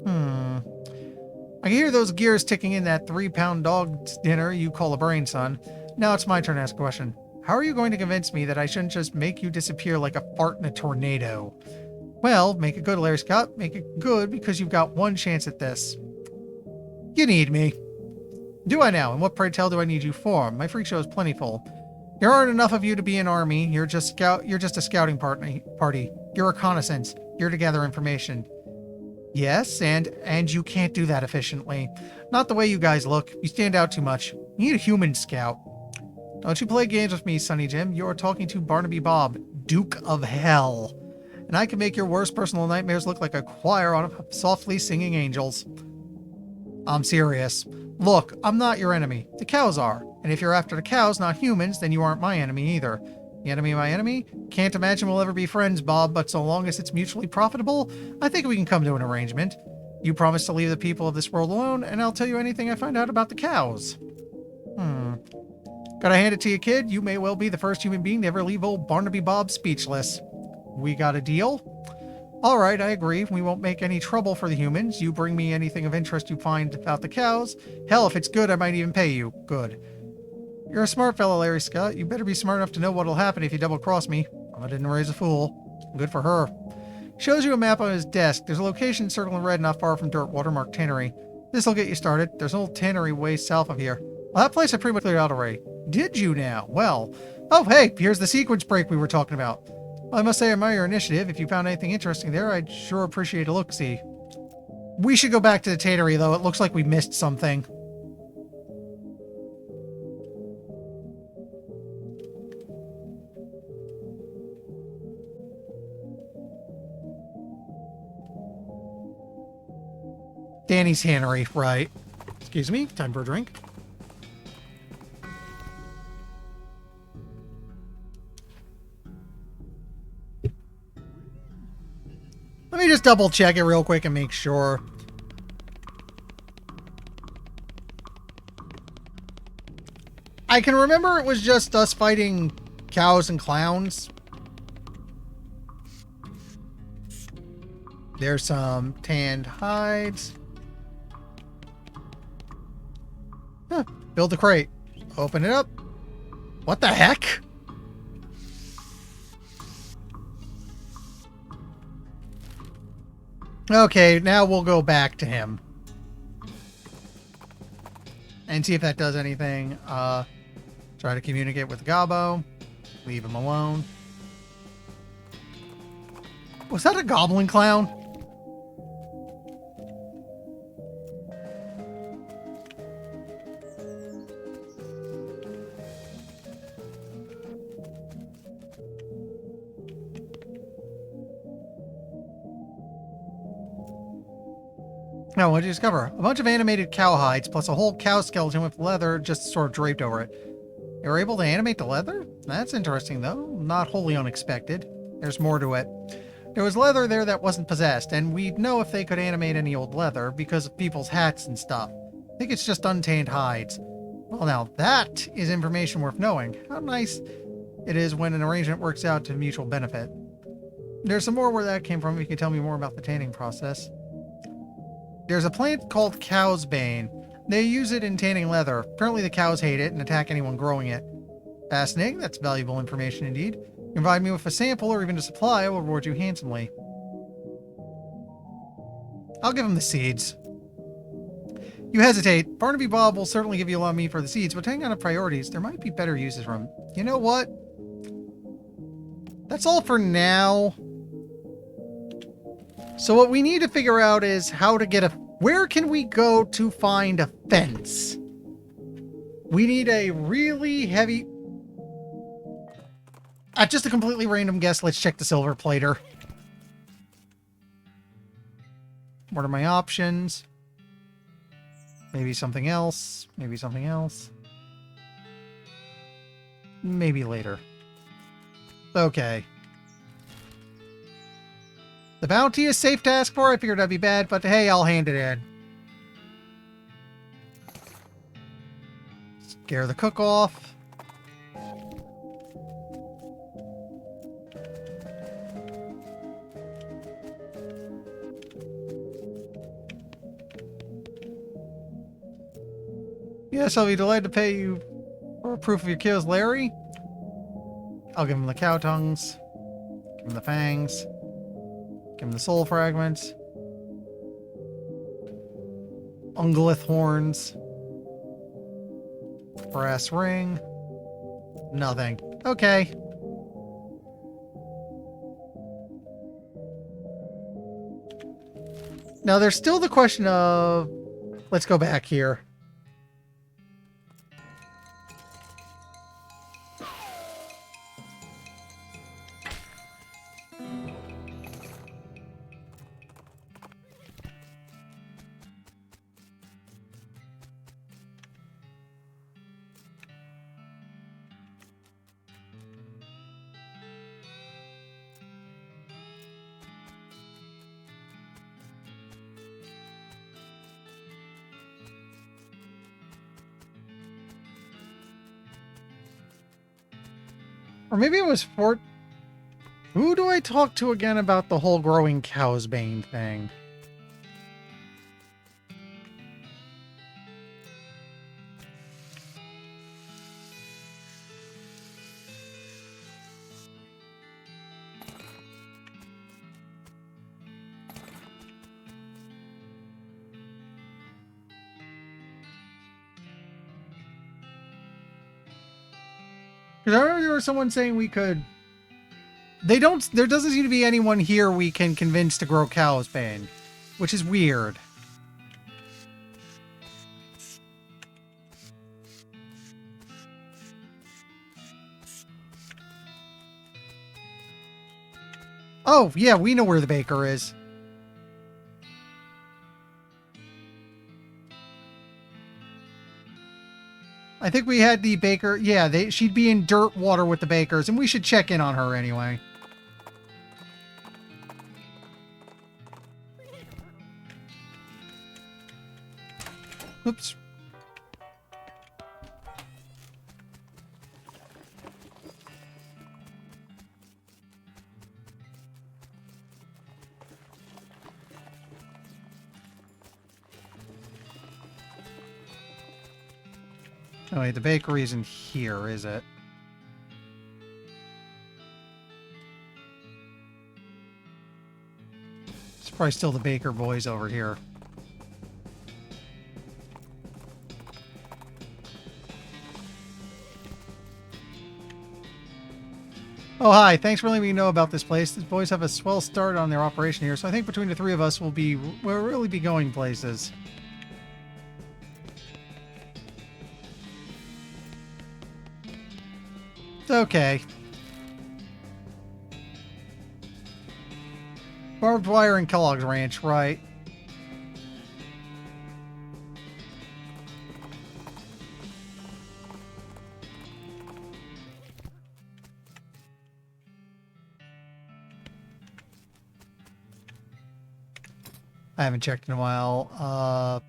I can hear those gears ticking in that 3-pound dog dinner you call a brain, son. Now it's my turn to ask a question. How are you going to convince me that I shouldn't just make you disappear like a fart in a tornado? Well, make it good, Larry Scott. Make it good because you've got one chance at this. You need me. Do I now? And what, pray tell, do I need you for? My freak show is plentiful. There aren't enough of you to be an army. You're just a scouting party. You're a reconnaissance. You're to gather information. Yes, and you can't do that efficiently. Not the way you guys look. You stand out too much. You need a human scout. Don't you play games with me, Sonny Jim. You're talking to Barnaby Bob, Duke of Hell. And I can make your worst personal nightmares look like a choir on softly singing angels. I'm serious. Look, I'm not your enemy. The cows are. And if you're after the cows, not humans, then you aren't my enemy either. The enemy of my enemy? Can't imagine we'll ever be friends, Bob, but so long as it's mutually profitable, I think we can come to an arrangement. You promise to leave the people of this world alone, and I'll tell you anything I find out about the cows. Gotta hand it to you, kid. You may well be the first human being to ever leave old Barnaby Bob speechless. We got a deal? All right, I agree. We won't make any trouble for the humans. You bring me anything of interest you find about the cows. Hell, if it's good, I might even pay you. Good. You're a smart fellow, Larry Scott. You better be smart enough to know what'll happen if you double-cross me. I didn't raise a fool. Good for her. Shows you a map on his desk. There's a location circled in red not far from Dirtwater marked Tannery. This'll get you started. There's an old tannery way south of here. Well, that place I pretty much cleared out already. Did you now? Well. Oh, hey, here's the sequence break we were talking about. Well, I must say I admire your initiative. If you found anything interesting there, I'd sure appreciate a look-see. We should go back to the tannery, though. It looks like we missed something. Danny's tannery, right. Excuse me, time for a drink. Let me just double check it real quick and make sure. I can remember it was just us fighting cows and clowns. There's some tanned hides. Huh, build the crate. Open it up. What the heck? Okay, now we'll go back to him. And see if that does anything. Try to communicate with Gobbo. Leave him alone. Was that a goblin clown? Now, what did you discover? A bunch of animated cow hides, plus a whole cow skeleton with leather just sort of draped over it. They were able to animate the leather? That's interesting, though. Not wholly unexpected. There's more to it. There was leather there that wasn't possessed, and we'd know if they could animate any old leather because of people's hats and stuff. I think it's just untanned hides. Well, now that is information worth knowing. How nice it is when an arrangement works out to mutual benefit. There's some more where that came from if you can tell me more about the tanning process. There's a plant called cow's bane. They use it in tanning leather. Apparently the cows hate it and attack anyone growing it. Fascinating. That's valuable information indeed. You can provide me with a sample or even a supply. I will reward you handsomely. I'll give him the seeds. You hesitate. Barnaby Bob will certainly give you a lot of meat for the seeds, but depending on the priorities, there might be better uses for them. You know what? That's all for now. So what we need to figure out is how to get a... Where can we go to find a fence? We need a really heavy... just a completely random guess, let's check the silver plater. What are my options? Maybe something else. Maybe something else. Maybe later. Okay. The bounty is safe to ask for. I figured that'd be bad, but hey, I'll hand it in. Scare the cook off. Yes, I'll be delighted to pay you for proof of your kills, Larry. I'll give him the cow tongues. Give him the fangs. Give him the soul fragments. Ungolith horns. Brass ring. Nothing. Okay. Now, there's still the question of... Let's go back here. Or maybe it was Fort... Who do I talk to again about the whole growing cow's bane thing? Because I remember there was someone saying we could... There doesn't seem to be anyone here we can convince to grow cow's bane, which is weird. Oh, yeah, we know where the baker is. I think we had the baker... Yeah, she'd be in dirt water with the bakers, and we should check in on her anyway. Oops. Oh, wait, the bakery isn't here, is it? It's probably still the baker boys over here. Oh, hi. Thanks for letting me know about this place. These boys have a swell start on their operation here, so I think between the three of us we'll really be going places. It's okay. Barbed wire and Kellogg's Ranch, right? I haven't checked in a while.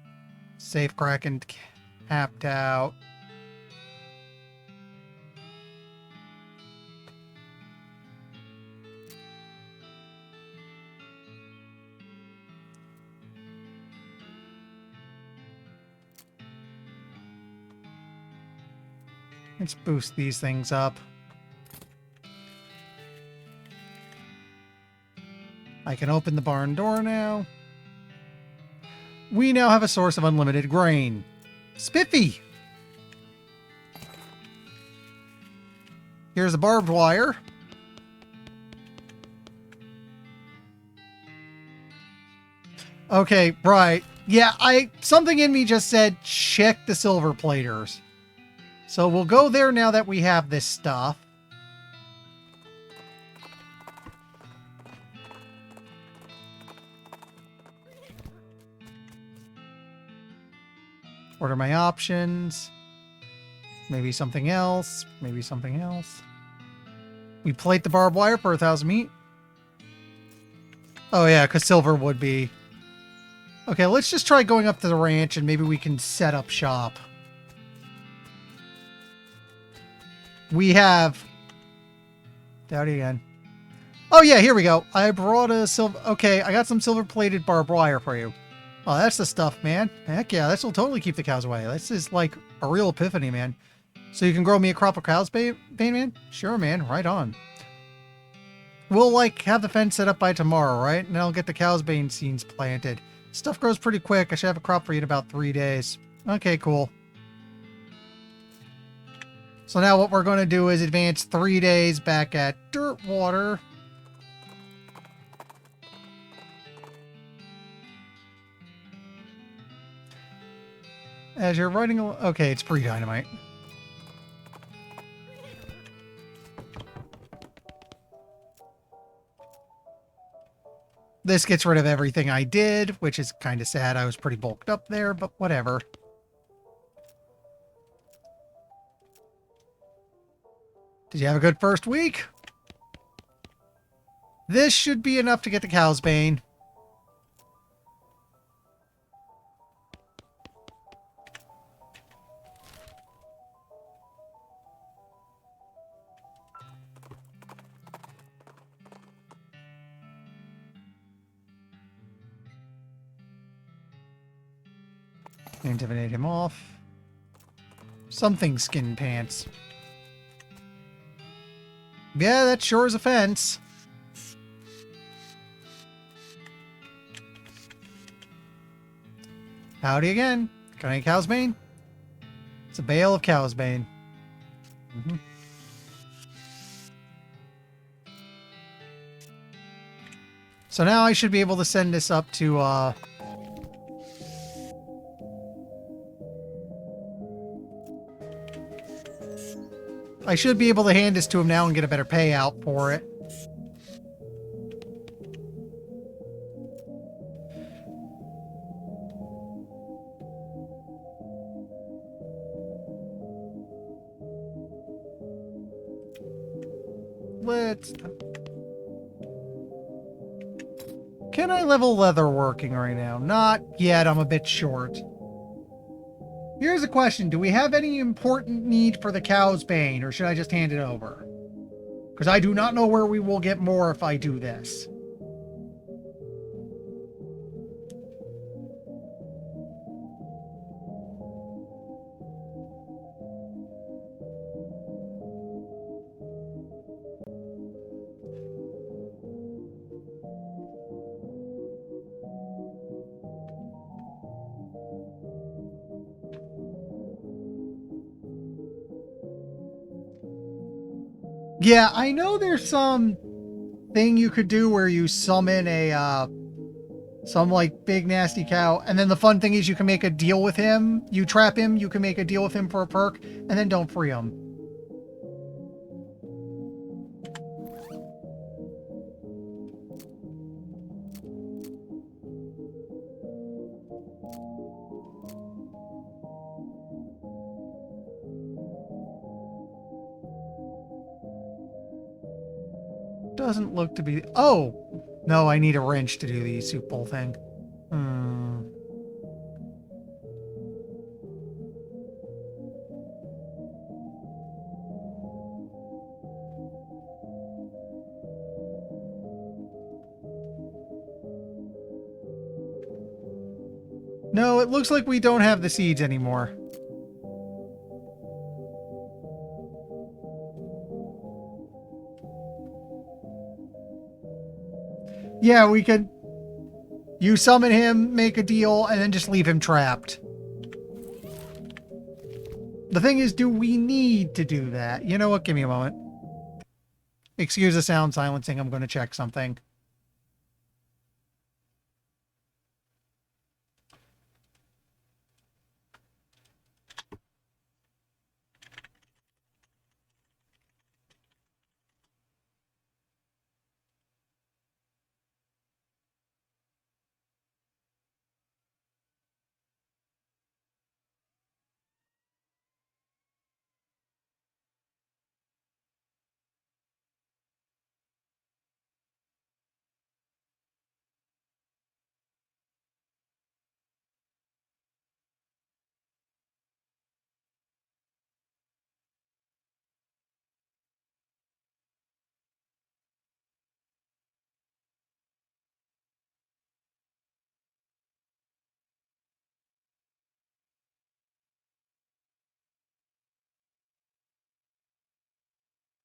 Safe Kraken capped out. Let's boost these things up. I can open the barn door now. We now have a source of unlimited grain. Spiffy! Here's the barbed wire. Okay, right. Yeah, something in me just said check the silver platers. So we'll go there now that we have this stuff. Order my options. Maybe something else. Maybe something else. We plate the barbed wire for 1,000 meat. Oh yeah, because silver would be. Okay, let's just try going up to the ranch and maybe we can set up shop. We have... Dowdy again. Oh yeah, here we go. I brought a silver... Okay, I got some silver-plated barbed wire for you. Oh, that's the stuff, man. Heck yeah, this will totally keep the cows away. This is like a real epiphany, man. So you can grow me a crop of cows, bane, man? Sure, man. Right on. We'll, like, have the fence set up by tomorrow, right? And I'll get the cow's bane seeds planted. Stuff grows pretty quick. I should have a crop for you in about 3 days. Okay, cool. So now what we're going to do is advance 3 days back at Dirtwater. As you're riding okay, it's pre-dynamite. This gets rid of everything I did, which is kind of sad. I was pretty bulked up there, but whatever. Did you have a good first week? This should be enough to get the Cow's Bane. Intimidate him off. Something skin pants. Yeah, that sure is a fence. Howdy again. Got any Cow's Bane? It's a bale of Cow's Bane. Mm-hmm. So now I should be able to send this up to, I should be able to hand this to him now and get a better payout for it. Let's... Can I level leather working right now? Not yet, I'm a bit short. Here's a question. Do we have any important need for the Cow's Bane, or should I just hand it over? Because I do not know where we will get more if I do this. Yeah, I know there's some thing you could do where you summon a, some, like, big nasty cow, and then the fun thing is you can make a deal with him. You trap him, you can make a deal with him for a perk, and then don't free him. Doesn't look to be... Oh! No, I need a wrench to do the soup bowl thing. No, it looks like we don't have the seeds anymore. Yeah, we could... You summon him, make a deal, and then just leave him trapped. The thing is, do we need to do that? You know what? Give me a moment. Excuse the sound silencing. I'm going to check something.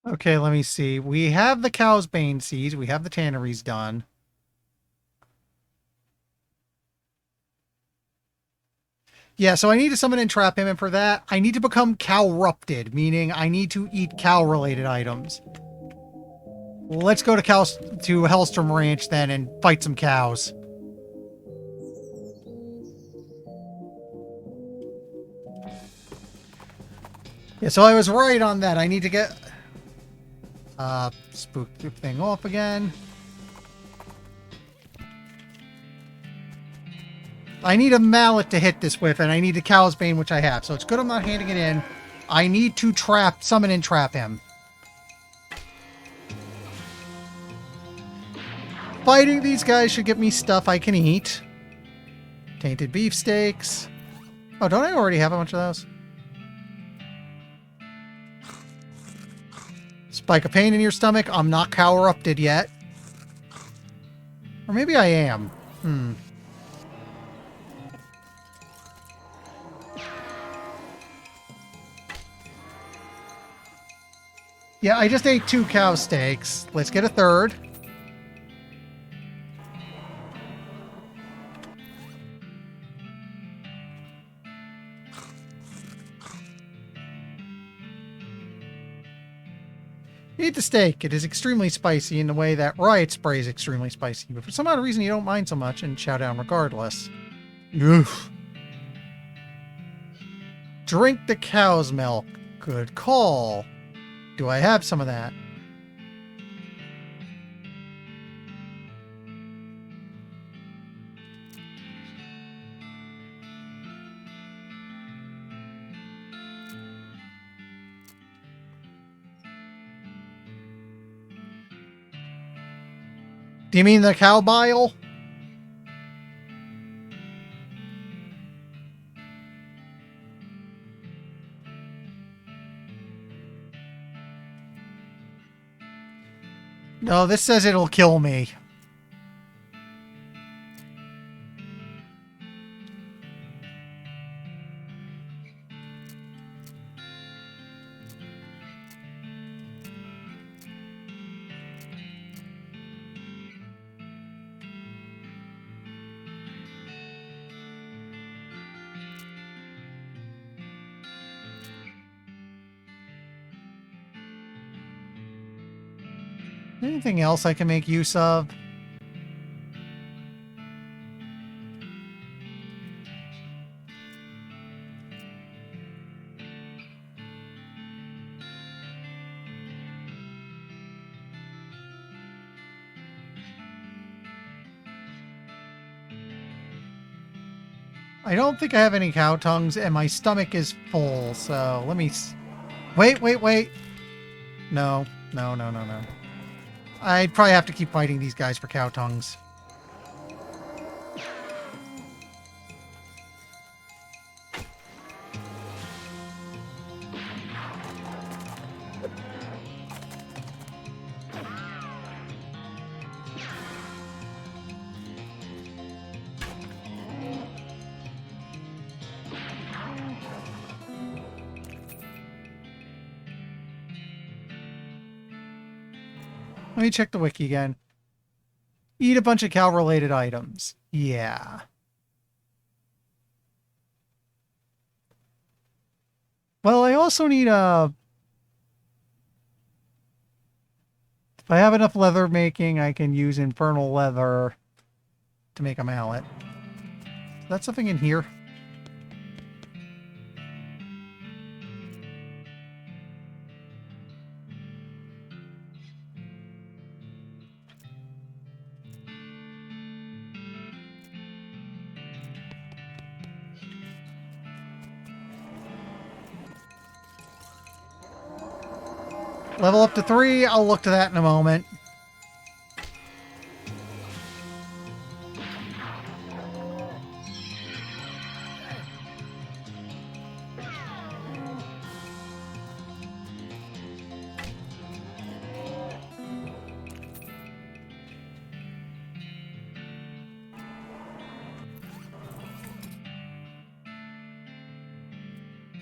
Okay, let me see. We have the Cow's Bane seeds. We have the tanneries done. Yeah, so I need to summon and trap him, and for that, I need to become cow-rupted, meaning I need to eat cow-related items. Let's go to Hellstrom Ranch, then, and fight some cows. Yeah, so I was right on that. I need to get... spook the thing off again. I need a mallet to hit this with, and I need a Cow's Bane, which I have. So it's good I'm not handing it in. I need to summon and trap him. Fighting these guys should get me stuff I can eat. Tainted beefsteaks. Oh, don't I already have a bunch of those? Spike of pain in your stomach. I'm not cow-erupted yet. Or maybe I am. Yeah, I just ate 2 cow steaks. Let's get a third. Eat the steak. It is extremely spicy in the way that riot spray is extremely spicy, but for some odd reason you don't mind so much and chow down regardless. Oof. Drink the cow's milk. Good call. Do I have some of that? Do you mean the cow bile? No, this says it'll kill me. Anything else I can make use of? I don't think I have any cow tongues, and my stomach is full, so let me... Wait. No. I'd probably have to keep fighting these guys for cow tongues. Let me check the wiki again. Eat a bunch of cow-related items. Yeah. Well, I also need a... If I have enough leather making, I can use infernal leather to make a mallet. Is that something in here? Level up to 3. I'll look to that in a moment.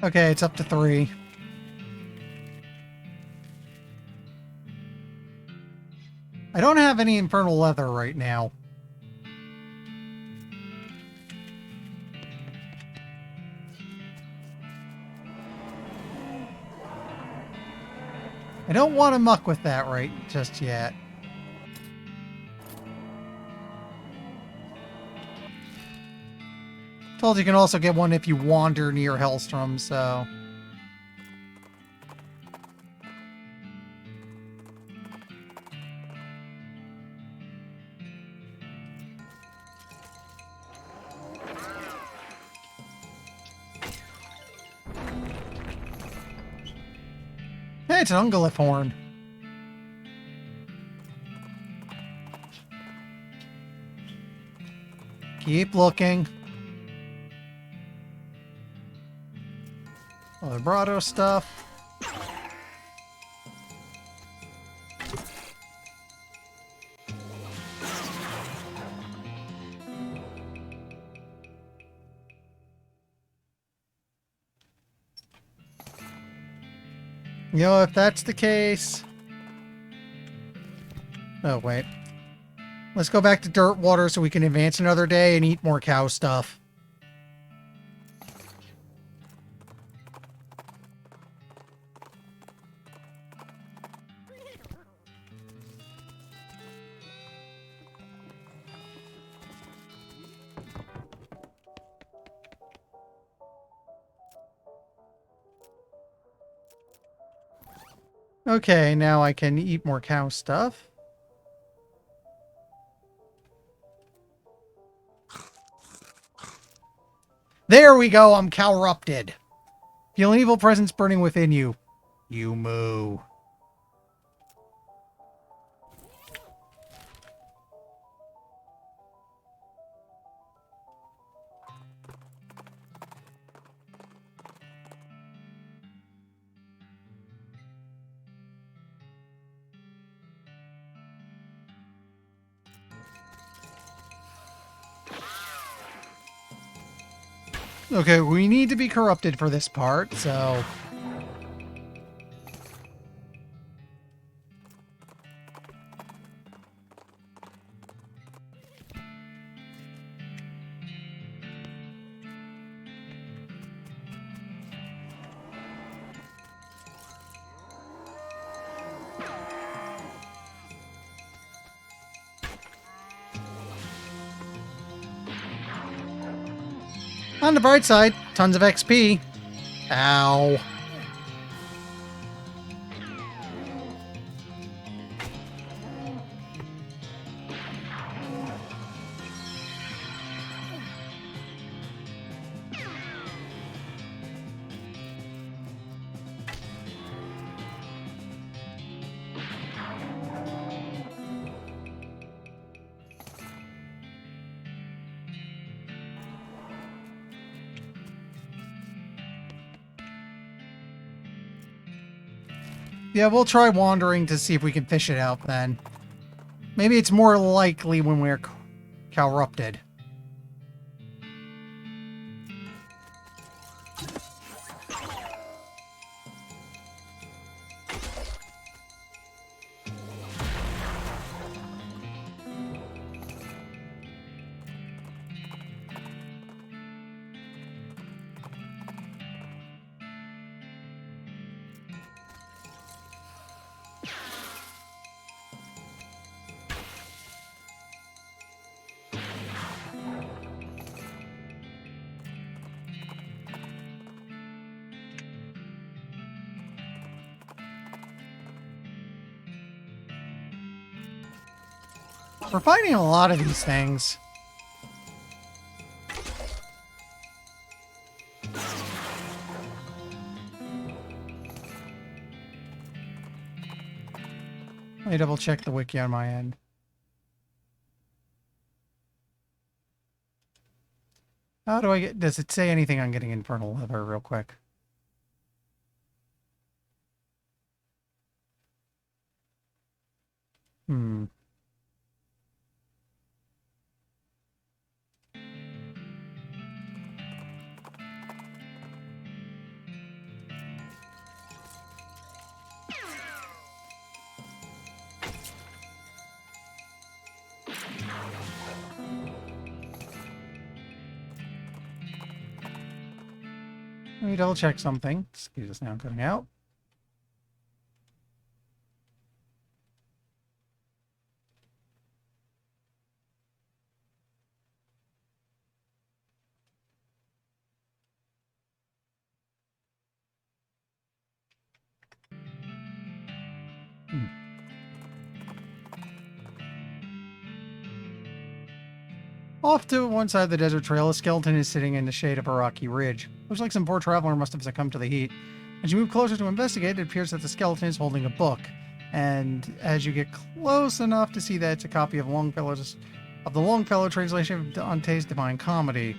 Okay, it's up to 3. I don't have any infernal leather right now. I don't want to muck with that right just yet. Told you can also get one if you wander near Hellstrom, so... it's an ungulate horn. Keep looking. Vibrato stuff. You know, if that's the case... Oh, wait. Let's go back to dirt water so we can advance another day and eat more cow stuff. Okay, now I can eat more cow stuff. There we go, I'm cow-rupted. Feel an evil presence burning within you. You moo. Okay, we need to be corrupted for this part, so... On the bright side, tons of XP. Ow. Yeah, we'll try wandering to see if we can fish it out then. Maybe it's more likely when we're corrupted. We're finding a lot of these things. Let me double check the wiki on my end. How do I get... Does it say anything on getting infernal liver real quick? Hmm. Let me double check something. Excuse us now, I'm cutting out. Off to one side of the desert trail, a skeleton is sitting in the shade of a rocky ridge. Looks like some poor traveler must have succumbed to the heat. As you move closer to investigate, it appears that the skeleton is holding a book. And as you get close enough to see that it's a copy of the Longfellow translation of Dante's Divine Comedy.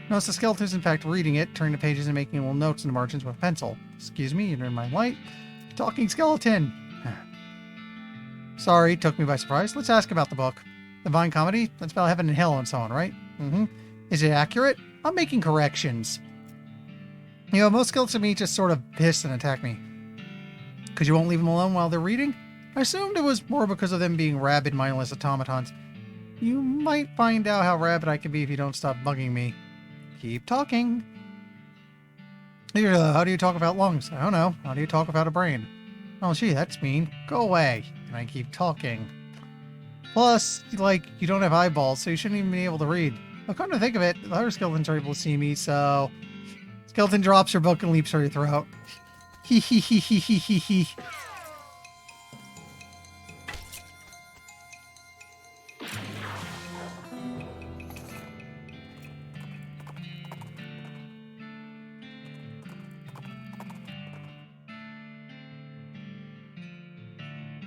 Notice the skeleton is in fact reading it, turning the pages and making little notes in the margins with a pencil. Excuse me, you're in my light. Talking skeleton. Sorry, took me by surprise. Let's ask about the book. Divine Comedy? That's about heaven and hell and so on, right? Mm-hmm. Is it accurate? I'm making corrections. You know, most skeletons to me just sort of piss and attack me. Because you won't leave them alone while they're reading? I assumed it was more because of them being rabid, mindless automatons. You might find out how rabid I can be if you don't stop bugging me. Keep talking. How do you talk about lungs? I don't know. How do you talk about a brain? Oh, gee, that's mean. Go away. And I keep talking. Plus, you don't have eyeballs, so you shouldn't even be able to read. But come to think of it, the other skeletons are able to see me, so... Skeleton drops her book and leaps for your throat. Hee hee hee hee hee hee hee.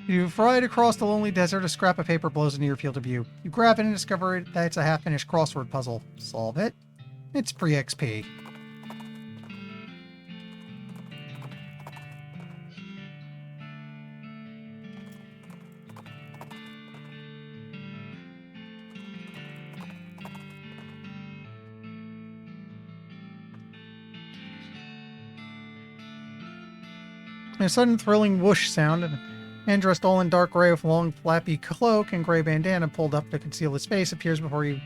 You ride across the lonely desert, a scrap of paper blows into your field of view. You grab it and discover that it's a half-finished crossword puzzle. Solve it. It's free XP. A sudden thrilling whoosh sound, and a man dressed all in dark gray with a long flappy cloak and gray bandana pulled up to conceal his face appears before you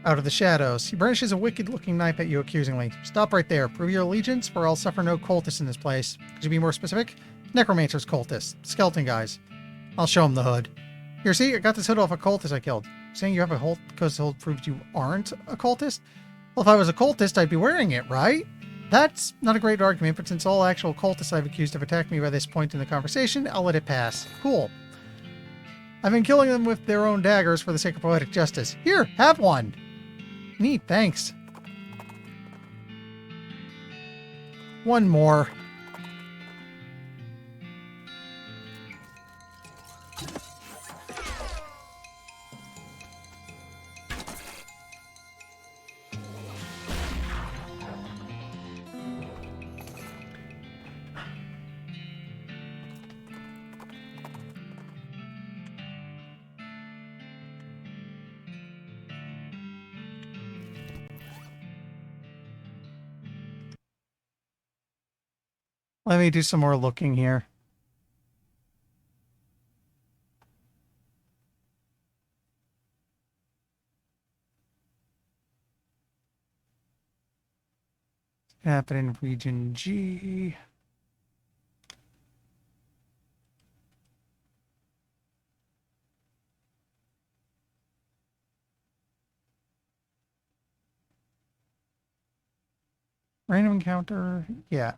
out of the shadows. He brandishes a wicked-looking knife at you accusingly. Stop right there. Prove your allegiance, or I'll suffer no cultists in this place. Could you be more specific? Necromancers, cultists, skeleton guys. I'll show him the hood. Here, see, I got this hood off a cultist I killed. Saying you have a hood because the hood proves you aren't a cultist? Well, if I was a cultist, I'd be wearing it, right? That's not a great argument, but since all actual cultists I've accused have attacked me by this point in the conversation, I'll let it pass. Cool. I've been killing them with their own daggers for the sake of poetic justice. Here, have one. Neat, thanks. One more. Let me do some more looking here. Happen in region G. Random encounter, yeah.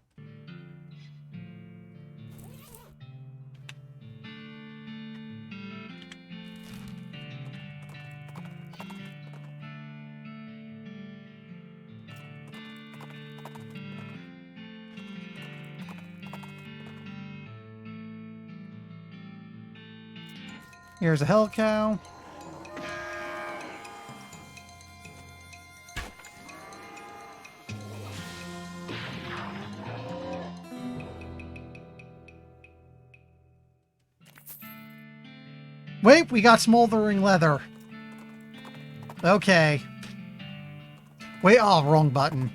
Here's a hell cow. Wait, we got smoldering leather. Okay. Wait, oh, wrong button.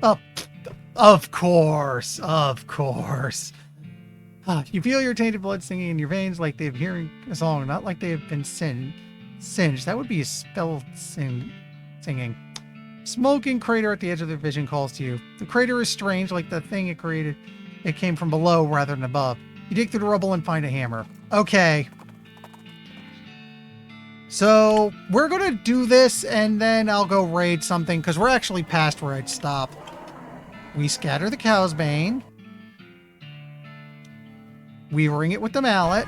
Oh, of course, of course. You feel your tainted blood singing in your veins like they've hearing a song, not like they've been singed. That would be a spell singing. Smoking crater at the edge of their vision calls to you. The crater is strange, like the thing it created. It came from below rather than above. You dig through the rubble and find a hammer. Okay. So, we're gonna do this, and then I'll go raid something, because we're actually past where I'd stop. We scatter the cow's bane. We ring it with the mallet.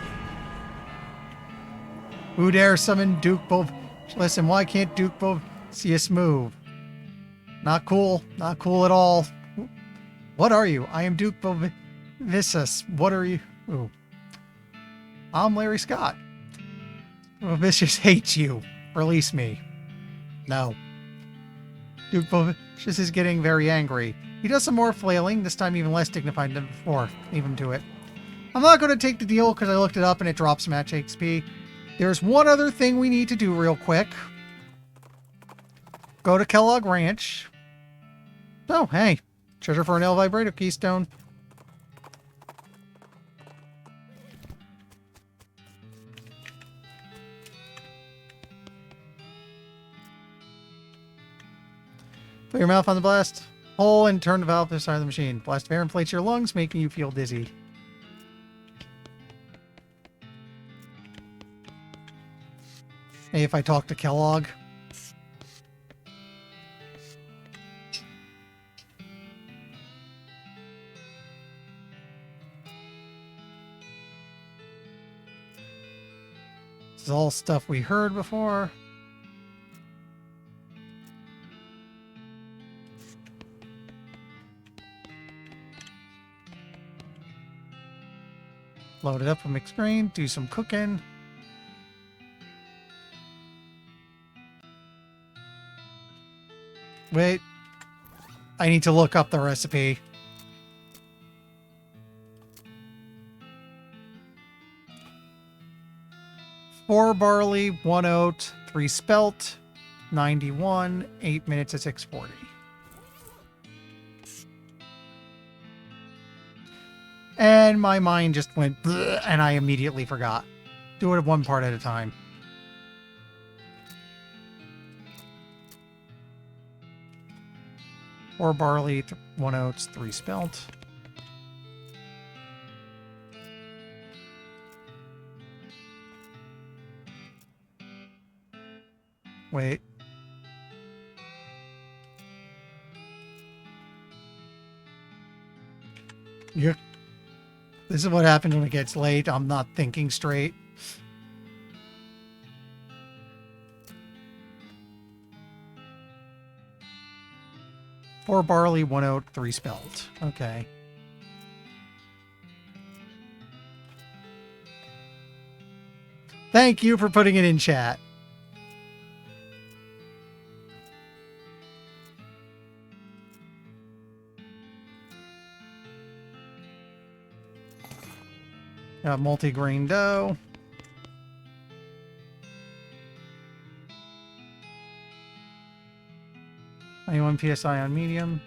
Who dare summon Duke Bov? Listen, why can't Duke Bov see us move? Not cool. Not cool at all. What are you? I am Duke Bovissus. What are you? Ooh. I'm Larry Scott. Bovissus hates you. Release me. No. Duke Bovissus is getting very angry. He does some more flailing, this time even less dignified than before. Leave him to it. I'm not going to take the deal because I looked it up and it drops match XP. There's one other thing we need to do real quick. Go to Kellogg Ranch. Oh, hey. Treasure for an L Vibrator Keystone. Put your mouth on the blast hole and turn the valve to the side of the machine. Blast of air inflates your lungs, making you feel dizzy. Hey, if I talk to Kellogg. This is all stuff we heard before. Load it up with mixed grain, do some cooking. Wait. I need to look up the recipe. Four barley, 1 oat, 3 spelt, 91, 8 minutes at 640. And my mind just went bleh, and I immediately forgot. Do it one part at a time. Four barley, 1 oats, 3 spelt. Wait. This is what happens when it gets late. I'm not thinking straight. Four barley, 1 oat, 3 spelt. Okay. Thank you for putting it in chat. Got multi-grain dough. One PSI on medium.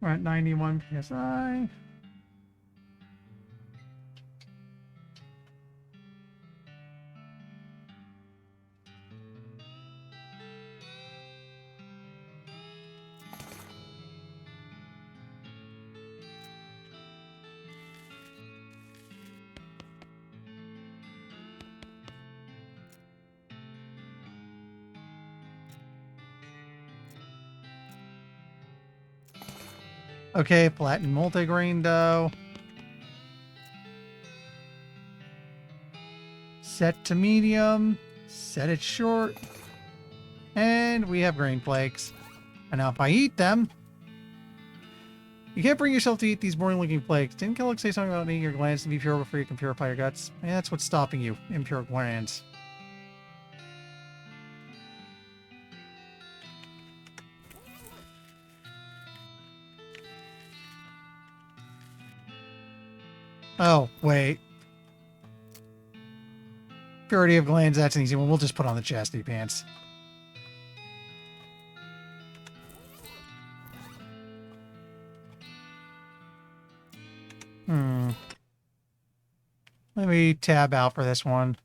We're at 91 PSI. Okay, platinum multigrain dough. Set to medium. Set it short. And we have grain flakes. And now if I eat them... You can't bring yourself to eat these boring-looking flakes. Didn't Kellogg say something about needing your glands to be pure before you can purify your guts? Yeah, that's what's stopping you. Impure glands. Oh, wait. Purity of glands, that's an easy one. We'll just put on the chastity pants. Let me tab out for this one.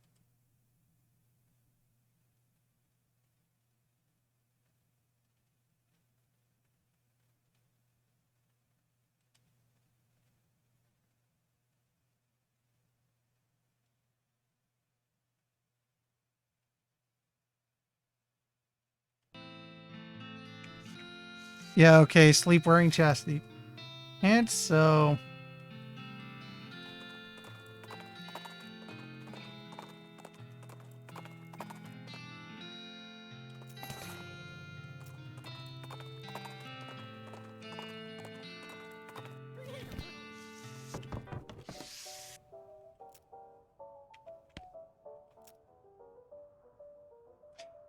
Yeah, okay, sleep wearing chastity. And so...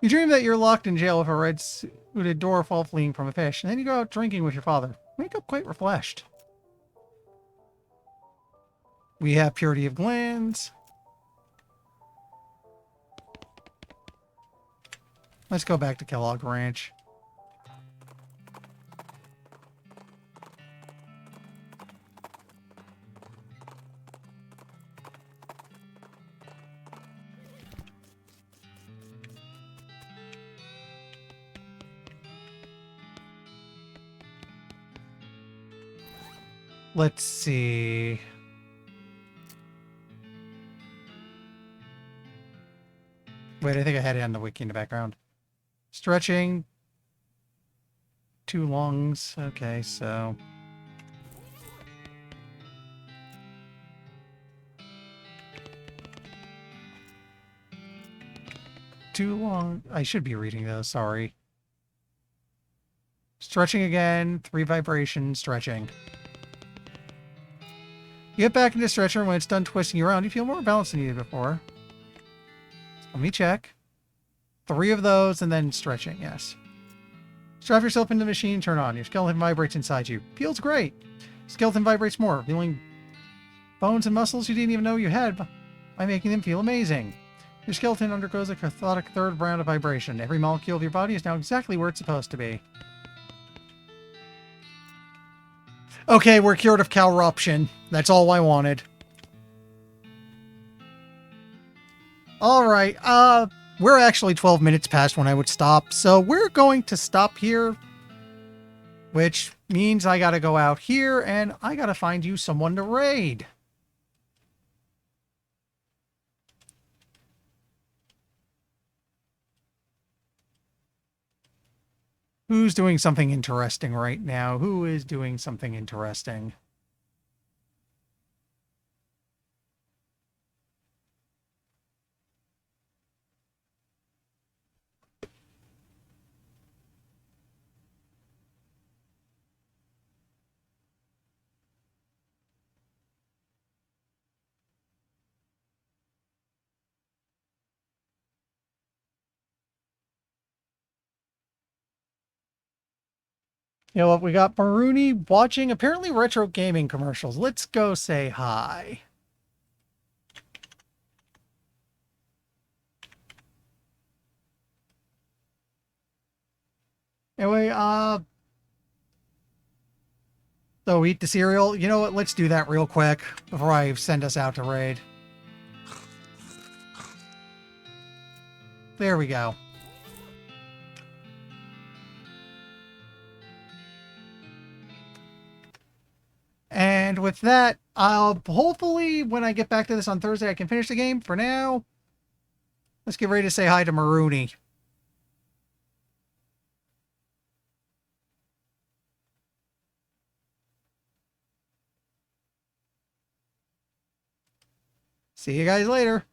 You dream that you're locked in jail with a red-suited dwarf all fleeing from a fish, and then you go out drinking with your father. Wake up quite refreshed. We have purity of glands. Let's go back to Kellogg Ranch. Let's see. Wait, I think I had it on the wiki in the background. Stretching. 2 lungs. Okay, so... Too long. I should be reading those, sorry. Stretching again. 3 vibrations. Stretching. You get back into stretcher, and when it's done twisting you around, you feel more balanced than you did before. Let me check. 3 of those, and then stretching, yes. Strap yourself into the machine, turn on. Your skeleton vibrates inside you. Feels great. Skeleton vibrates more, revealing bones and muscles you didn't even know you had by making them feel amazing. Your skeleton undergoes a cathartic 3rd round of vibration. Every molecule of your body is now exactly where it's supposed to be. Okay, we're cured of corruption. That's all I wanted. Alright, we're actually 12 minutes past when I would stop, so we're going to stop here. Which means I gotta go out here, and I gotta find you someone to raid. Who's doing something interesting right now? Who is doing something interesting? You know what? We got Marooney watching apparently retro gaming commercials. Let's go say hi. Anyway, so eat the cereal. You know what? Let's do that real quick before I send us out to raid. There we go. And with that, I'll hopefully, when I get back to this on Thursday, I can finish the game. For now, let's get ready to say hi to Marooney. See you guys later.